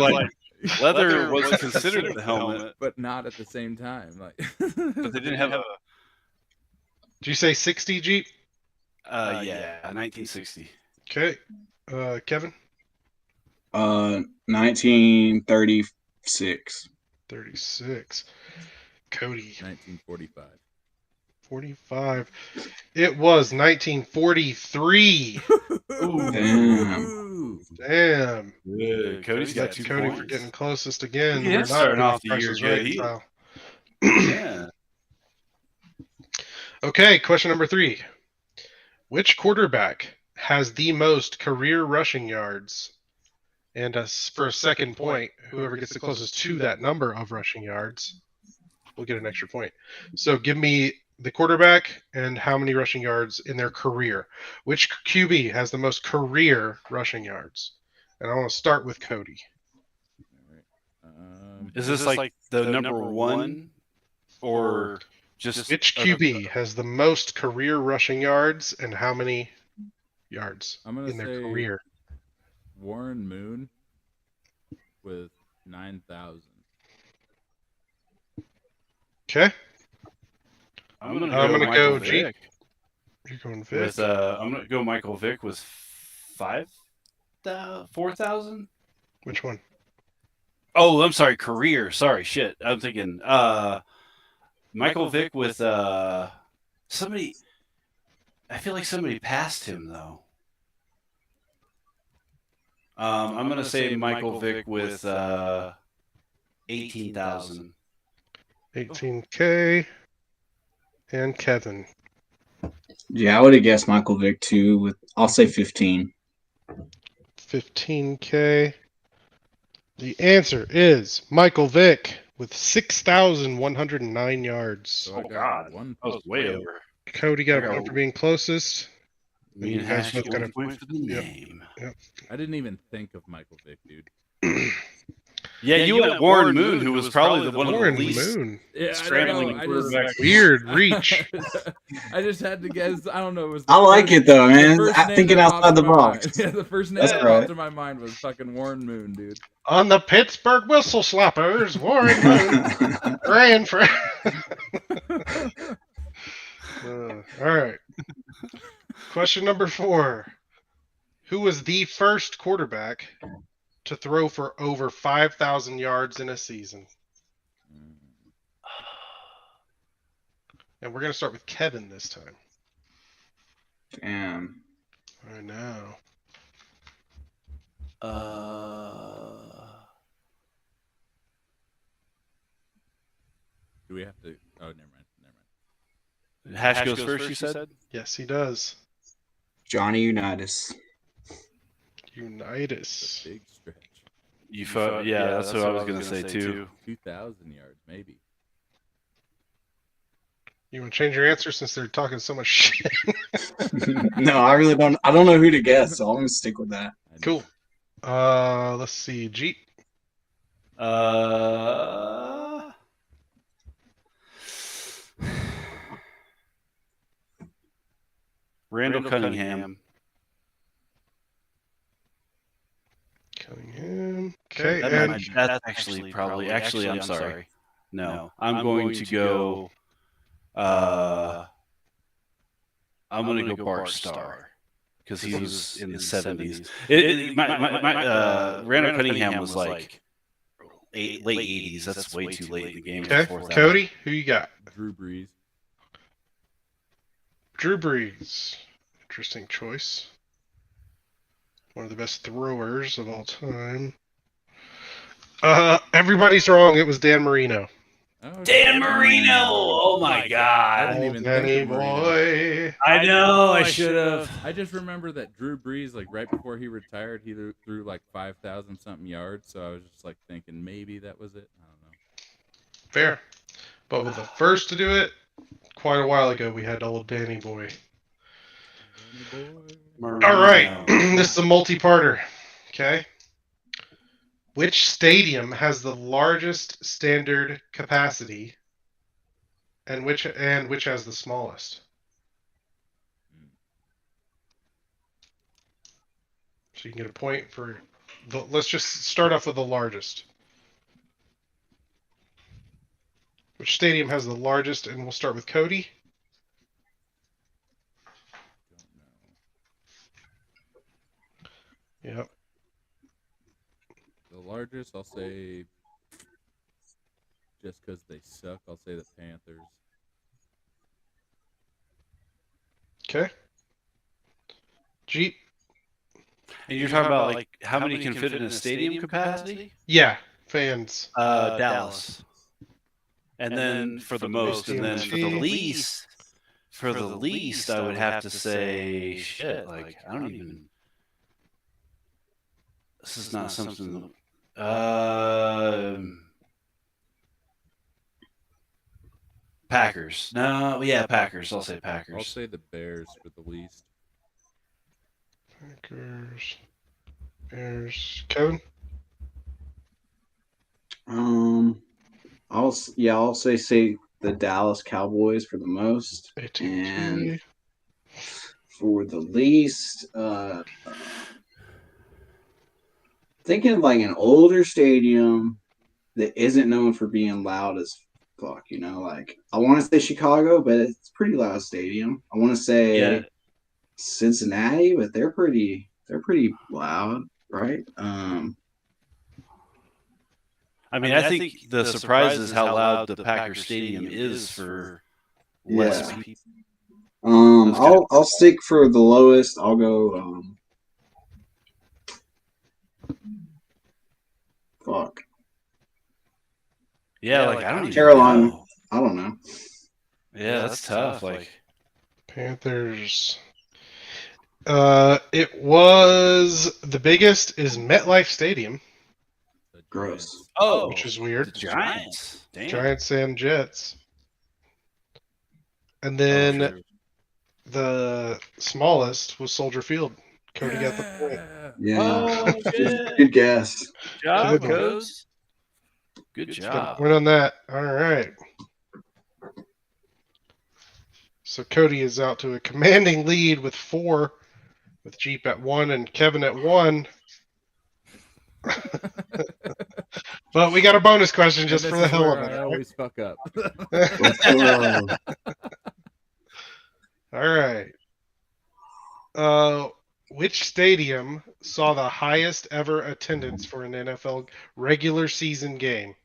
leather was considered the helmet, but not at the same time. Like, but they didn't have a. Did you say 60, Jeep? Yeah, 1960. Okay. Kevin? 1936. 36. Cody? 1945. 45. It was 1943. Ooh. Damn. Ooh. Damn. Good. Cody's got 2 Cody points. for getting closest again. He We're is not starting doing off the Price year is good. Right He- style. Yeah. Okay, question number 3. Which quarterback has the most career rushing yards? And for a second point, whoever gets the closest to that number of rushing yards will get an extra point. So give me the quarterback and how many rushing yards in their career. Which QB has the most career rushing yards? And I want to start with Cody. All right. Is this like the number 1 or just Which QB has the most career rushing yards and how many yards I'm gonna in their say career? Warren Moon with 9,000. Okay. I'm gonna I'm go gonna Michael go Jeep. Vick You're going Vic. with I'm gonna go Michael Vick with 4,000. Which one? Oh, I'm sorry, career. Sorry, shit. I'm thinking Michael Vick with somebody. I feel like somebody passed him though. I'm gonna say Michael Vick with 18,000. 18K. And Kevin. Yeah, I would have guessed Michael Vick too. I'll say 15. 15K. The answer is Michael Vick with 6,109 yards. So I got God, one that was point. way over. Cody got a I got point for being closest. Me You and guys Hash both get got one a- point for the Yep. name. I didn't even think of Michael Vick, dude. Yeah, you went Warren Moon, who was probably the one of the Warren least Moon. Yeah, scrambling I don't know. quarterbacks. Weird reach. I just had to guess. I don't know. It was I like it though, man. first name Thinking that popped outside the in my box. mind. Yeah, the first name That's that right. popped in my mind was fucking Warren Moon, dude. On the Pittsburgh Whistle Slappers, Warren Moon ran for. All right. Question number 4. Who was the first quarterback to throw for over 5,000 yards in a season? And we're going to start with Kevin this time. Damn. I know. Do we have to? Oh, never mind. Hash goes first, you said? Yes, he does. Johnny Unitas. Unitas. Big stretch. Yeah, that's what I was going to say too. 2,000 yards, maybe. You want to change your answer since they're talking so much shit? No, I really don't. I don't know who to guess, so I'm gonna stick with that. Cool. Let's see. Jeep. Randall Cunningham. Cunningham. Okay, That's actually probably. Actually, I'm sorry. No, I'm going to go. I'm going to go Bart Starr because he was in the 70s. Randall Cunningham was like late 80s. That's way too late in the game. Okay, Cody, who you got? Drew Brees. Drew Brees. Interesting choice. One of the best throwers of all time. Everybody's wrong. It was Dan Marino. Oh, Dan Marino! Oh my God! I didn't even Danny think of Marino. boy. I know. I should have. I just remember that Drew Brees, like right before he retired, he threw like 5,000 something yards. So I was just like thinking maybe that was it. I don't know. Fair. But with the first to do it, quite a while ago, we had old Danny boy. Marino. All right. This is a multi-parter. Okay. Which stadium has the largest standard capacity, and which has the smallest? So you can get a point for let's just start off with the largest. Which stadium has the largest? And we'll start with Cody. Yep. The largest, I'll say, just because they suck, I'll say the Panthers. Okay. Jeep. And you're talking about like how many can fit in a stadium capacity? Yeah. Fans. Dallas. And then for the most, and then for the least, I would have to say shit. Like I don't even. This is not something. Packers. No, yeah, Packers. I'll say Packers. I'll say the Bears for the least. Packers. Bears. Kevin. I'll say the Dallas Cowboys for the most, AT&T. and for the least, thinking of like an older stadium that isn't known for being loud as fuck, like I want to say Chicago, but it's a pretty loud stadium. I want to say Cincinnati, but they're pretty loud, right? I mean, I think the surprise is how loud the Packers Stadium is for less people. I'll stick for the lowest. I'll go. Fuck. Yeah, like I don't even Carolina. know. I don't know. Yeah, that's tough. Like Panthers. It was the biggest is MetLife Stadium, Gross. which is weird. The Giants. Damn. Giants and Jets. And then the smallest was Soldier Field. Cody got the point. Yeah. Shit. Good guess. Good job, Good. Codes. Good job. Win on that. All right. So Cody is out to a commanding lead with 4, with Jeep at 1 and Kevin at 1. But we got a bonus question just for the hell of it. I always fuck up. All right. Which stadium saw the highest ever attendance for an NFL regular season game?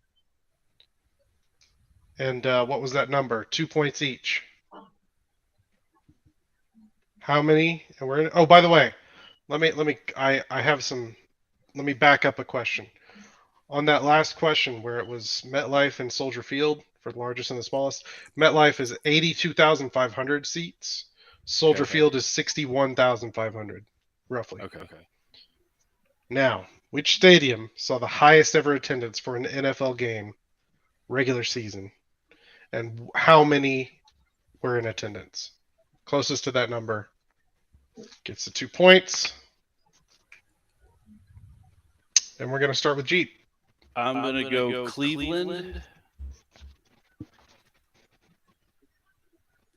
And what was that number? 2 points each. How many? And we're in, oh, by the way, let me back up a question. On that last question where it was MetLife and Soldier Field for the largest and the smallest, MetLife is 82,500 seats. Soldier Field is 61,500, roughly. Okay. Now, which stadium saw the highest ever attendance for an NFL game, regular season, and how many were in attendance? Closest to that number gets the 2 points. And we're going to start with Jeep. I'm going to go Cleveland.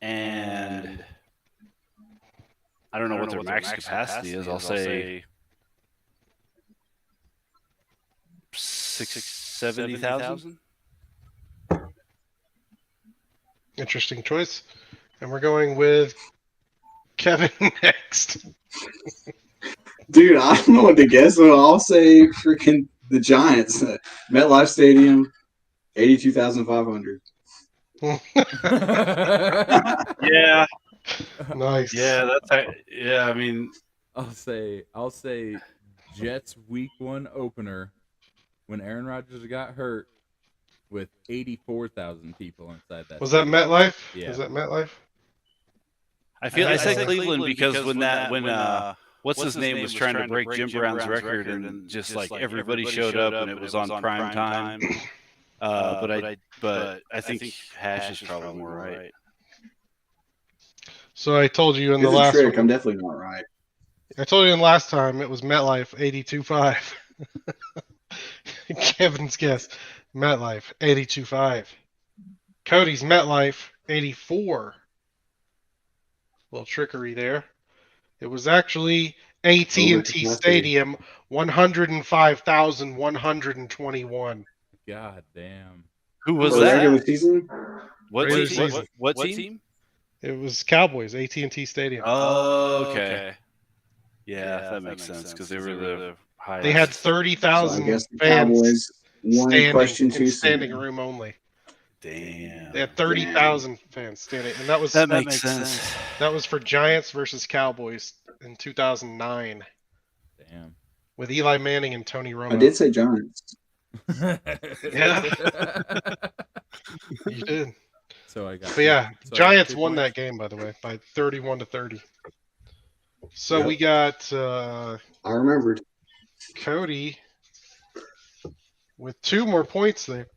And I don't know what their max capacity is. I'll say 70,000. Interesting choice. And we're going with Kevin next. Dude, I don't know what to guess, so I'll say freaking the Giants. MetLife Stadium, 82,500. Yeah. Nice. Yeah, I mean, I'll say Jets week 1 opener when Aaron Rodgers got hurt with 84,000 people inside that. Was that MetLife? Yeah. Was that MetLife? I said Cleveland because when what's his name was trying to break Jim Brown's record and just like everybody showed up and it was on prime time. But I think Hash is probably more right. So I told you in Here's the last trick. one. I'm definitely not right. I told you in the last time it was MetLife 82.5. Kevin's guess. MetLife 82.5. Cody's MetLife 84. Little trickery there. It was actually AT&T Stadium 105,121. God damn. Who was that? Regular that? season? What Regular team? season. What team? It was Cowboys, AT&T Stadium. Oh, okay. Yeah, that makes sense because they were the highest. They had 30,000 I guess the fans Cowboys won question in too standing soon. room only. Damn. They had 30,000 fans standing, and that makes sense. That was for Giants versus Cowboys in 2009 Damn. with Eli Manning and Tony Romo. I did say Giants. Yeah, you did. So I got. But yeah, so Giants won that game, by the way, by 31-30. So Yep. we got I remembered. Cody with 2 more points there.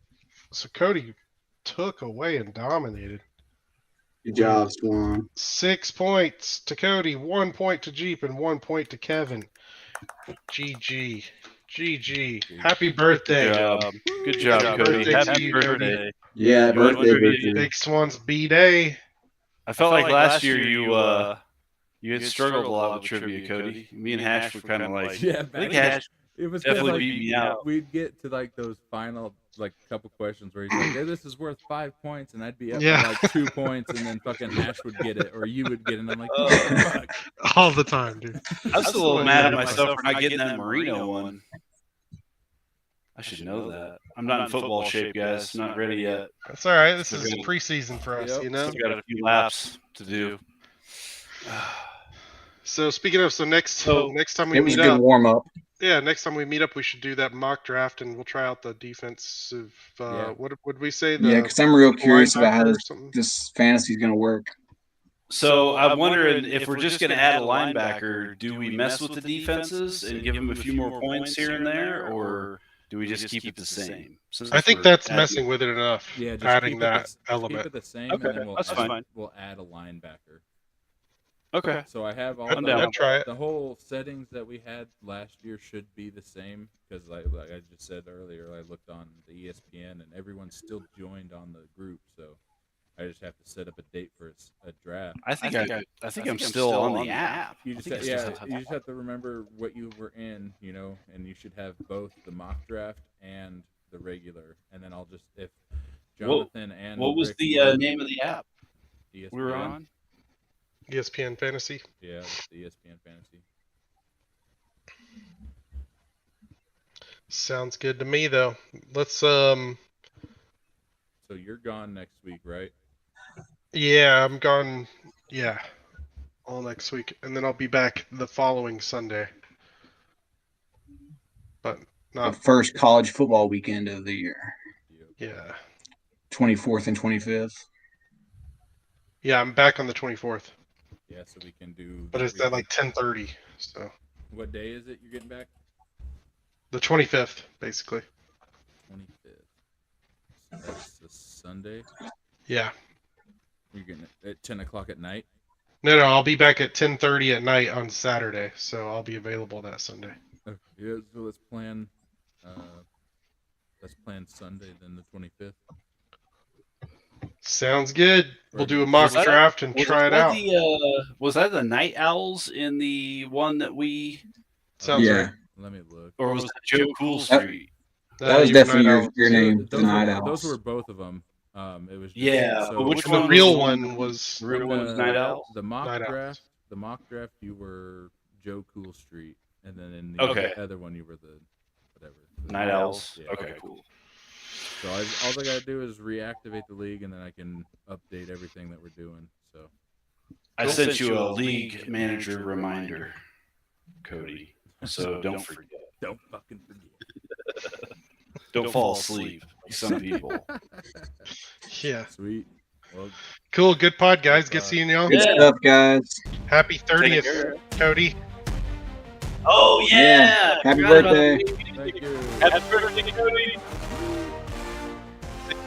So Cody took away and dominated. Good job, Swan. 6 points to Cody, 1 point to Jeep, and 1 point to Kevin. GG. GG. Happy birthday. Good job, Cody. Happy birthday. Yeah, birthday. Big Swan's B-Day. I felt like last year you had struggled a lot with trivia, Cody. Me and Hash were kind of like, yeah, I think Hash it was definitely like beat me out. We'd get to like those final like a couple questions where he's like, hey, this is worth 5 points, and I'd be up Yeah. by like 2 points, and then fucking Ash would get it, or you would get it, and I'm like, fuck. All the time, dude. I'm still a little mad at myself for not getting that Marino one. I should know that. I'm not in football shape, guys. I'm not ready yet. That's all right. This is preseason for us, Yep. you know. Still got a few laps to do. So speaking of, next time we It was a meet good up, warm up. yeah, next time we meet up, we should do that mock draft, and we'll try out the defensive. Yeah. What would we say? Yeah, because I'm real curious about how linebacker or something? this fantasy is going to work. So I'm wondering if we're just going to add a linebacker, do we mess with the defenses and give them a few more points here and there, or do we just keep it the same? I think that's messing with it enough. Yeah, just adding keep that Keep element. it the same, Okay, and then that's fine. We'll add a linebacker. Okay. So I have all I'd try it. the whole settings that we had last year should be the same because, like I just said earlier, I looked on the ESPN and everyone's still joined on the group. So I just have to set up a date for a draft. I think I'm still on the app. You just you just have to remember what you were in, you know, and you should have both the mock draft and the regular. And then I'll just if Jonathan and what was Rick the name of the app ESPN, we were on? ESPN Fantasy. Yeah, it's the ESPN Fantasy. Sounds good to me, though. Let's So you're gone next week, right? Yeah, I'm gone. Yeah, all next week, and then I'll be back the following Sunday. But The not. first college football weekend of the year, Yeah. 24th and 25th. Yeah, I'm back on the 24th, Yeah, so we can do. but it's at like 10:30. So What day is it? You're getting back? the 25th, basically. 25th. So that's the Sunday. Yeah. You're getting it at 10 o'clock at night. No, I'll be back at 10:30 at night on Saturday, so I'll be available that Sunday. Okay. Yeah, so let's plan. Let's plan Sunday, then the 25th. Sounds good. We'll Right. do a mock Was that- draft and try it out. Was that the Night Owls in the one that we, Sounds Yeah. right. Let me look. or was it Joe Cool Street? That was you were definitely Night your, Owls. your name, Those the were- Night Owls. Those were both of them. It was just, Yeah, So but which The one was real the one was The real one was Night Owls? The mock Night Owls. draft. The mock draft. You were Joe Cool Street, and then in the Okay. other one you were the whatever. the Night Owls. Yeah. Okay, cool. So all I gotta do is reactivate the league, and then I can update everything that we're doing. So I sent you a league manager reminder, Cody. So don't forget. don't fucking forget. Don't fall asleep like some people. Yeah. Sweet. Well, Cool. Good pod, guys. Good seeing y'all. Good Yeah. stuff, guys. Happy Take 30th, care. Cody. Oh Yeah. Happy Forgot about birthday. the- thank you. Happy birthday, Cody.